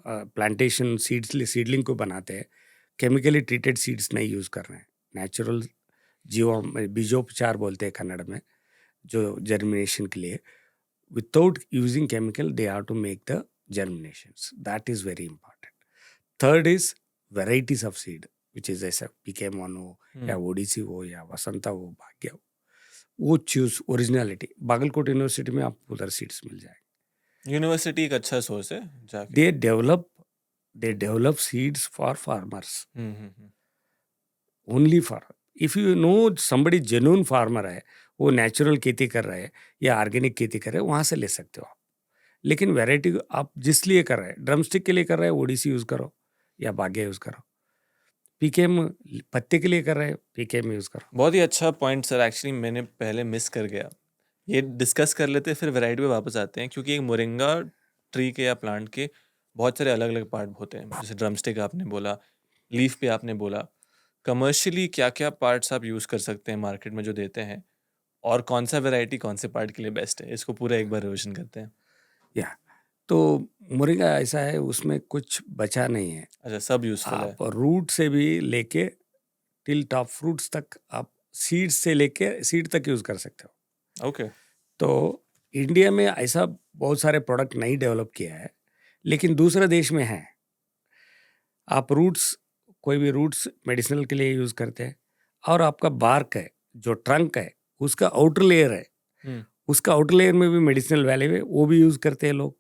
प्लांटेशन सीडलिंग को बनाते हैं, केमिकली ट्रीटेड सीड्स नहीं यूज कर रहे हैं, नेचुरल बीजोपचार बोलते हैं कन्नड़ में, जो जर्मिनेशन के लिए, without using chemical they have to make the germinations, that is very important। Third is varieties of seed, which is ऐसा पीकेएम 1 हो या ओडिसी हो या वसंता हो, भाग्य हो, वो चूज ओरिजिनलिटी। बागलकोट यूनिवर्सिटी में आपको उधर सीड्स मिल जाएंगे। यूनिवर्सिटी एक अच्छा सोर्स है जाके। They develop seeds for farmers, only for, if you know somebody genuine farmer है, वो नेचुरल खेती कर रहा है या ऑर्गेनिक खेती कर रहे हैं, वहां से ले सकते हो आप। लेकिन वैरायटी आप जिस लिए कर रहे हैं, ड्रमस्टिक के लिए कर रहे हैं, ओडिसी यूज करो या भाग्य यूज करो। पीकेएम पत्ते के लिए कर रहे हैं, पीकेएम यूज करो। बहुत ही अच्छा पॉइंट सर, एक्चुअली मैंने पहले मिस कर गया। ये डिस्कस कर लेते फिर वैरायटी पे वापस आते हैं, क्योंकि एक मोरिंगा ट्री के या प्लांट के बहुत सारे अलग अलग पार्ट होते हैं, जैसे ड्रमस्टिक आपने बोला, लीफ पे आपने बोला। कमर्शियली क्या क्या पार्ट्स आप यूज़ कर सकते हैं मार्केट में जो देते हैं, और कौन सा वैरायटी कौन से पार्ट के लिए बेस्ट है, इसको पूरा एक बार रिविजन करते हैं। या तो मोरिंगा ऐसा है, उसमें कुछ बचा नहीं है। अच्छा, सब यूजफुल है। आप रूट से भी लेके टिल टॉप फ्रूट्स तक, आप सीड से लेके सीड तक यूज कर सकते हो। ओके। तो इंडिया में ऐसा बहुत सारे प्रोडक्ट नहीं डेवलप किया है, लेकिन दूसरे देश में है। आप रूट्स कोई भी रूट्स मेडिसिनल के लिए यूज करते हैं, और आपका बार्क है, जो ट्रंक है, उसका आउटर लेयर है, हम्म, उसका आउटर लेयर में भी मेडिसिनल वैल्यू है, वो भी यूज करते हैं लोग।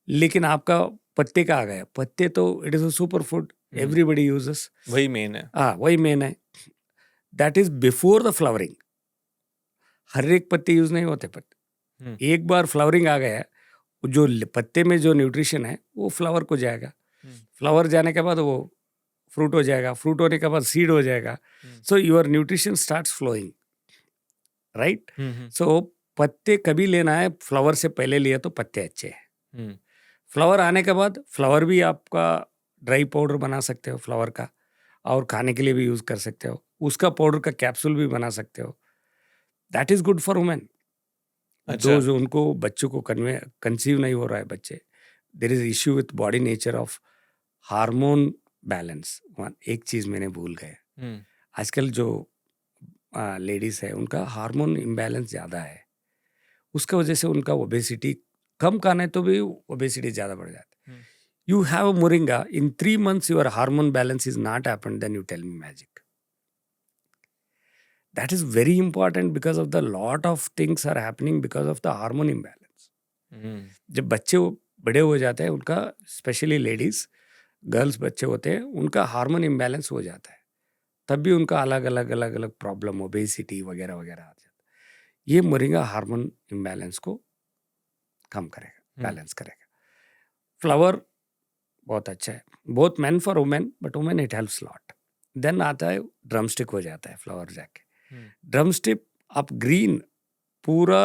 लेकिन आपका पत्ते का आ गया, पत्ते तो it is a super food, everybody uses. वही मेन है। हाँ, वही मेन है। That is before the flowering. हर एक पत्ते यूज नहीं होते पत्ते। हम्म, एक बार फ्लावरिंग आ गया, जो पत्ते में जो न्यूट्रिशन है वो फ्लावर को जाएगा, फ्लावर जाने के बाद वो फ्रूट हो जाएगा, फ्रूट होने के बाद सीड हो जाएगा। So your nutrition starts flowing, right. So पत्ते कभी लेना है, फ्लावर से पहले लिए तो पत्ते अच्छे हैं। फ्लावर आने के बाद फ्लावर भी आपका ड्राई पाउडर बना सकते हो फ्लावर का, और खाने के लिए भी यूज कर सकते हो, उसका पाउडर का कैप्सूल भी बना सकते हो। That is good for women. अच्छा। जो उनको बच्चों को कंसीव नहीं हो रहा है बच्चे, there is issue with body nature of hormone balance. एक चीज मैंने भूल गए, आजकल जो लेडीज है उनका हार्मोन इम्बैलेंस ज़्यादा है, उसका वजह से उनका ओबेसिटी, कम खाना है तो भी ओबेसिटी ज़्यादा बढ़ जाता है। You have moringa, in 3 months your hormone balance is not happened, then you tell me magic. That is very important because of the lot of things are happening because of the hormone imbalance. जब बच्चे बड़े हो जाते हैं, उनका स्पेशली लेडीज, गर्ल्स बच्चे होते हैं, उनका हार्मोन इम्बैलेंस हो जाता है, तब भी उनका अलग अलग अलग अलग प्रॉब्लम, ओबेसिटी वगैरह वगैरह आ जाता है। ये मोरिंगा हार्मोन इम्बैलेंस को कम करेगा, बैलेंस करेगा। फ्लावर बहुत अच्छा है, both man for women, but women it helps lot. Then आता है ड्रमस्टिक, हो जाता है फ्लावर जाके। ड्रमस्टिक आप ग्रीन पूरा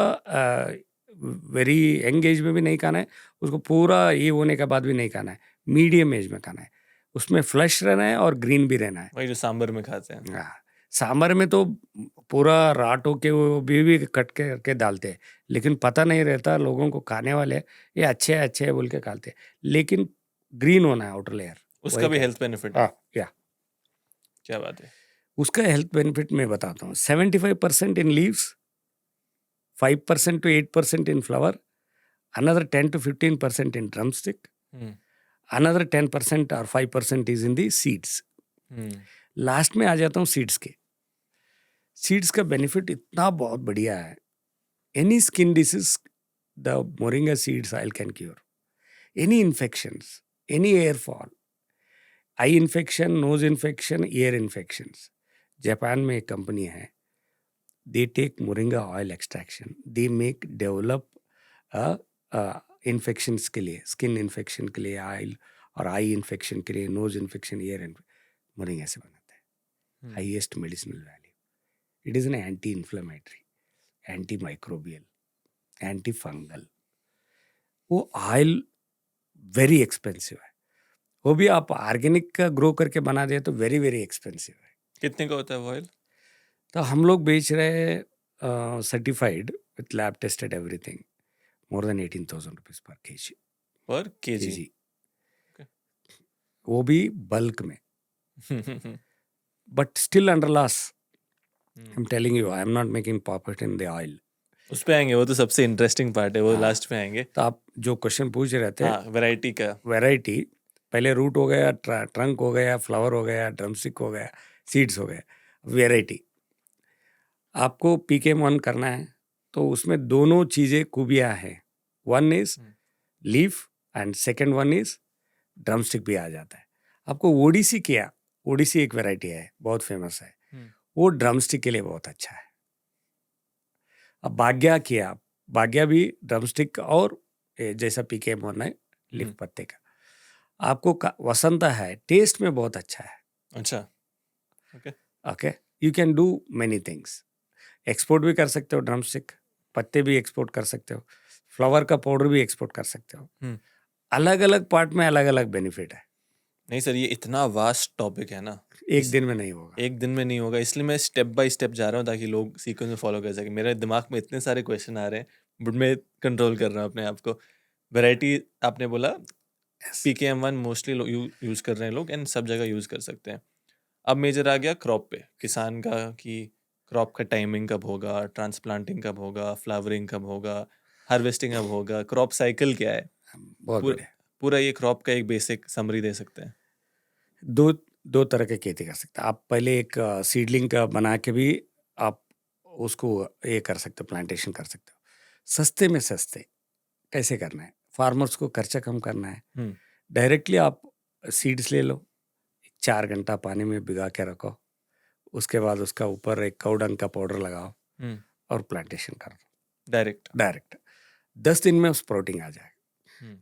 वेरी यंग एज में भी नहीं खाना है, उसको पूरा ये होने के बाद भी नहीं खाना है, मीडियम एज में खाना है। उसमें फ्लश रहना है और ग्रीन भी रहना है। वही जो सांबर में खाते हैं। हाँ, सांबर में तो पूरा राट होके वो भी कट के करके डालते हैं, लेकिन पता नहीं रहता लोगों को, खाने वाले ये अच्छे है बोल के खाते हैं, लेकिन ग्रीन होना है आउटर लेयर। उसका भी हेल्थ बेनिफिट। हाँ, या क्या बात है। उसका हेल्थ बेनिफिट मैं बताता हूँ। 75% in leaves, 5% to 8% in flower, another 10 to 15% in drumstick, another 10% or 5% is in the seeds. Last में आ जाता हूँ सीड्स के। सीड्स का बेनिफिट इतना बहुत बढ़िया है। Any skin disease the moringa seeds oil can cure, any infections, any air fall, eye infection, nose infection, ear infections. Japan में एक कंपनी है, they take moringa oil extraction, they make develop infections के लिए, स्किन इन्फेक्शन के लिए ऑयल, और आई इन्फेक्शन के लिए, नोज इन्फेक्शन, ईयर मोरिंगा से बनाता है। Highest medicinal value, it is an anti inflammatory, anti microbial, anti fungal. वो ऑयल वेरी एक्सपेंसिव है, वो भी आप ऑर्गेनिक का ग्रो करके बना दे तो वेरी वेरी एक्सपेंसिव है। कितने का होता है वो ऑयल? तो हम लोग बेच रहे हैं certified with lab tested everything, more than 18,000 rupees per KG. पर केजी? Okay. वो भी बल्क में, but still under loss. I am telling you, I am not making profit in the oil. उस पे आएंगे, वो तो सबसे इंटरेस्टिंग पार्ट है, वो लास्ट में आएंगे। तो आप जो क्वेश्चन पूछ रहे थे, वैरायटी का, वैरायटी पहले रूट हो गया, ट्रंक हो गया, फ्लावर हो गया, ड्रमस्टिक हो गया, सीड्स हो गया, वैरायटी। आपको PKM1 करना है तो उसमें दोनों चीज़ें खूबियाँ हैं, one is leaf and second one is drumstick भी आ जाता है। आपको ओडिसी किया, ओडिसी एक वैरायटी है बहुत फेमस है, वो ड्रमस्टिक के लिए बहुत अच्छा है। अब भाग्या किया, भाग्या भी ड्रमस्टिक और जैसा PKM1 है लीफ पत्ते का। आपको वसंता है, टेस्ट में बहुत अच्छा है। अच्छा, okay, you can do many things. Export भी कर सकते हो, ड्रमस्टिक पत्ते भी एक्सपोर्ट कर सकते हो, फ्लावर का पाउडर भी एक्सपोर्ट कर सकते हो। अलग अलग पार्ट में अलग अलग बेनिफिट है। नहीं सर, ये इतना वास्ट टॉपिक है ना, एक दिन में नहीं होगा, एक दिन में नहीं होगा, इसलिए मैं स्टेप बाय स्टेप जा रहा हूँ ताकि लोग सीक्वेंस में फॉलो कर सकें। मेरे दिमाग में इतने सारे क्वेश्चन आ रहे हैं, बट मैं कंट्रोल कर रहा हूँ अपने आप को। वैरायटी आपने बोला, PKM1 मोस्टली यूज़ कर रहे हैं लोग, एंड सब जगह यूज़ कर सकते हैं। अब मेजर आ गया क्रॉप पे, किसान का, कि क्रॉप का टाइमिंग कब होगा, ट्रांसप्लांटिंग कब होगा, फ्लावरिंग कब होगा, हार्वेस्टिंग कब होगा, क्रॉप साइकिल क्या है, बहुत बढ़िया। पूरा ये क्रॉप का एक बेसिक समरी दे सकते हैं? दो तरह के खेती कर सकते हैं आप। पहले एक सीडलिंग का बना के भी आप उसको ये कर सकते हो, प्लांटेशन कर सकते हो। सस्ते में सस्ते कैसे करना है, फार्मर्स को खर्चा कम करना है, हम्म, डायरेक्टली आप सीड्स ले लो, 4 घंटा पानी में भिगा के रखो, उसके बाद उसका ऊपर एक काऊ डंग का पाउडर लगाओ हम्म, और प्लांटेशन कर दो डायरेक्ट। डायरेक्ट। 10 दिन में स्प्राउटिंग आ जाएगा। हम्म,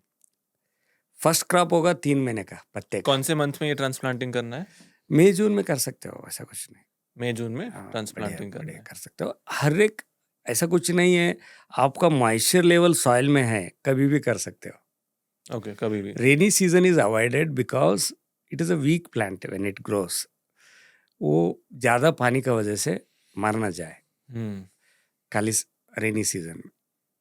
फर्स्ट क्रॉप होगा 3 महीने का पत्ते का। कौन से मंथ में ये ट्रांसप्लांटिंग करना है? मई जून में कर सकते हो, ऐसा कुछ नहीं। मई जून में हाँ, बढ़िया ट्रांसप्लांटिंग करना बढ़िया है। कर सकते हो। हर एक ऐसा कुछ नहीं है, आपका मॉइस्चर लेवल सॉइल में है कभी भी कर सकते हो। ओके, कभी भी। Rainy season is avoided because it is a weak plant when it grows. वो ज़्यादा पानी का वजह से मर ना जाए हम्म, खाली रेनी सीजन में।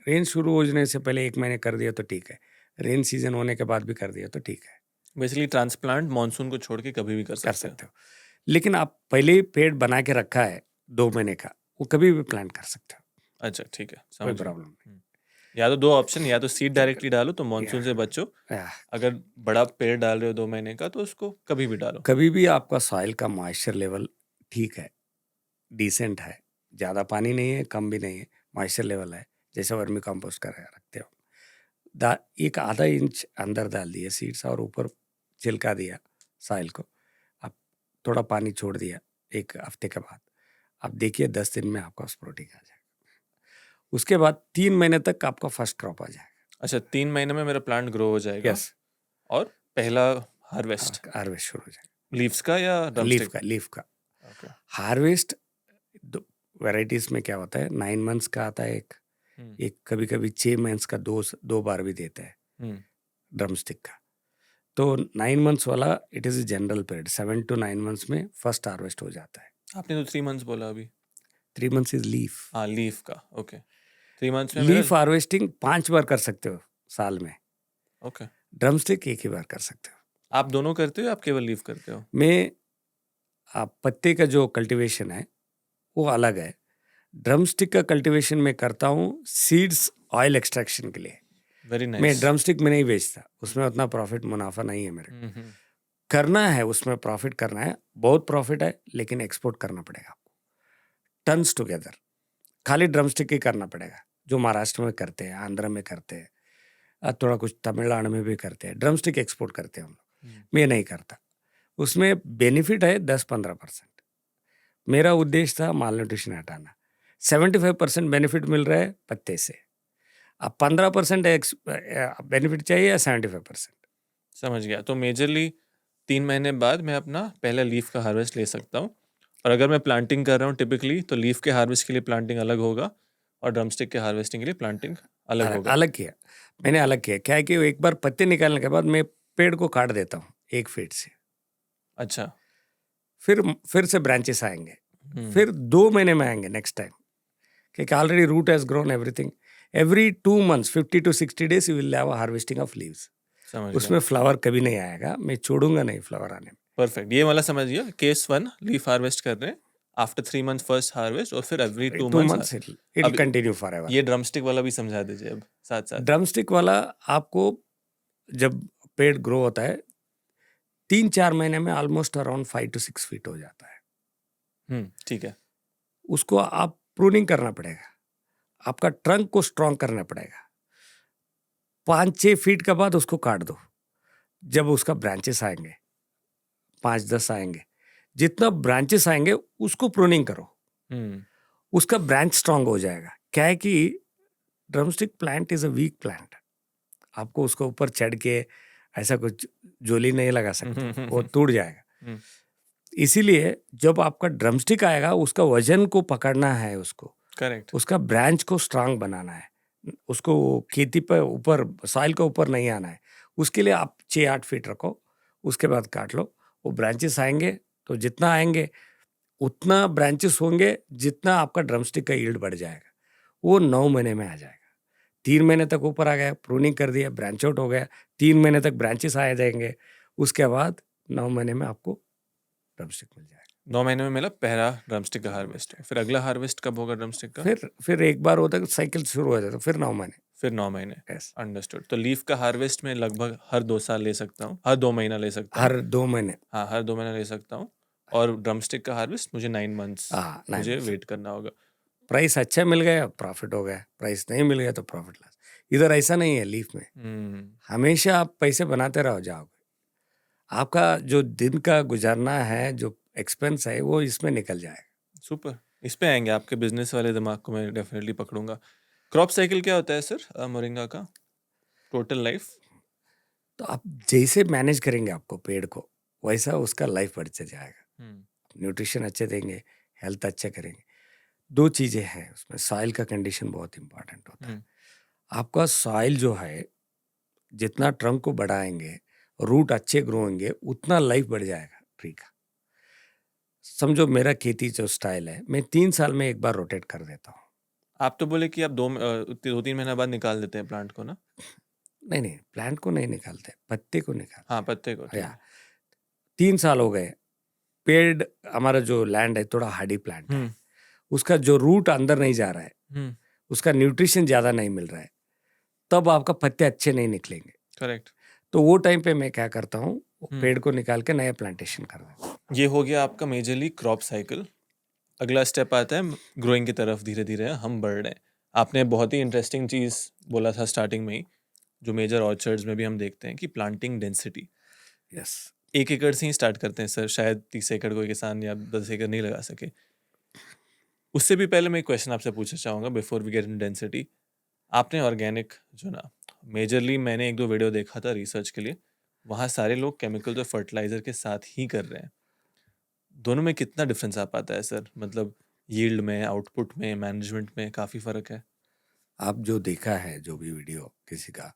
रेन शुरू होने से पहले 1 महीने कर दिया तो ठीक है, रेन सीजन होने के बाद भी कर दिया तो ठीक है, बेसिकली ट्रांसप्लांट मानसून को छोड़ के कभी भी कर कर सकते सकते हो। लेकिन आप पहले ही पेड़ बना के रखा है 2 महीने का, वो कभी भी प्लांट कर सकते हो, हो। अच्छा, ठीक है, कोई समझ गया। प्रॉब्लम नहीं। या तो दो ऑप्शन, या तो सीड डायरेक्टली डालो तो मानसून से बचो, या, अगर बड़ा पेड़ डाल रहे हो 2 महीने का तो उसको कभी भी डालो। कभी भी आपका सॉइल का मॉइस्चर लेवल ठीक है, डिसेंट है, ज़्यादा पानी नहीं है कम भी नहीं है, मॉइस्चर लेवल है, जैसे वर्मी कंपोस्ट कर रखते हो। एक आधा इंच अंदर डाल दिए सीड्स और ऊपर छिलका दिया सॉइल को, आप थोड़ा पानी छोड़ दिया 1 हफ्ते के बाद, आप देखिए 10 दिन में आपका स्प्राउटिंग आ जाएगा। उसके बाद 3 महीने तक आपका फर्स्ट क्रॉप आ जाएगा। अच्छा, 3 महीने में मेरा प्लांट ग्रो हो जाएगा। यस, और पहला हार्वेस्ट हार्वेस्ट शुरू हो जाएगा। लीव्स का या ड्रमस्टिक? लीफ का ओके। हार्वेस्ट वेराइटीज में क्या होता है, 9 मंथ्स का आता है हम्म, एक कभी कभी 6 मंथ्स का दो बार भी देता है हम्म, ड्रमस्टिक का। तो 9 मंथ्स वाला it is general period, 7 to 9 months में फर्स्ट हार्वेस्ट हो जाता है। आपने तो 3 मंथ्स बोला अभी। 3 मंथ्स इज लीफ। हाँ, लीफ का, ओके। 3 मंथ्स में लीफ मेरा। हार्वेस्टिंग 5 बार कर सकते हो साल में, ओके। ड्रमस्टिक एक ही बार कर सकते हो। आप दोनों करते हो या आप केवल लीफ करते हो? मैं पत्ते का जो कल्टीवेशन है वो अलग है, ड्रमस्टिक का कल्टीवेशन मैं करता हूँ सीड्स ऑयल एक्सट्रैक्शन के लिए। वेरी मैं नाइस। ड्रमस्टिक में नहीं बेचता, उसमें उतना प्रॉफिट मुनाफा नहीं है मेरे को। करना है उसमें प्रॉफिट करना है, बहुत प्रॉफिट है, लेकिन एक्सपोर्ट करना पड़ेगा आपको टन्स टुगेदर। खाली ड्रमस्टिक ही करना पड़ेगा, जो महाराष्ट्र में करते हैं, आंध्र में करते हैं, थोड़ा कुछ तमिलनाडु में भी करते हैं, ड्रमस्टिक एक्सपोर्ट करते हैं हम लोग। मैं नहीं करता, उसमें बेनिफिट है 10-15%। मेरा उद्देश्य था माल न्यूट्रिशन हटाना। 75% बेनिफिट मिल रहा है पत्ते से, अब 15% बेनिफिट चाहिए या 75%। समझ गया। तो मेजरली 3 महीने बाद मैं अपना पहला लीफ का हार्वेस्ट ले सकता हूँ। और अगर मैं प्लांटिंग कर रहा हूँ टिपिकली, तो लीफ के हार्वेस्ट के लिए प्लांटिंग अलग होगा और ड्रमस्टिक के हार्वेस्टिंग के लिए प्लांटिंग अलग होगा। अलग किया, मैंने अलग किया। क्या है कि एक बार पत्ते निकालने के बाद मैं पेड़ को काट देता हूँ 1 फीट से, अच्छा। फिर से ब्रांचेस आएंगे, हम्म, फिर 2 महीने में आएंगे नेक्स्ट टाइम, क्योंकि already root has grown everything. Every 2 months 50 to 60 days you will have harvesting of leaves. समझ उसमें गया। फ्लावर कभी नहीं आएगा, मैं छोड़ूंगा नहीं फ्लावर आने में। परफेक्ट, ये वाला समझ गया। केस 1 लीफ हार्वेस्ट कर रहे हैं, आफ्टर 3 मंथ फर्स्ट हार्वेस्ट, और फिर एवरी 2 2 मंथ्स। मंथ्स इट अब कंटिन्यू फॉर एवर। ये ड्रमस्टिक वाला भी समझा दीजिए अब साथ साथ। ड्रमस्टिक वाला आपको जब पेड़ ग्रो होता है 3-4 महीने में ऑलमोस्ट अराउंड 5 to 6 फीट हो जाता है। ठीक है। उसको आप प्रूनिंग करना पड़ेगा, आपका ट्रंक को स्ट्रॉन्ग करना पड़ेगा। 5-6 फीट के बाद उसको काट दो, जब उसका ब्रांचेस आएंगे 5-10 आएंगे, जितना ब्रांचेस आएंगे उसको प्रूनिंग करो, हम्म, उसका ब्रांच स्ट्रांग हो जाएगा। क्या है कि drumstick plant is a weak plant, आपको उसको ऊपर चढ़ के ऐसा कुछ जोली नहीं लगा सकते, वो टूट जाएगा। इसीलिए जब आपका ड्रमस्टिक आएगा उसका वजन को पकड़ना है, उसको करेक्ट। उसका ब्रांच को स्ट्रांग बनाना है, उसको खेती पर ऊपर सॉइल के ऊपर नहीं आना है। उसके लिए आप 6-8 फीट रखो, उसके बाद काट लो। वो ब्रांचेस आएंगे तो जितना आएंगे उतना ब्रांचेस होंगे, जितना आपका ड्रमस्टिक का यील्ड बढ़ जाएगा। वो 9 महीने में आ जाएगा। 3 महीने तक ऊपर आ गया, प्रूनिंग कर दिया, ब्रांच आउट हो गया, 3 महीने तक ब्रांचेस आए जाएंगे, उसके बाद 9 महीने में आपको ड्रमस्टिक मिल जाएगा। 9 महीने में मिला पहला ड्रमस्टिक का हार्वेस्ट, फिर अगला हार्वेस्ट कब होगा ड्रमस्टिक का? फिर एक बार होता है साइकिल शुरू हो जाता है, फिर 9 महीने। फिर 9 महीने। Yes, understood. तो लीफ का हार्वेस्ट मैं लगभग हर 2 साल ले सकता हूँ, हर 2 महीना ले सकता हूँ। हर 2 महीने। हाँ, हर 2 महीना ले सकता हूँ। और ड्रमस्टिक का हार्वेस्ट मुझे 9 मंथ्स हाँ, 9 मुझे मंथ्स। वेट करना होगा। प्राइस अच्छा मिल गया, प्रॉफिट हो गया, प्राइस नहीं मिल गया तो प्रॉफिट लॉस। इधर ऐसा नहीं है लीफ में, हुँ, हमेशा आप पैसे बनाते रहो जाओगे। आपका जो दिन का गुज़ारना है, जो एक्सपेंस है, वो इसमें निकल जाएगा। सुपर। इस पे आएँगे, आपके बिज़नेस वाले दिमाग को मैं डेफ़िनिटली पकड़ूँगा। क्रॉप साइकिल क्या होता है सर मोरिंगा का? Total life? तो आप जैसे मैनेज करेंगे आपको पेड़ को, वैसा उसका लाइफ बढ़ते जाएगा। हुँ, न्यूट्रिशन अच्छे देंगे, हेल्थ अच्छा करेंगे। 2 चीज़ें हैं उसमें, सॉइल का कंडीशन बहुत इम्पोर्टेंट होता है। हुँ, आपका सॉइल जो है, जितना ट्रंक को बढ़ाएँगे, रूट अच्छे ग्रो होंगे, उतना लाइफ बढ़ जाएगा ट्री का। समझो मेरा खेती जो स्टाइल है, मैं 3 साल में 1 बार रोटेट कर देता हूँ। आप तो बोले कि आप 2-3 महीना बाद निकाल देते हैं प्लांट को ना? नहीं, नहीं, प्लांट को नहीं निकालते, पत्ते को निकालते हाँ, पत्ते को, हैं। ठीक या है। 3 साल हो गए, पेड़ हमारा जो लैंड है थोड़ा हार्डी प्लांट है। हुँ, उसका जो रूट अंदर नहीं जा रहा है, हुँ, उसका न्यूट्रिशन ज़्यादा नहीं मिल रहा है, तब आपका पत्ते अच्छे नहीं निकलेंगे। करेक्ट। तो वो टाइम पे मैं क्या करता हूँ, वो हुँ, पेड़ को निकाल के नया प्लांटेशन कर देता हूँ। ये हो गया आपका मेजरली क्रॉप साइकिल। अगला स्टेप आता है ग्रोइंग की तरफ, धीरे-धीरे हम बढ़ रहे हैं। आपने बहुत ही इंटरेस्टिंग चीज़ बोला था स्टार्टिंग में ही, जो मेजर ऑर्चर्ड्स में भी हम देखते हैं कि प्लांटिंग डेंसिटी। यस। 1 एकड़ से ही स्टार्ट करते हैं सर, शायद 30 एकड़ कोई किसान या 10 एकड़ नहीं लगा सके। उससे भी पहले मैं एक क्वेश्चन आपसे पूछना चाहूँगा before we get in density. आपने ऑर्गेनिक चुना, मेजरली मैंने 1-2 वीडियो देखा था रिसर्च के लिए, वहाँ सारे लोग केमिकल्स और फर्टिलाइज़र के साथ ही कर रहे हैं। दोनों में कितना डिफरेंस आ पाता है सर? मतलब यील्ड में, आउटपुट में, मैनेजमेंट में काफ़ी फ़र्क है? आप जो देखा है, जो भी वीडियो किसी का,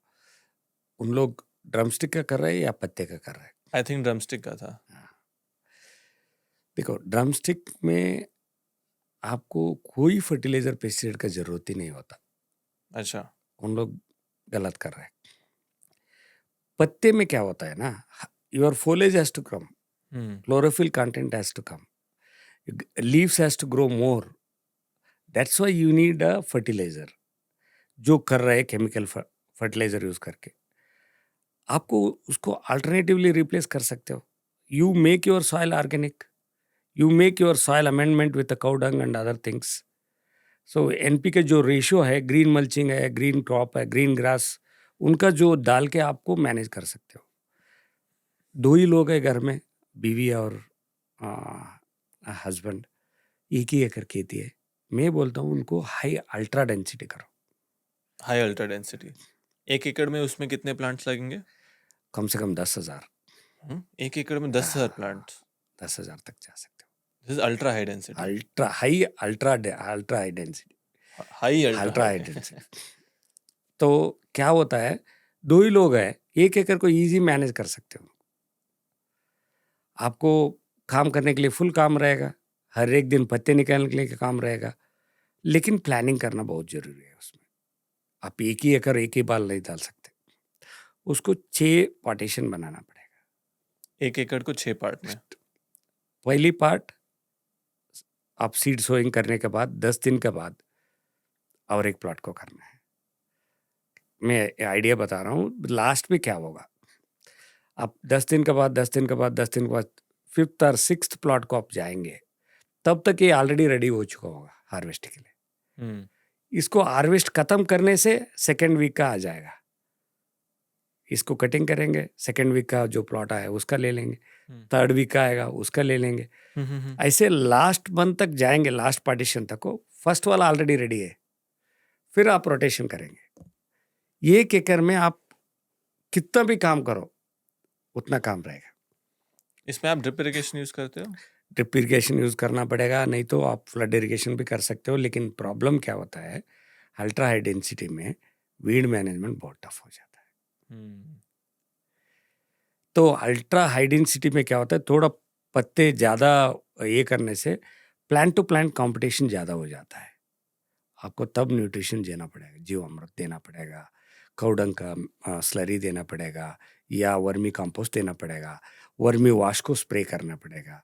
उन लोग ड्रमस्टिक का कर रहे हैं या पत्ते का कर रहे हैं? आई थिंक ड्रमस्टिक का था। हाँ। देखो, ड्रमस्टिक में आपको कोई फर्टिलाइज़र, पेस्टिसाइड का ज़रूरत ही नहीं होता। अच्छा। उन लोग गलत कर रहे हैं। पत्ते में क्या होता है ना, your foliage has to come, hmm, chlorophyll content has to come, leaves has to grow more. That's why you need a fertilizer. जो कर रहे हैं केमिकल फर्टिलाइजर यूज करके, आपको उसको अल्टरनेटिवली रिप्लेस कर सकते हो। You make your soil organic, you make your soil amendment with cow dung and other things. So NP के जो रेशियो है, ग्रीन मल्चिंग है, ग्रीन क्रॉप है, ग्रीन ग्रास, उनका जो डाल के आपको मैनेज कर सकते हो। 2 ही लोग हैं घर में, बीवी और हस्बैंड, 1 ही एकड़ खेती है। मैं बोलता हूँ उनको हाई अल्ट्रा डेंसिटी करो। High ultra density. 1 एकड़ में उसमें कितने प्लांट्स लगेंगे? कम से कम 10,000। 1 एकड़ में 10,000 प्लांट्स। 10,000 तक जा सकते हो। This is ultra high density. Ultra high density. High ultra ultra high high. Density. तो क्या होता है, 2 ही लोग हैं, 1 एकड़ को ईज़ी मैनेज कर सकते हो। आपको काम करने के लिए फुल काम रहेगा, हर एक दिन पत्ते निकालने के लिए काम रहेगा, लेकिन प्लानिंग करना बहुत ज़रूरी है उसमें। आप 1 ही एकड़ एक ही बार नहीं डाल सकते, उसको 6 पार्टीशन बनाना पड़ेगा। 1 एकड़ को 6 पार्ट में। पहली पार्ट आप सीड सोइंग करने के बाद 10 दिन के बाद और एक प्लॉट को करना है। मैं आइडिया बता रहा हूँ, लास्ट में क्या होगा। आप 10 दिन के बाद 10 दिन के बाद 10 दिन के बाद 5th और 6th प्लॉट को आप जाएंगे, तब तक ये ऑलरेडी रेडी हो चुका होगा हार्वेस्ट के लिए। हुँ, इसको हार्वेस्ट खत्म करने से सेकेंड वीक का आ जाएगा। इसको कटिंग करेंगे, सेकेंड वीक का जो प्लॉट आया उसका ले लेंगे, हुँ, थर्ड वीक का आएगा उसका ले लेंगे। हुँ। ऐसे लास्ट मंथ तक जाएंगे, लास्ट पार्टीशन तक को फर्स्ट वाला ऑलरेडी रेडी है, फिर आप रोटेशन करेंगे। 1 एकड़ में आप कितना भी काम करो उतना काम रहेगा। इसमें आप ड्रिप इरिगेशन यूज़ करते हो? ड्रिप इरिगेशन यूज़ करना पड़ेगा, नहीं तो आप फ्लड इरिगेशन भी कर सकते हो। लेकिन प्रॉब्लम क्या होता है, अल्ट्रा हाई डेंसिटी में वीड मैनेजमेंट बहुत टफ हो जाता है। हुँ, तो अल्ट्रा हाई डेंसिटी में क्या होता है, थोड़ा पत्ते ज़्यादा ये करने से प्लांट टू प्लांट कंपटीशन ज़्यादा हो जाता है। आपको तब न्यूट्रिशन देना पड़ेगा, जीवामृत देना पड़ेगा, काउडंग का स्लरी देना पड़ेगा, या वर्मी कंपोस्ट देना पड़ेगा, वर्मी वाश को स्प्रे करना पड़ेगा।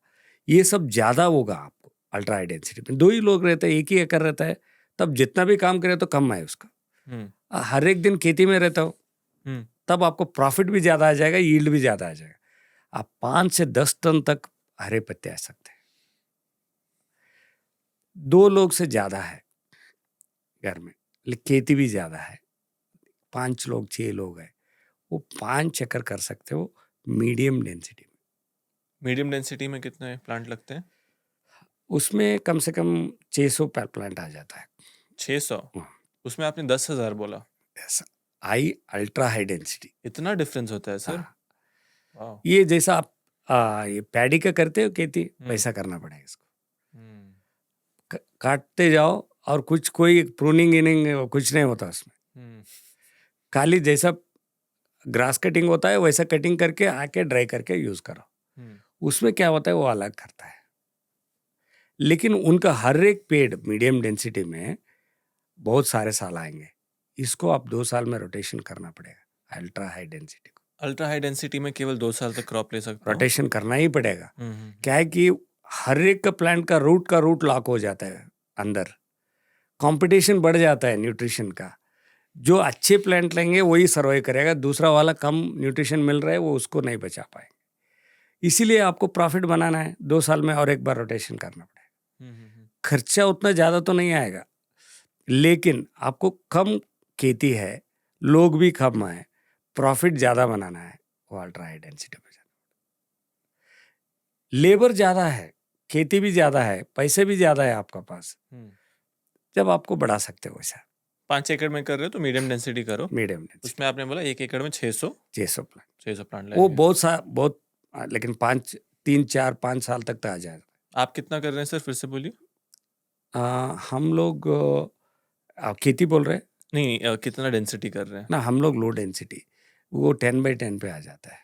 ये सब ज़्यादा होगा आपको अल्ट्रा हाई डेंसिटी में। 2 ही लोग रहते हैं, 1 ही एकड़ रहता है, तब जितना भी काम करे तो कम है उसका। हर एक दिन खेती में रहता हो हम्म, तब आपको प्रॉफिट भी ज्यादा आ जाएगा, यील्ड भी ज्यादा आ जाएगा। आप 5 से 10 टन तक हरे पत्ते आ सकते हैं। 2 लोग से ज्यादा है घर में, लेकिन खेती भी ज्यादा है, 5 लोग 6 लोग है, वो 5 चक्कर कर सकते हो मीडियम डेंसिटी में। मीडियम डेंसिटी में कितने प्लांट लगते हैं? उसमें कम से कम 600 प्लांट आ जाता है। 600? हाँ, उसमें आपने 10,000 बोला। ऐसा हाई, अल्ट्रा हाई डेंसिटी। इतना डिफरेंस होता है सर? हाँ, वाह। ये जैसा आप ये पैडी का करते हो खेती, हम्म, वैसा करना पड़ेगा इसको। हम्म, काटते जाओ और कुछ कोई प्रूनिंग इनिंग कुछ नहीं होता उसमें। हम्म, खाली जैसा ग्रास कटिंग होता है वैसा कटिंग करके आके ड्राई करके यूज करो। हम्म, उसमें क्या होता है वो अलग करता है, लेकिन उनका हर एक पेड़ मीडियम डेंसिटी में बहुत सारे साल आएंगे। इसको आप 2 साल में रोटेशन करना पड़ेगा, अल्ट्रा हाई डेंसिटी को अल्ट्रा हाई डेंसिटी में केवल 2 साल तक क्रॉप ले सकता हूँ? रोटेशन करना ही पड़ेगा। हम्म, क्या है कि हर एक का प्लांट का रूट लॉक हो जाता है अंदर, कंपटीशन बढ़ जाता है न्यूट्रिशन का। जो अच्छे प्लांट लेंगे वही सर्वाइव करेगा, दूसरा वाला कम न्यूट्रिशन मिल रहा है वो उसको नहीं बचा पाएंगे। इसीलिए आपको प्रॉफिट बनाना है 2 साल में और एक बार रोटेशन करना पड़ेगा। खर्चा उतना ज़्यादा तो नहीं आएगा, लेकिन आपको कम खेती है, लोग भी कम है, प्रॉफिट ज़्यादा बनाना है, वो अल्ट्रा हाई डेंसिटी पे जाना। लेबर ज़्यादा है, खेती भी ज़्यादा है, पैसे भी ज़्यादा है आपका पास, जब आपको बढ़ा सकते हो वैसा 5 एकड़ में कर रहे हो तो मीडियम डेंसिटी करो। मीडियम डेंसिटी उसमें आपने बोला 1 एकड़ में 600 प्लांट। 600 प्लांट वो लगेंगे। बहुत लेकिन 3 4 5 साल तक तो आ जाएगा। आप कितना कर रहे हैं सर, फिर से बोलिए? हम लोग आप खेती बोल रहे हैं नहीं, कितना डेंसिटी कर रहे हैं? ना, हम लोग लो डेंसिटी, वो 10/10 पे आ जाता है।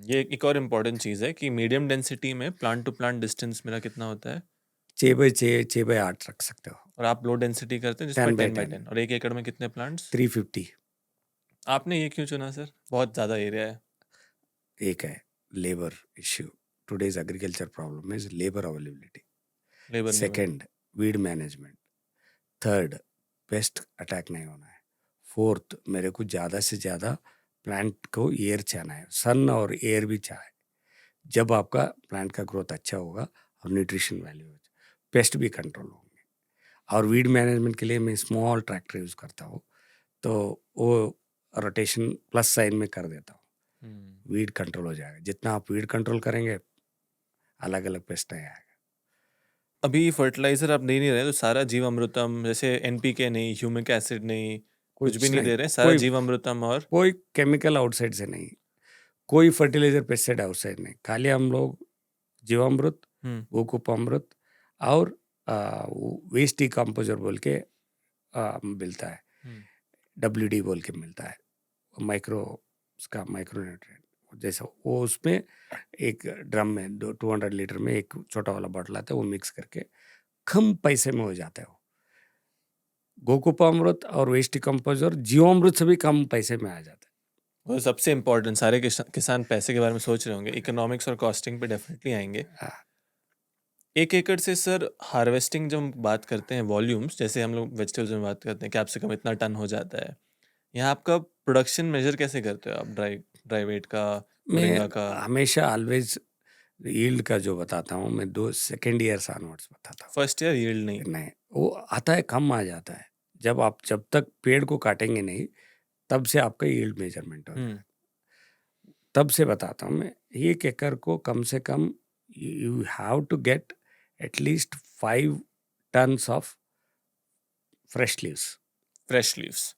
ये एक और इम्पोर्टेंट चीज़ है कि मीडियम डेंसिटी में प्लांट टू प्लांट डिस्टेंस मेरा कितना होता है? 6/6 6/8 रख सकते हो। और आप लो डेंसिटी करते हैं जिसमें 10/10 10/10। और 1 एकड़ में कितने प्लांट्स? 350। आपने ये क्यों चुना सर? बहुत ज़्यादा एरिया है। एक है labour issue, today's agriculture problem is labour availability. Labour नहीं मिल। Second, weed management. Third, pest attack नहीं होना है। फोर्थ, मेरे को ज़्यादा से ज़्यादा प्लांट को एयर चाहना है, सन और एयर भी चाहे, जब आपका प्लांट का ग्रोथ अच्छा होगा और न्यूट्रिशन वैल्यू हो, पेस्ट भी कंट्रोल होंगे। और वीड मैनेजमेंट के लिए मैं स्मॉल ट्रैक्टर यूज़ करता हूँ, तो वो रोटेशन प्लस साइन में कर देता हूँ, वीड कंट्रोल हो जाएगा। जितना आप वीड कंट्रोल करेंगे अलग अलग पेस्ट नहीं आएगा। अभी फर्टिलाइजर आप दे नहीं रहे तो सारा जीवामृतम, जैसे एनपीके नहीं, ह्यूमिक एसिड नहीं, कुछ भी नहीं दे रहे, सारा कोई जीवामृतम और कोई केमिकल आउटसाइड से नहीं, कोई फर्टिलाइजर पेस्टिसाइड आउटसाइड नहीं, खाली हम लोग जीवामृत, गोकुपामृत और वेस्ट डिकम्पोजर बोल के मिलता है, WD बोल के मिलता है, माइक्रो उसका माइक्रो न्यूट्रिएंट जैसा, वो उसमें एक ड्रम में 200 लीटर में एक छोटा वाला बॉटल आता है, वो मिक्स करके कम पैसे में हो जाता है। वो गोकुपामृत और वेस्ट डिकम्पोजर जीवामृत से भी कम पैसे में आ जाता है। वो सबसे इम्पोर्टेंट, सारे किसान पैसे के बारे में सोच रहे होंगे, इकोनॉमिक्स और कॉस्टिंग पे डेफिनेटली आएंगे। 1 एकड़ से सर हार्वेस्टिंग जब हम बात करते हैं वॉल्यूम्स, जैसे हम लोग वेजिटेबल्स में बात करते हैं कैप्सिकम इतना टन हो जाता है, यहाँ आपका प्रोडक्शन मेजर कैसे करते हो आप? ड्राई वेट का, मैं मोरिंगा का? हमेशा ऑलवेज यील्ड का जो बताता हूँ, मैं 2 सेकेंड ईयर ऑनवर्ड्स बताता हूँ। फर्स्ट ईयर यील्ड नहीं? नहीं, वो आता है कम आ जाता है, जब तक पेड़ को काटेंगे नहीं तब से आपका यील्ड मेजरमेंट हो जाएगा। तब से बताता हूँ मैं, 1 एकड़ को कम से कम you have to get at least 5 tons of fresh leaves. Fresh leaves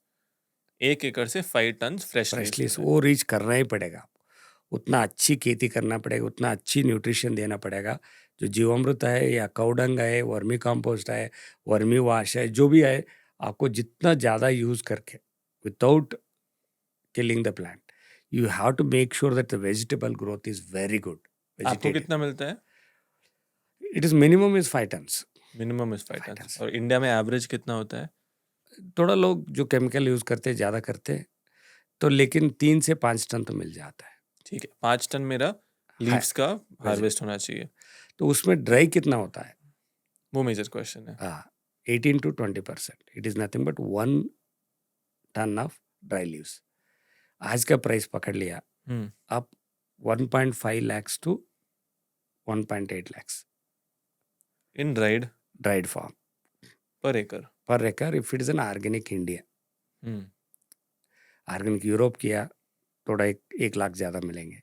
1 एकड़ से 5 ton fresh fresh leaves leaves वो रीच करना ही पड़ेगा आपको, उतना अच्छी खेती करना पड़ेगा, उतना अच्छी न्यूट्रिशन देना पड़ेगा। जो जीवामृत है या काउडंग है, वर्मी कंपोस्ट है, वर्मी वाश है, जो भी है, आपको जितना ज़्यादा यूज़ करके without killing the plant, you have to make sure that the vegetable growth is very good. आपको कितना मिलता है? It is minimum is 5 tons. Minimum is 5 5 ton. tons. और इंडिया में एवरेज कितना होता है? थोड़ा लोग जो केमिकल यूज करते हैं ज़्यादा करते हैं, तो लेकिन 3 से 5 टन तो मिल जाता है। ठीक है, 5 टन मेरा लीव्स का हार्वेस्ट होना चाहिए। तो उसमें ड्राई कितना होता है? वो मेजर क्वेश्चन है। 18 to 20%. It is nothing but 1 ton of dry leaves. आज का प्राइस पकड़ लिया आप 1.5 lakhs to 1.8 lakhs in dried dried farm पर एकड़. per acre if it is an organic India. Organic Europe किया थोड़ा 1 लाख ज़्यादा मिलेंगे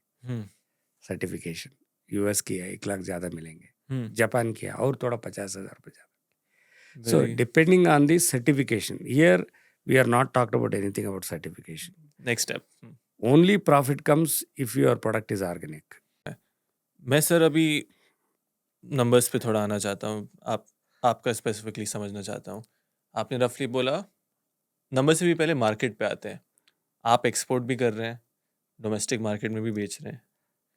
सर्टिफिकेशन. यूएस किया 1 लाख ज़्यादा मिलेंगे. जापान किया और थोड़ा 50,000 रुपये ज़्यादा. So depending on the certification, here we are not talked about anything about certification. Next step. Only profit comes if your product is organic. मैं सर अभी नंबर्स पे थोड़ा आना चाहता हूँ. आपका स्पेसिफिकली समझना चाहता हूँ. आपने रफली बोला, नंबर से भी पहले मार्केट पे आते हैं. आप एक्सपोर्ट भी कर रहे हैं, डोमेस्टिक मार्केट में भी बेच रहे हैं.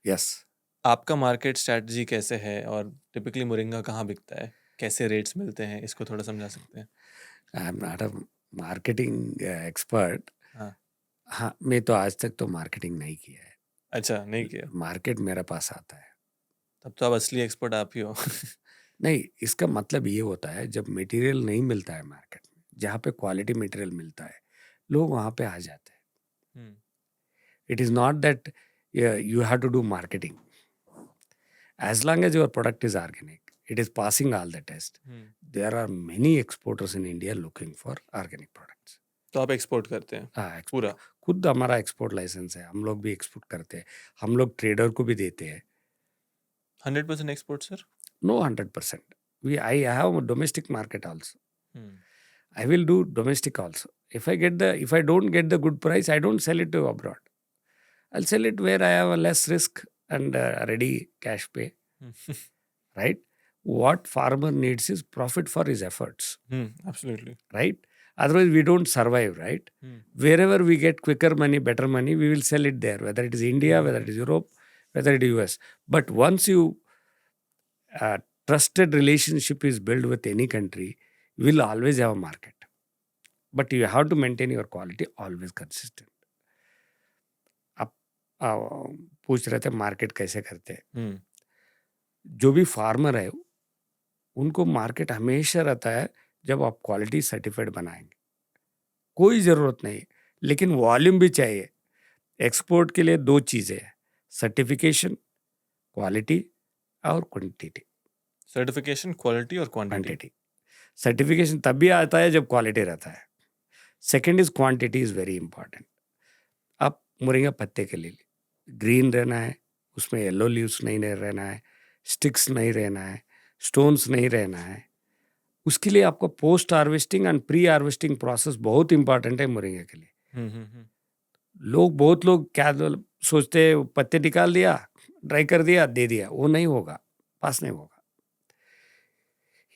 Yes. आपका मार्केट स्ट्रैटेजी कैसे है और टिपिकली मोरिंगा कहाँ बिकता है, कैसे रेट्स मिलते हैं, इसको थोड़ा समझा सकते हैं? I am not a marketing expert. हाँ. हाँ, मैं तो आज तक तो मार्केटिंग नहीं किया है. अच्छा, नहीं किया. मार्केट मेरे पास आता है. तब तो आप असली एक्सपर्ट आप ही हो. नहीं, इसका मतलब ये होता है जब मटेरियल नहीं मिलता है मार्केट में, जहाँ पे क्वालिटी मटेरियल मिलता है, लोग वहाँ पे आ जाते हैं. It is not that you have to do marketing. As long as your product is organic, it is passing all the test. There are many exporters in India looking for organic products. तो आप एक्सपोर्ट करते हैं? हाँ, पूरा खुद हमारा एक्सपोर्ट लाइसेंस है. हम लोग भी एक्सपोर्ट करते हैं. हम लोग ट्रेडर को भी देते हैं. 100% export sir? No, 100%. I have a domestic market also. I will do domestic also. If I don't get the good price, I don't sell it to abroad. I'll sell it where I have a less risk and ready cash pay. Right? What farmer needs is profit for his efforts. Absolutely. Right? Otherwise, we don't survive, right? Wherever we get quicker money, better money, we will sell it there. Whether it is India, whether it is Europe, whether it is US. But once you trusted relationship is built with any country, you will always have a market. But you have to maintain your quality always consistent. आप पूछ रहे थे मार्केट कैसे करते हैं. जो भी फार्मर है उनको मार्केट हमेशा रहता है जब आप क्वालिटी सर्टिफाइड बनाएंगे. कोई ज़रूरत नहीं, लेकिन वॉल्यूम भी चाहिए. एक्सपोर्ट के लिए 2 चीज़ें हैं, सर्टिफिकेशन, क्वालिटी और क्वांटिटी. सर्टिफिकेशन, क्वालिटी और क्वांटिटी. सर्टिफिकेशन तब भी आता है जब क्वालिटी रहता है. Second is quantity is very important. आप मोरिंगा पत्ते के लिए ग्रीन रहना है, उसमें येलो लीव्स नहीं रहना है, स्टिक्स नहीं रहना है, स्टोन्स नहीं रहना है. उसके लिए आपको post harvesting and pre harvesting process बहुत इंपॉर्टेंट है मोरिंगा के लिए. बहुत लोग क्या सोचते हैं, पत्ते निकाल दिया, ड्राई कर दिया, दे दिया. वो नहीं होगा, पास नहीं होगा.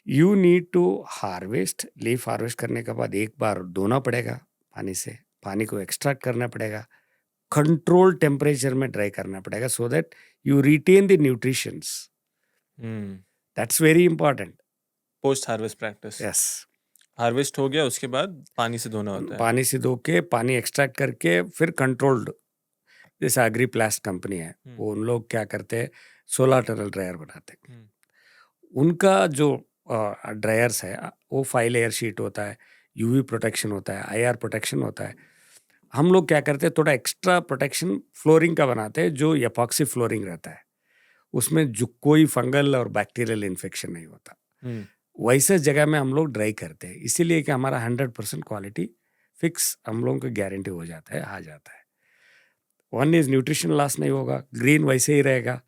You need to harvest. Leaf harvest करने के बाद एक बार धोना पड़ेगा पानी से, पानी को एक्सट्रैक्ट करना पड़ेगा, कंट्रोल टेम्परेचर में ड्राई करना पड़ेगा, so that you retain the nutritions. That's very important. Post harvest practice. Yes. Harvest हो गया, उसके बाद पानी से धोना होता है. पानी से धो के पानी एक्सट्रैक्ट करके फिर कंट्रोल्ड, जैसे एग्रीप्लास्ट कंपनी है, वो उन लोग क्या करते हैं, सोलर टनल ड्रायर बनाते हैं. उनका जो ड्रायर्स है वो 5 लेयर शीट होता है, यूवी प्रोटेक्शन होता है, आईआर प्रोटेक्शन होता है. हम लोग क्या करते हैं, थोड़ा एक्स्ट्रा प्रोटेक्शन फ्लोरिंग का बनाते हैं, जो एपॉक्सी फ्लोरिंग रहता है. उसमें जो कोई फंगल और बैक्टीरियल इन्फेक्शन नहीं होता. वैसे जगह में हम लोग ड्राई करते हैं, इसीलिए कि हमारा 100% क्वालिटी फिक्स हम लोगों को गारंटी हो जाता है, आ जाता है. वन इज न्यूट्रिशन लॉस नहीं होगा, ग्रीन वैसे ही रहेगा,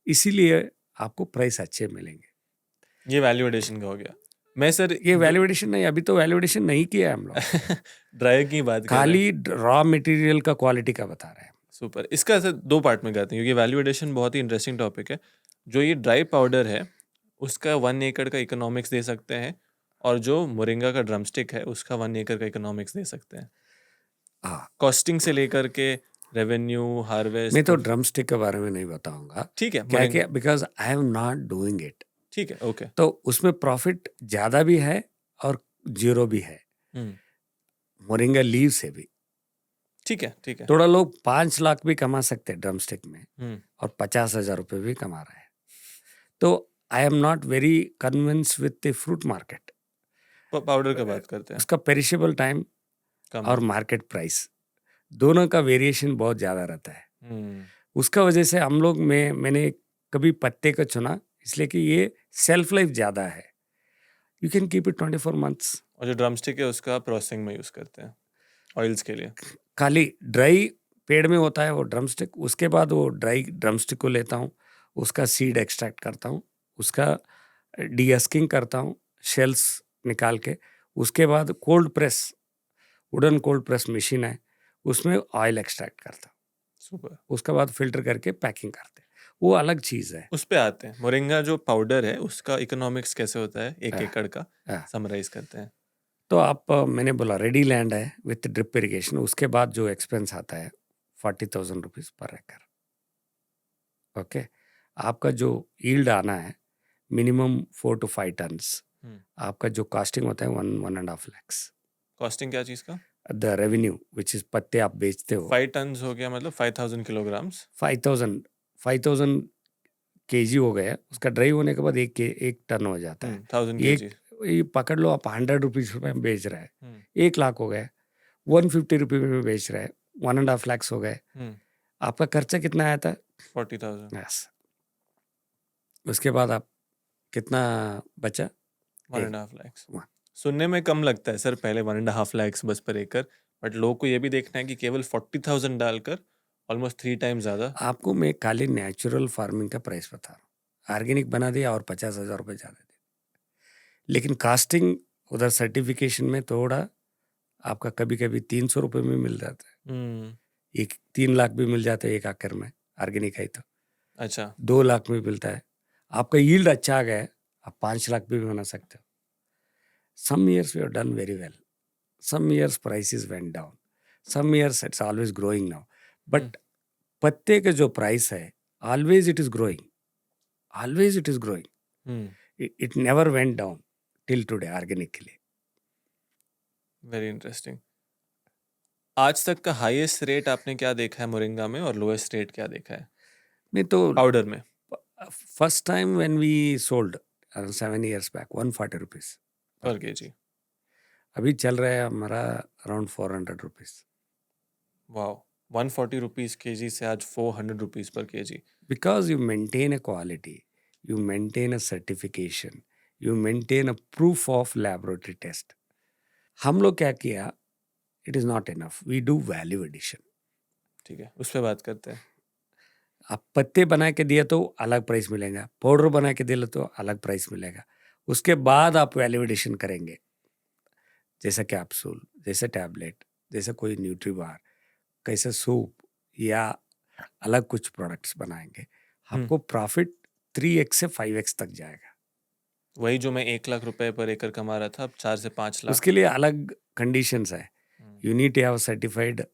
इसीलिए आपको प्राइस अच्छे मिलेंगे. ये वैल्यू एडिशन का हो गया. मैं सर ये वैल्यू एडिशन नहीं, अभी तो वैल्यू एडिशन नहीं किया है हम लोग. ड्राई की बात कर रहे खाली रॉ मटेरियल का क्वालिटी का बता रहे हैं. सुपर. इसका सर 2 पार्ट में करते हैं, क्योंकि वैल्यू एडिशन बहुत ही इंटरेस्टिंग टॉपिक है. जो ये ड्राई पाउडर है उसका 1 एकड़ का इकोनॉमिक्स दे सकते हैं, और जो मोरिंगा का ड्रमस्टिक है उसका 1 एकड़ का इकोनॉमिक्स दे सकते हैं. कॉस्टिंग से लेकर के रेवेन्यू, हार्वेस्ट. मैं तो ड्रमस्टिक के बारे में नहीं बताऊंगा. ठीक है, क्या क्या, because I am not doing it. ठीक है, ओके. तो उसमें प्रॉफिट ज्यादा भी है और जीरो भी है. मोरिंगा लीव से भी. ठीक है, ठीक है. थोड़ा लोग 5 लाख भी कमा सकते हैं ड्रमस्टिक में, और 50,000 रुपये भी कमा रहे हैं. तो I am not very convince with the fruit market. Powder का बात करते हैं. उसका पेरिशेबल टाइम कम और है। मार्केट प्राइस, दोनों का वेरिएशन बहुत ज़्यादा रहता है। हम्म, उसका वजह से हम लोग मैंने कभी पत्ते को चुना, इसलिए कि ये सेल्फ लाइफ ज़्यादा है, you can keep it 24 months. और जो ड्रम स्टिक है उसका प्रोसेसिंग में यूज़ करते हैं ऑयल्स के लिए। खाली ड्राई पेड़ में होता है वो ड्रम स्टिक, उसके बाद वो ड्राई ड्रम स्टिक को लेता हूँ, उसका सीड एक्सट्रैक्ट करता हूँ, उसका डीहस्किंग करता हूँ, शेल्स निकाल के, उसके बाद cold press, wooden cold press machine है, उसमें ऑयल एक्सट्रैक्ट करता हूँ, सुपर। उसके बाद फिल्टर करके पैकिंग करते हैं, वो अलग चीज़ है। उस पे आते हैं, मोरिंगा जो पाउडर है उसका इकोनॉमिक्स कैसे होता है 1 हाँ, एकड़ का, हाँ। समराइज़ करते हैं। तो आप मैंने बोला रेडी लैंड है विथ ड्रिप इरिगेशन, उसके बाद जो एक्सपेंस आता है 40,000 रुपीज़ पर एकड़। ओके, आपका जो यील्ड आना है मिनिमम 4 to 5 टन्स, हुँ, आपका जो कॉस्टिंग होता है 1.5 lakhs, कॉस्टिंग क्या चीज़ का? द रेवेन्यू विच इज़ पत्ते आप बेचते हो 5 टन्स हो गया मतलब 5000 किलोग्राम्स। 5,000 केजी हो गया, उसका ड्राई होने के बाद एक टन हो जाता है। 1000 एक केजी। ये पकड़ लो आप 100 रुपीज़ में बेच रहा है, हुँ, 1 लाख हो गया, 150 रुपये में बेच रहा है, 1.5 lakhs हो गए, हुँ, आपका खर्चा कितना आया था? 40,000, यस, उसके बाद आप कितना बचा? 1 एक एंड हाफ लैक्स। वहाँ। सुनने में कम लगता है सर, पहले 1 एंड हाफ लैक्स बस पर एकड़, बट लोगों को ये भी देखना है कि केवल 40,000 डालकर ऑलमोस्ट 3 टाइम्स ज़्यादा। आपको मैं खाली नेचुरल फार्मिंग का प्राइस बता रहा हूँ, ऑर्गेनिक बना दिया और 50,000 रुपये ज़्यादा दे, लेकिन कास्टिंग उधर सर्टिफिकेशन में थोड़ा आपका कभी कभी 300 रुपये में मिल जाता है, हुँ, एक 3 लाख भी मिल जाता है एक आकर में, ऑर्गेनिक है तो अच्छा। 2 लाख में मिलता है, आपका यील्ड अच्छा आ गया है, आप 5 लाख भी बना सकते हो। Some years we have done very well, some years prices went down, some years it's always growing now, hmm, but पत्ते का जो प्राइस है always it is growing, always it is growing, hmm, it never went down till today organic के लिए। Very interesting. आज तक का हाईएस्ट रेट आपने क्या देखा है मोरिंगा में और लोएस्ट रेट क्या देखा है मैं तो पाउडर में? First time when we sold 7 years back 140 rupees, per KG. अभी चल रहा है हमारा around 400 rupees, wow! 140 rupees KG से आज 400 rupees per KG. Because you maintain a quality, you maintain a certification, you maintain a proof of laboratory test. हम लोग क्या किया, it is not enough, we do value addition. ठीक है, उस पे बात करते हैं। आप पत्ते बना के दिए तो अलग प्राइस मिलेगा, पाउडर बना के दिए तो अलग प्राइस मिलेगा, उसके बाद आप वैल्यू एडिशन करेंगे, जैसे कैप्सूल, जैसे टैबलेट, जैसे कोई न्यूट्री बार, कैसे सूप या अलग कुछ प्रोडक्ट्स बनाएंगे, हुँ, आपको प्रॉफिट 3x से 5x तक जाएगा। वही जो मैं 1 लाख रुपए पर एकड़ कमा रहा था, अब 4 से 5 लाख। उसके लिए अलग कंडीशंस है, हुँ, you need to have certified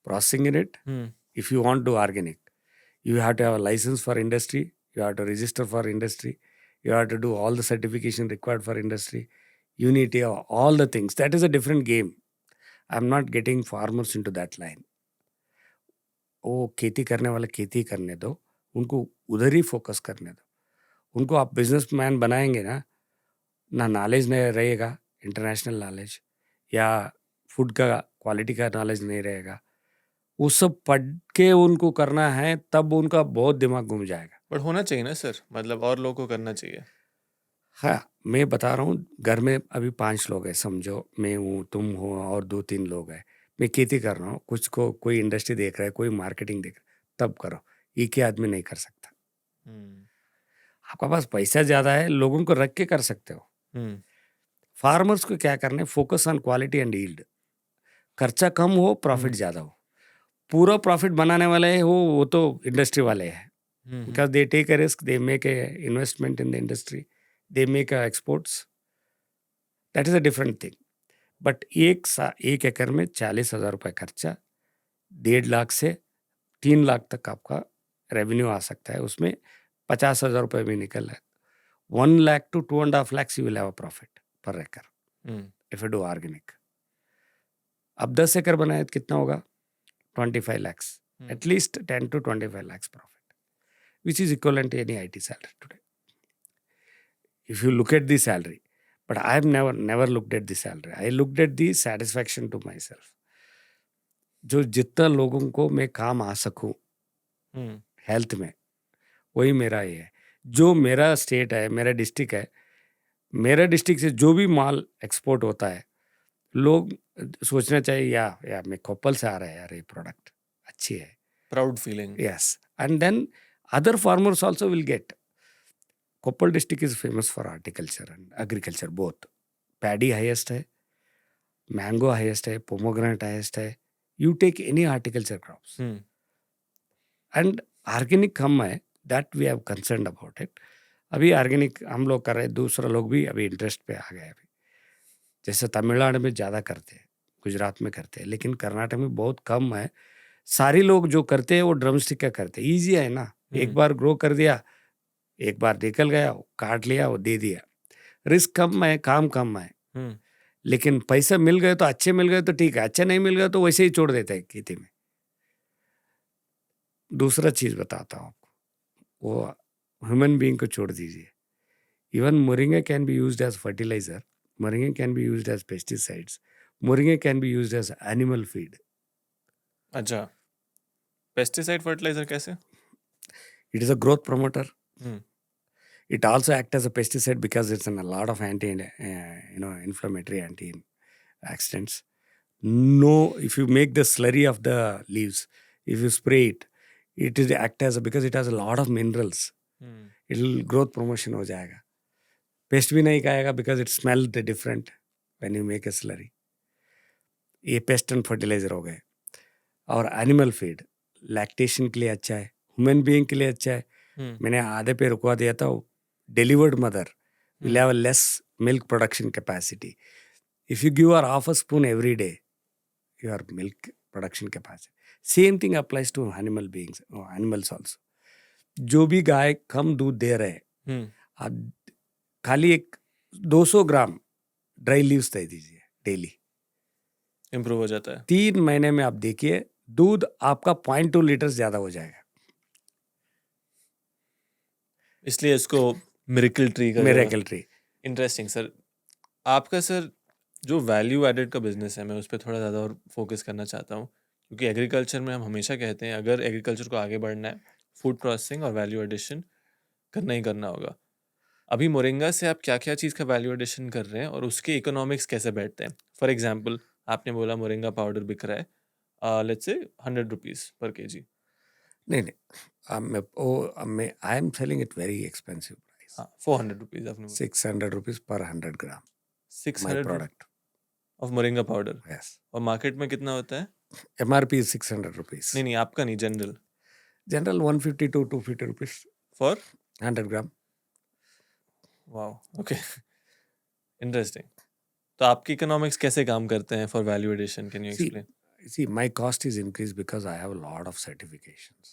processing in it. Hmm, If you want to do organic, you have to have a license for industry, you have to register for industry, you have to do all the certification required for industry, you need to have all the things. That is a different game. I'm not getting farmers into that line. वो खेती करने वाले खेती करने दो, उनको उधर ही फोकस करने दो, उनको आप बिजनेसमैन बनाएंगे ना नॉलेज नहीं रहेगा, इंटरनेशनल नॉलेज या फूड का क्वालिटी का नॉलेज नहीं रहेगा, वो सब पढ़ के उनको करना है, तब उनका बहुत दिमाग घूम जाएगा। बट होना चाहिए ना सर, मतलब और लोगों को करना चाहिए। हाँ, मैं बता रहा हूँ, घर में अभी 5 लोग हैं समझो, मैं हूँ, तुम हो और 2-3 लोग हैं, मैं खेती कर रहा हूँ, कुछ को कोई इंडस्ट्री देख रहा है, कोई मार्केटिंग देख रहा है, तब करो, एक ही आदमी नहीं कर सकता। हुँ, आपका पास पैसा ज़्यादा है, लोगों को रख के कर सकते हो। हुँ, फार्मर्स को क्या करना है, focus on quality and yield, खर्चा कम हो, प्रॉफिट हुँ, ज़्यादा हो। पूरा प्रॉफिट बनाने वाले हैं वो तो इंडस्ट्री वाले हैं, हुँ, हुँ, because they take a risk, they make a investment in the industry, they make a exports, that is a different thing. But 1 एकड़ में 40,000 रुपये खर्चा, 1.5 लाख से 3 लाख तक आपका रेवेन्यू आ सकता है, उसमें 50,000 रुपये भी निकल रहा है। 1 lakh to 2.5 lakhs you will have a profit per एकड़ hmm, if you do organic. अब 10 एकड़ बनाए तो कितना होगा? 25 lakhs, hmm, at least 10 to 25 lakhs profit, which is equivalent to any IT salary today. If you look at the salary, but I have never looked at the salary. I looked at the satisfaction to myself. जो जितना लोगों को मैं काम आ सकूं हम्म हेल्थ में, वही मेरा ये है। जो मेरा स्टेट है, मेरा डिस्ट्रिक्ट है, मेरा डिस्ट्रिक्ट से जो भी माल एक्सपोर्ट होता है, लोग सोचना चाहिए या मैं कोप्पल से आ रहा है यार, ये प्रोडक्ट अच्छी है। Proud feeling. Yes, and then other farmers also will get. Koppal district is famous for horticulture and agriculture both. Paddy highest है, mango highest है, pomegranate highest है. You take any horticulture crops. Hmm And organic कम है, that we have concerned about it. अभी ऑर्गेनिक हम लोग कर रहे हैं, दूसरा लोग भी अभी इंटरेस्ट पे आ गए अभी। जैसे तमिलनाडु में ज़्यादा करते हैं, गुजरात में करते हैं, लेकिन कर्नाटक में बहुत कम है। सारे लोग जो करते हैं वो ड्रमस्टिक का करते हैं, ईजी है ना, एक बार ग्रो कर दिया, एक बार निकल गया, काट लिया, वो दे दिया। रिस्क कम है, काम कम है, हम्म लेकिन पैसा मिल गए तो अच्छे मिल गए तो ठीक है, अच्छे नहीं मिल गए तो वैसे ही छोड़ देते हैं खेती में। दूसरा चीज बताता हूँ आपको, वो ह्यूमन बीइंग को छोड़ दीजिए। Even moringa can be used as fertiliser, moringa can be used as pesticides, moringa can be used as animal feed. अच्छा, पेस्टिसाइड फर्टिलाइजर कैसे? It is a growth promoter. Hmm It also acts as a pesticide because it's in a lot of inflammatory antioxidants. No, if you make the slurry of the leaves, if you spray it, it is act as because it has a lot of minerals. It will growth promotion हो जाएगा. Pest भी नहीं खाएगा because it smells different when you make a slurry. ये पेस्ट एंड फर्टिलाइजर हो गए. और एनिमल फीड लैक्टेशन के लिए अच्छा है, ह्यूमन बीइंग के लिए अच्छा है. मैंने आधे पे रुकवा दिया था. Delivered mother will have a less milk production capacity. If you give her half a spoon every day, your milk production capacity. Same thing applies to animal beings, animals also. जो भी गाय कम दूध दे रहे, आप खाली एक 200 ग्राम ड्राई लीव्स दे दीजिए डेली, इम्प्रूव हो जाता है। 3 महीने में आप देखिए दूध आपका 0.2 लीटर ज्यादा हो जाएगा। इसलिए इसको मिरेकल ट्री का मिरेकल ट्री। Interesting sir. आपका सर जो वैल्यू एडेड का बिजनेस है, मैं उस पर थोड़ा ज़्यादा और फोकस करना चाहता हूँ, क्योंकि एग्रीकल्चर में हम हमेशा कहते हैं अगर एग्रीकल्चर को आगे बढ़ना है, फूड प्रोसेसिंग और वैल्यू एडिशन करना ही करना होगा। अभी मोरिंगा से आप क्या क्या चीज़ का वैल्यू एडिशन कर रहे हैं और उसके इकोनॉमिक्स कैसे बैठते हैं? फॉर एग्जाम्पल आपने बोला मोरिंगा पाउडर बिक रहा है let's say 100 rupees per KG. नहीं, I am selling it very expensive price. 400 rupees आपने बोला। 600 rupees per 100 gram 600 product of moringa powder. Yes. और मार्केट में कितना होता है? MRP is 600 rupees. नहीं आपका नहीं, general. General 150 to 250 rupees for 100 gram. Wow, okay, interesting. तो आपकी इकोनॉमिक्स कैसे काम करते हैं for value addition? Can you explain? See, my cost is increased because I have a lot of certifications,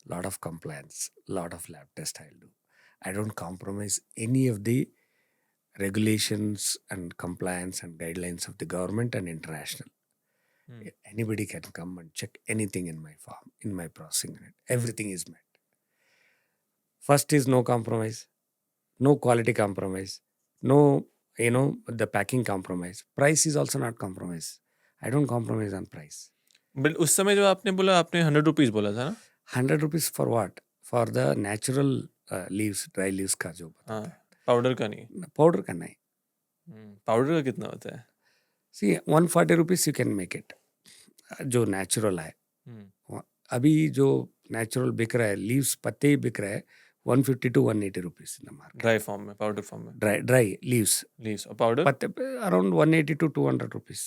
lot of compliance, lot of lab tests I'll do. I don't compromise any of the regulations and compliance and guidelines of the government and international. Anybody can come and check anything in my farm, in my processing unit. Everything is met. First is no compromise, no quality compromise, no, the packing compromise. Price is also not compromise. I don't compromise on price. But उस समय जो आपने बोला, आपने 100 रुपीज़ बोला था ना? 100 rupees for what? For the natural leaves, dry leaves का जो बताता है. पाउडर का नहीं। Powder का नहीं. पाउडर का कितना होता है? See, 140 rupees you can make it. जो natural है. अभी जो natural बिक रहा है, leaves पत्ते ही बिक रहा है 150 to 180 rupees in the market. Dry form में, पाउडर फॉर्म में? Dry leaves. और पाउडर? पत्ते पे around 180 to 200 rupees.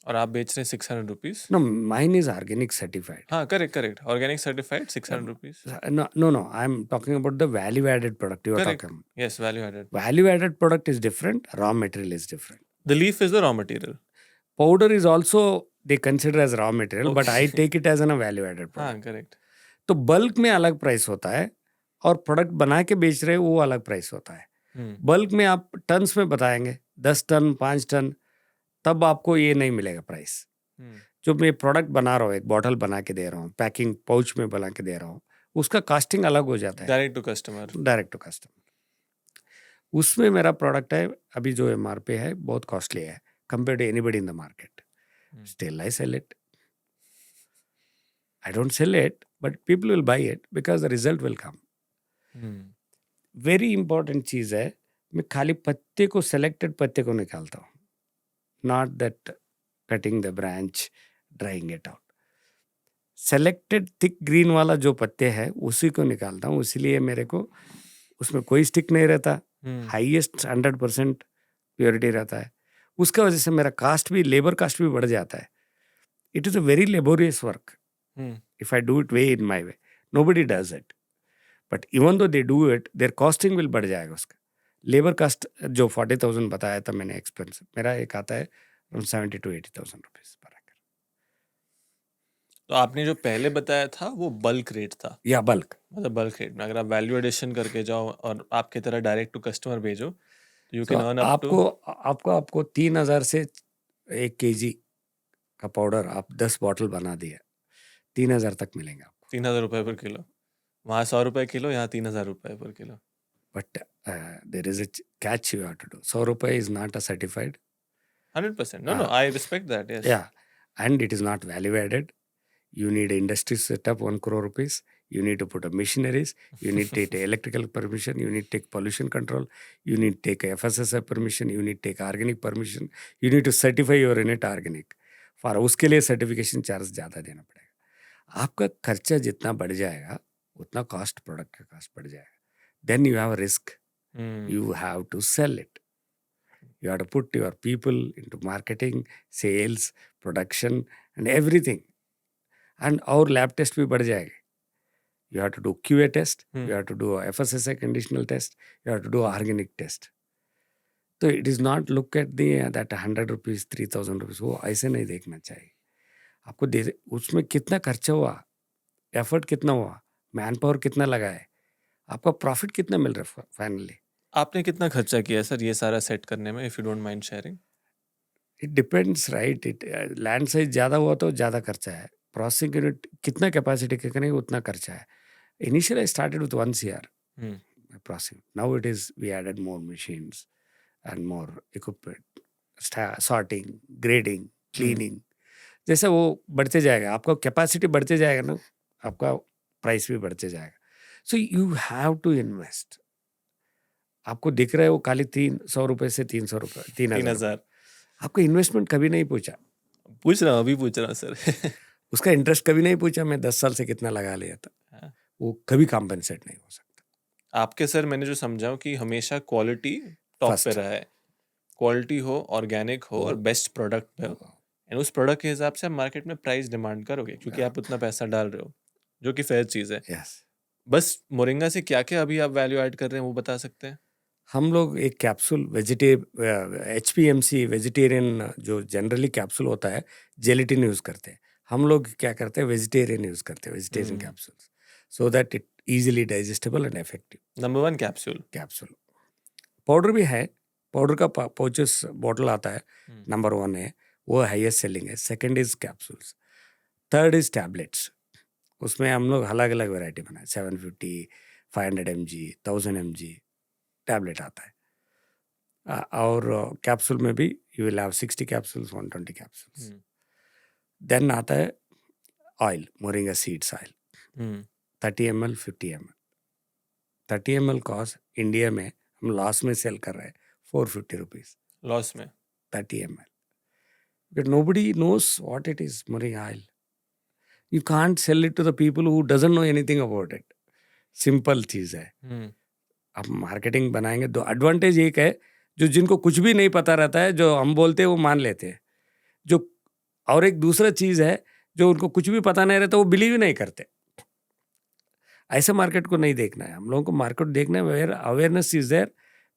और आप बेच रहे हैं 600 rupees? No, mine is organic certified. हाँ, correct, organic certified 600 rupees. No, I'm talking about the value added product you are talking about. Yes, value added. Value added product is different, raw material is different. The leaf is the raw material. Powder is also they consider as raw material, but I take it as a value added product. हाँ, करेक्ट। तो बल्क में अलग प्राइस होता है और प्रोडक्ट बना के बेच रहे वो अलग प्राइस होता है। बल्क में आप टन्स में बताएंगे 10 टन 5 टन, तब आपको ये नहीं मिलेगा प्राइस। जो मैं प्रोडक्ट बना रहा हूँ, एक बॉटल बना के दे रहा हूँ, पैकिंग पाउच में बना के दे रहा हूँ, उसका कास्टिंग अलग हो जाता है। Direct to customer. उसमें मेरा प्रोडक्ट है अभी जो MRP है बहुत कॉस्टली है compare to anybody in the market. Still I sell it. I don't sell it, but people will buy it because the result will come. Very important चीज है, मैं खाली पत्ते को, सेलेक्टेड पत्ते को निकालता हूँ, not that cutting the branch, drawing it out. Selected thick green वाला जो पत्ते हैं उसी को निकालता हूँ, इसीलिए मेरे को उसमें कोई स्टिक नहीं रहता, हाईएस्ट 100% प्योरिटी रहता है. उसका वजह से मेरा कास्ट भी, लेबर कास्ट भी बढ़ जाता है. It is a very laborious work if I do it way in my way. Nobody does it, but even though they do it, their costing will बढ़ जाएगा. उसका लेबर कास्ट जो 40,000 बताया था मैंने एक्सपेंस, मेरा एक आता है 70 to 80,000 रुपीज पर एकड़. तो आपने जो पहले बताया था वो बल्क रेट था, या बल्क, मतलब बल्क रेट में अगर आप वैल्यू एडिशन करके जाओ और आपकी तरह डायरेक्ट टू कस्टमर भेजो तो you can earn up to. आपको 3,000 से 1 kg का पाउडर आप 10 बॉटल बना दिया, 3,000 तक मिलेंगे आपको. 3,000 रुपए पर किलो, वहाँ 100 रुपए किलो, यहाँ 3,000 रुपए पर किलो. But there is a catch you have to do. 100 रुपए is not a certified. 100%. No, I respect that. Yes. Yeah, and it is not value added. You need industry setup 1 crore rupees. You need to put up machineries. You need to take electrical permission. You need to take pollution control. You need to take FSSAI permission. You need to take organic permission. You need to certify your unit organic. For उसके लिए सर्टिफिकेशन चार्ज ज़्यादा देना पड़ेगा. आपका खर्चा जितना बढ़ जाएगा उतना कॉस्ट, प्रोडक्ट का कॉस्ट बढ़ जाएगा. Then you have a risk. You have to sell it. You have to put your people into marketing, sales, production, and everything. And our lab test भी बढ़ जाएगा. You have to do QA test. You have to do FSSAI conditional test. You have to do organic test. तो it is not look at the that 100 rupees, 3,000 rupees. वो ऐसे नहीं देखना चाहिए. आपको उसमें कितना खर्चा हुआ, एफर्ट कितना हुआ, मैन पावर कितना लगा है, आपका प्रॉफिट कितना मिल रहा है फाइनली. आपने कितना खर्चा किया सर ये सारा सेट करने में, if you don't mind sharing? It depends right. Land size ज़्यादा हुआ तो ज़्यादा खर्चा है. प्रोसेसिंग यूनिट कितना कैपेसिटी के करेंगे उतना खर्चा है. Initial I started with 1 CR processing. Now it is we added more machines and more equipment, sorting, grading, cleaning. जैसे वो बढ़ते जाएगा, आपका कैपेसिटी बढ़ते जाएगा ना, आपका प्राइस भी बढ़ते जाएगा. So you have to invest. आपको दिख रहा है वो खाली 300 रुपये से 300 रुपये, 3,000. आपका इन्वेस्टमेंट कभी नहीं पूछा. पूछ रहा हूँ, अभी पूछ रहा हूँ सर. उसका इंटरेस्ट कभी नहीं पूछा. मैं 10 साल से कितना लगा लिया था. वो कभी कॉम्पेंसेट नहीं हो सकता. आपके सर मैंने जो समझा कि हमेशा क्वालिटी टॉप पे रहा है. क्वालिटी हो, ऑर्गेनिक हो और बेस्ट प्रोडक्ट हो, एंड उस प्रोडक्ट के हिसाब से आप मार्केट में प्राइस डिमांड करोगे क्योंकि आप उतना पैसा डाल रहे हो, जो कि फेयर चीज़ है. बस मोरिंगा से क्या क्या अभी आप वैल्यू ऐड कर रहे हैं वो बता सकते हैं? हम लोग एक कैप्सूल HPMC वेजिटेरियन जो जनरली कैप्सूल होता है, जेलेटिन यूज़ करते हैं. हम लोग क्या करते हैं, वेजिटेरियन यूज़ करते हैं, vegetarian capsules, so that it easily digestible and effective. Number 1 capsule. Powder भी है. पाउडर का पाउचेस बॉटल आता है, नंबर 1 है, वो हाईएस्ट सेलिंग है. Second is capsules. Third is tablets. उसमें हम लोग अलग अलग वेराइटी बनाए. 750, 500 mg, 1000 mg टैबलेट आता है. और कैप्सूल में भी you will have 60 capsules, 120 capsules. Then आता है oil, moringa seeds oil, 30 ml, 50 ml. 30 ml cost India में हम लॉस में सेल कर रहे हैं 450 रुपीज लॉस में. 30 ml. But nobody knows what it is, moringa oil. You can't sell it to the people who doesn't know anything about it. Simple चीज़ है. आप मार्केटिंग बनाएंगे तो एडवांटेज एक है, जो जिनको कुछ भी नहीं पता रहता है, जो हम बोलते हैं वो मान लेते हैं. जो और एक दूसरा चीज़ है, जो उनको कुछ भी पता नहीं रहता वो बिलीव ही नहीं करते. ऐसे मार्केट को नहीं देखना है. हम लोगों को मार्केट देखना है where awareness is there,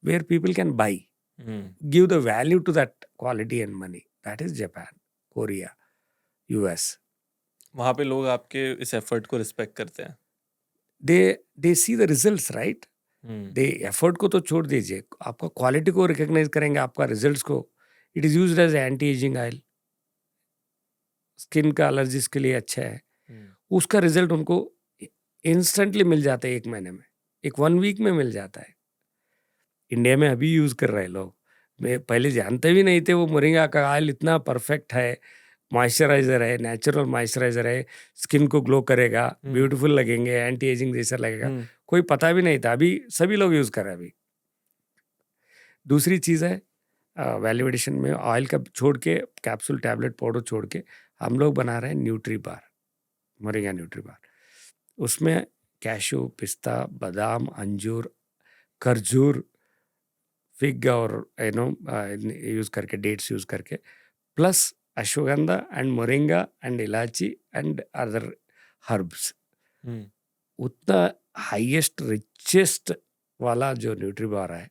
where people can buy, give the value to that quality and money. That is Japan, Korea, US. वहाँ पे लोग आपके इस एफर्ट को रिस्पेक्ट करते हैं. They see the results right. The effort को तो छोड़ दीजिए, आपका क्वालिटी को रिकॉग्नाइज करेंगे, आपका रिजल्ट्स को. It is used as anti ageing oil. Skin का एलर्जीज के लिए अच्छा है. उसका रिजल्ट उनको इंस्टेंटली मिल जाता है 1 महीने में, 1 वीक में मिल जाता है. इंडिया में अभी यूज कर रहे हैं लोग. मैं पहले जानते भी नहीं थे वो मोरिंगा का ऑयल इतना परफेक्ट है, मॉइस्चराइजर है, नेचुरल मॉइस्चराइजर है, स्किन को ग्लो करेगा, हम्म। ब्यूटीफुल लगेंगे, एंटी एजिंग जैसा लगेगा। हम्म। कोई पता भी नहीं था, अभी सभी लोग यूज कर रहे हैं अभी। दूसरी चीज है वैल्यू एडिशन में ऑयल का छोड़ के, कैप्सूल, टैबलेट, पाउडर छोड़ के हम लोग बना रहे हैं nutri bar, moringa nutri bar. उसमें कैशू, पिस्ता, बादाम, अंजूर, खरजूर, फिग और यूज करके, डेट्स यूज करके, plus ashwagandha and moringa and elaichi and other herbs. Hmm. उतना हाईएस्ट रिचेस्ट वाला जो न्यूट्री बार है,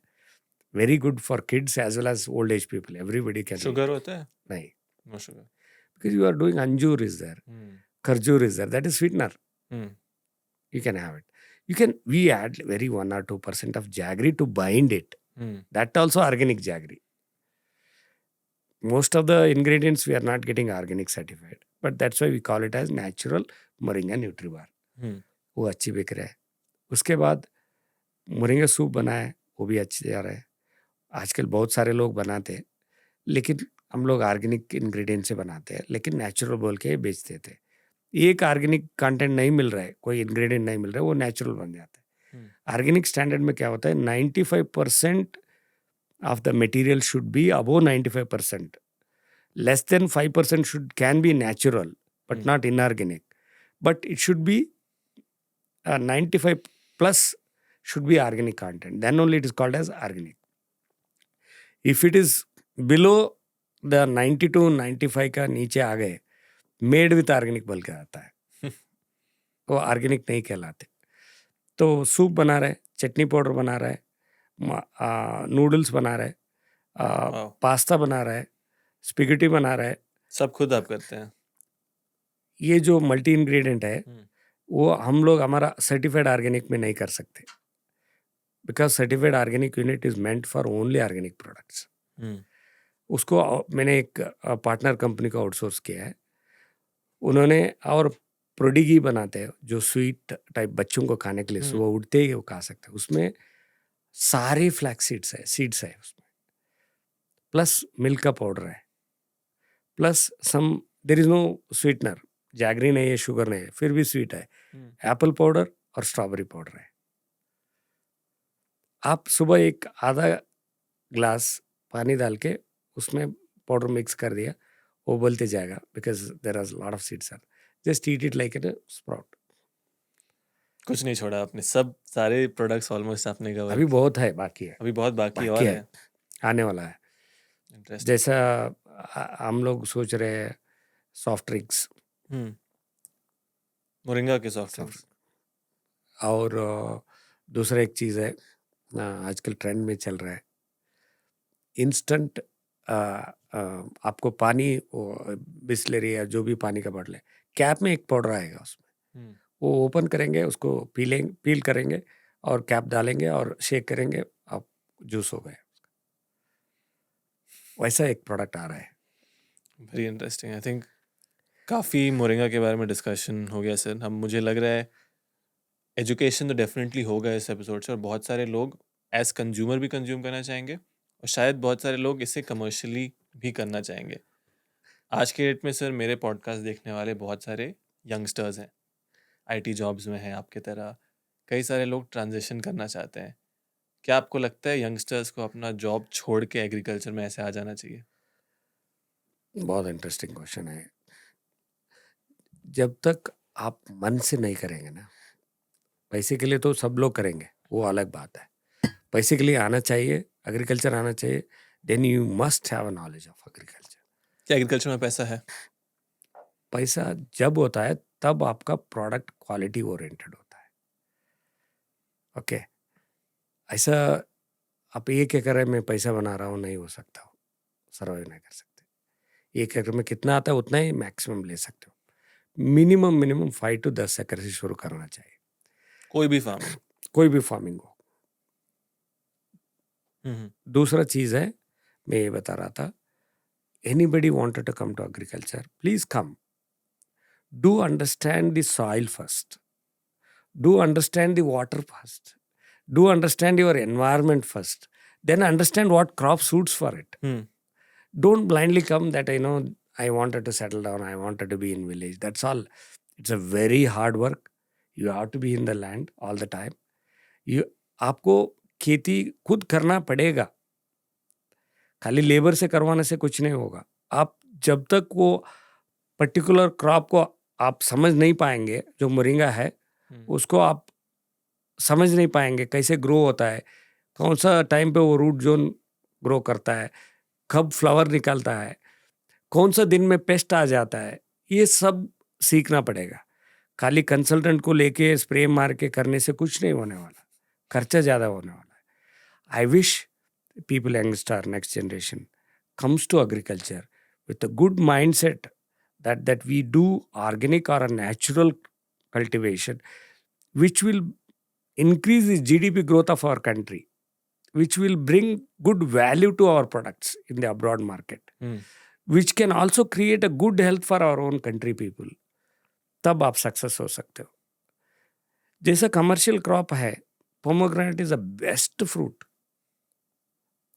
very good for kids as well as old age people, everybody can. Sugar होता है? नहीं, no sugar. Because you are doing anjeer is there, hmm. Kharjoor is there, that is sweetener. Hmm. You can have it. We add very 1 or 2% of jaggery to bind it. Hmm. That also organic jaggery. Most of the ingredients we are not getting organic certified, but that's why we call it as natural moringa nutribar. हम्म। वो अच्छी बिक रहा है। उसके बाद मोरिंगा सूप बना है, वो भी अच्छे जा रहा है। आजकल बहुत सारे लोग बनाते हैं, लेकिन हम लोग ऑर्गेनिक इंग्रेडिएंट से बनाते हैं, लेकिन नेचुरल बोल के बेचते थे। एक ऑर्गेनिक कंटेंट नहीं मिल रहा है, कोई इंग्रेडिएंट नहीं मिल रहा है, वो नेचुरल बन जाता है। ऑर्गेनिक स्टैंडर्ड में क्या होता है, 95% of the material should be above 95%, less than 5% should can be natural but not inorganic, but it should be 95 plus should be organic content, then only it is called as organic. If it is below the 90 to 95 का नीचे आ गए, मेड विथ ऑर्गेनिक बोल के आता है, वो ऑर्गेनिक नहीं कहलाते। तो सूप बना रहे, चटनी पाउडर बना रहा है, नूडल्स बना रहा है, पास्ता बना रहा है, स्पिगेटी बना रहा है, सब खुद आप करते हैं? ये जो मल्टी इंग्रेडिएंट है वो हम लोग हमारा सर्टिफाइड ऑर्गेनिक में नहीं कर सकते, because certified organic unit is meant for only organic products. उसको मैंने एक पार्टनर कंपनी को आउटसोर्स किया है, उन्होंने, और प्रोडिगी बनाते हैं जो स्वीट टाइप बच्चों को खाने के लिए सुबह उठते ही वो खा सकते हैं, उसमें सारे फ्लैक्स सीड्स है उसमें, प्लस मिल्क का पाउडर है, plus some there is no sweetener, jaggery नहीं है, शुगर नहीं है, फिर भी स्वीट है, एप्पल पाउडर और स्ट्रॉबेरी पाउडर है। आप सुबह एक आधा ग्लास पानी डाल के उसमें पाउडर मिक्स कर दिया, वो बोलते जाएगा, because there are lot of seeds, just eat it like an sprout. कुछ नहीं छोड़ा आपने, सब सारे प्रोडक्ट्स ऑलमोस्ट आपने कवर। अभी बहुत है, बाकी है, अभी बहुत बाकी और है, आने वाला है। इंटरेस्टिंग। जैसा हम लोग सोच रहे हैं सॉफ्ट ड्रिंक्स, मोरिंगा के सॉफ्ट ड्रिंक्स, और दूसरा एक चीज़ है आजकल ट्रेंड में चल रहा है, इंस्टेंट आपको पानी, बिस्लरी या जो भी पानी का बॉटल है, कैप में एक पाउडर आएगा उसमें, वो ओपन करेंगे, उसको पील करेंगे और कैप डालेंगे और शेक करेंगे, आप जूस हो गए। वैसा एक प्रोडक्ट आ रहा है। Very interesting. आई थिंक काफ़ी मोरिंगा के बारे में डिस्कशन हो गया सर। हम, मुझे लग रहा है एजुकेशन तो डेफिनेटली होगा इस एपिसोड से, और बहुत सारे लोग एज कंज्यूमर भी कंज्यूम करना चाहेंगे, और शायद बहुत सारे लोग इसे कमर्शियली भी करना चाहेंगे। आज के डेट में सर मेरे पॉडकास्ट देखने वाले बहुत सारे यंगस्टर्स हैं, आईटी जॉब्स में हैं आपके तरह, कई सारे लोग ट्रांजिशन करना चाहते हैं। क्या आपको लगता है यंगस्टर्स को अपना जॉब छोड़ के एग्रीकल्चर में ऐसे आ जाना चाहिए? बहुत इंटरेस्टिंग क्वेश्चन है। जब तक आप मन से नहीं करेंगे ना, पैसे के लिए तो सब लोग करेंगे, वो अलग बात है, पैसे के लिए आना चाहिए, एग्रीकल्चर आना चाहिए, then you must have a knowledge of agriculture. क्या एग्रीकल्चर में पैसा है? पैसा जब होता है तब आपका प्रोडक्ट क्वालिटी ओरिएंटेड होता है। ओके, ऐसा आप 1 एकड़ में पैसा बना रहा हूँ, नहीं हो सकता, सर्वाइव नहीं कर सकते। 1 एकड़ में कितना आता है उतना ही मैक्सिमम ले सकते हो। मिनिमम 5 to 10 एकड़ से शुरू करना चाहिए, कोई भी फार्म, कोई भी फार्मिंग हो। दूसरा चीज है, मैं ये बता रहा था, anybody wanted to come to agriculture, please come, do understand the soil first, do understand the water first, do understand your environment first, then understand what crop suits for it. Don't blindly come that I wanted to settle down. I wanted to be in village. That's all. It's a very hard work. You have to be in the land all the time. आपको खेती खुद करना पड़ेगा. खाली लेबर से करवाने से कुछ नहीं होगा. आप जब तक वो पर्टिकुलर क्रॉप को आप समझ नहीं पाएंगे, जो मोरिंगा है उसको आप समझ नहीं पाएंगे कैसे ग्रो होता है, कौन सा टाइम पे वो रूट जोन ग्रो करता है, कब फ्लावर निकलता है, कौन सा दिन में पेस्ट आ जाता है, ये सब सीखना पड़ेगा. खाली कंसल्टेंट को लेके स्प्रे मार के करने से कुछ नहीं होने वाला, खर्चा ज़्यादा होने वाला है. I wish people, youngster, next generation comes to agriculture with a good mindset that we do organic or a natural cultivation, which will increase the GDP growth of our country, which will bring good value to our products in the abroad market, which can also create a good health for our own country people. तब आप सक्सेस हो सकते हो. जैसा कमर्शियल क्रॉप है, pomegranate is a best fruit.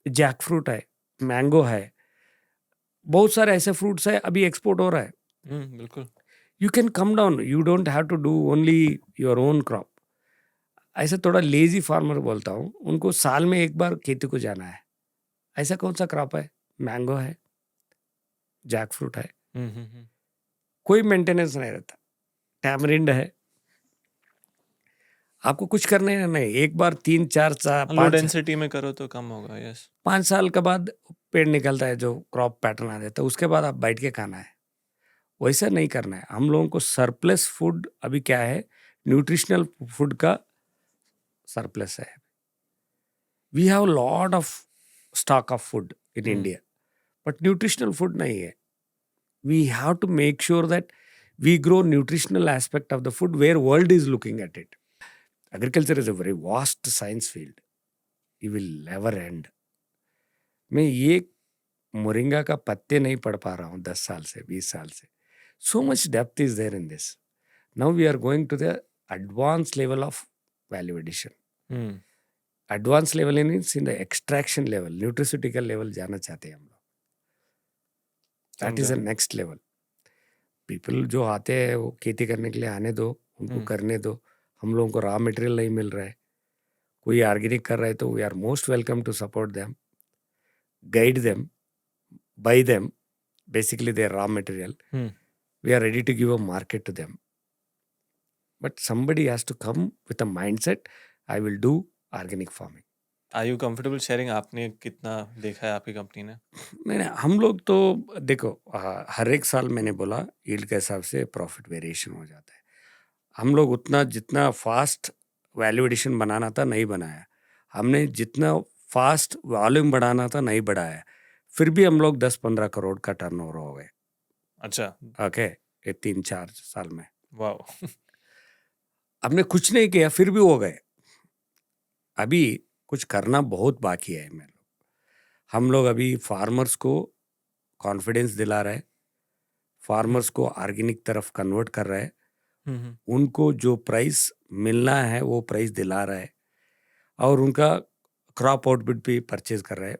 Jack fruit है, मैंगो है, बहुत सारे ऐसे फ्रूट्स है अभी एक्सपोर्ट हो रहा है. बिल्कुल. You can come down, you don't have to do only your own crop. ऐसे थोड़ा लेजी फार्मर बोलता हूँ, उनको साल में एक बार खेती को जाना है. ऐसा कौन सा क्रॉप है? मैंगो है, जैक फ्रूट है, कोई मेंटेनेंस नहीं रहता. टैमरिंड है, आपको कुछ करने नहीं, एक बार 3-4 लो डेंसिटी में करो तो कम होगा. यस. 5 साल के बाद पेड़ निकलता है, जो क्रॉप पैटर्न आ जाता है, उसके बाद आप बैठ के खाना है. वैसा नहीं करना है. हम लोगों को सरप्लस फूड अभी क्या है, न्यूट्रिशनल फूड का सरप्लस है. We have lot of stock of food in India, but nutritional food नहीं है. We have to make sure that we grow nutritional aspect of the food where world is looking at it. Agriculture is a very vast science field, it will never end. मैं ये मोरिंगा का पत्ते नहीं पढ़ पा रहा हूँ 10 साल से, 20 साल से. So much depth is there in this. Now we are going to the advanced level of value addition. Advanced level means in the extraction level, nutraceutical level जाना चाहते हैं हम लोग. That is the next level. People जो आते हैं वो खेती करने के लिए आने दो, उनको करने दो. हम लोगों को रॉ मटेरियल नहीं मिल रहा है, कोई ऑर्गेनिक कर रहा है तो we are most welcome to support them, guide them, buy them, basically their raw material. We are ready to give a market to them. But somebody has to come with a mindset, I will do organic farming. Are you comfortable sharing आपने कितना देखा है आपकी कंपनी ने? नहीं, हम लोग तो देखो हर एक साल मैंने बोला यील्ड के हिसाब से प्रॉफिट वेरिएशन हो जाता है. हम लोग उतना जितना फास्ट वैल्यू एडिशन बनाना था नहीं बनाया, हमने जितना फास्ट वॉल्यूम बढ़ाना था नहीं बढ़ाया, फिर भी हम लोग 10-15 करोड़ का टर्नओवर हो गए. अच्छा. ओके, ये 3-4 साल में. वाओ. हमने कुछ नहीं किया फिर भी हो गए. अभी कुछ करना बहुत बाकी है. हम लोग अभी फार्मर्स को कॉन्फिडेंस दिला रहे, फार्मर्स को ऑर्गेनिक तरफ कन्वर्ट कर रहे, उनको जो प्राइस मिलना है वो प्राइस दिला रहे, और उनका क्रॉप आउटपुट भी परचेज कर रहे.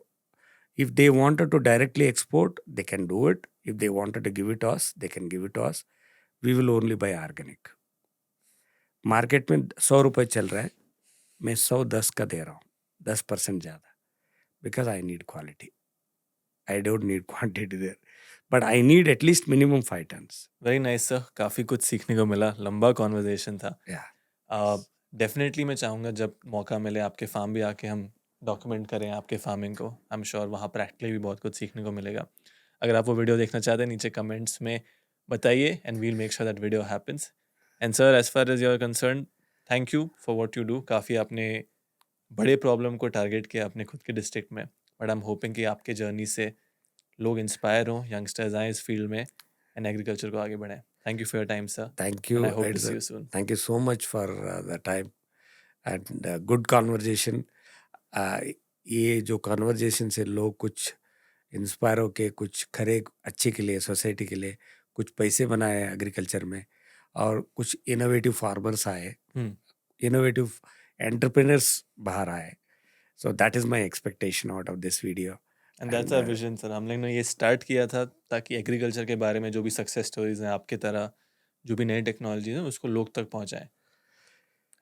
If they wanted to directly export, they can do it. If they wanted to give it to us, they can give it to us. We will only buy organic. Market में 100 रुपये चल रहा है, मैं 110 का दे रहा हूँ, 10% ज़्यादा, because I need quality. I don't need quantity there, but I need at least minimum 5 tons. Very nice sir, काफ़ी कुछ सीखने को मिला, लंबा कॉन्वर्जेशन था. डेफिनेटली मैं चाहूँगा जब मौका मिले आपके फार्म भी आके हम डॉक्यूमेंट करें आपके फार्मिंग को. आई एम श्योर वहाँ प्रैक्टिकली भी बहुत कुछ सीखने को मिलेगा. अगर आप वो वीडियो देखना चाहते हैं नीचे कमेंट्स में बताइए, and we'll make sure that video happens. And sir, as far as you are concern, thank you for what you do. काफ़ी आपने बड़े प्रॉब्लम को टारगेट किया अपने खुद के डिस्ट्रिक्ट में, बट आई एम होपिंग कि आपके जर्नी से लोग इंस्पायर हों, यंगस्टर्स आएँ इस फील्ड में एंड एग्रीकल्चर को आगे बढ़ाएं. Thank you for your time sir. Thank you. I hope to see you soon. Thank you so much for the time and good conversation. ये जो कॉन्वर्जेशन से लोग कुछ इंस्पायर होके कुछ खरे अच्छे के लिए, सोसाइटी के लिए कुछ पैसे बनाए एग्रीकल्चर में, और कुछ इनोवेटिव फार्मर्स आए, इनोवेटिव एंटरप्रेन्योर्स बाहर आए. So that is my expectation out of this video. And that's And, our vision sir. हम लोग ने ये स्टार्ट किया था ताकि एग्रीकल्चर के बारे में जो भी सक्सेस स्टोरीज हैं आपके तरह, जो भी नई टेक्नोलॉजी है उसको लोग तक पहुंचाएं।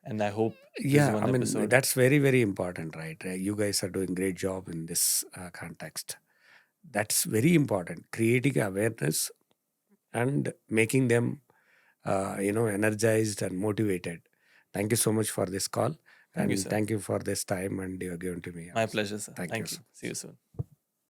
And I hope this yeah, I one mean, episode. that's very, very important, right? You guys are doing great job in this context. That's very important. Creating awareness and making them, energized and motivated. Thank you so much for this call. Thank you And sir. thank you for this time and you're given to me. My Also. Pleasure sir. Thank you thank you. so see you soon.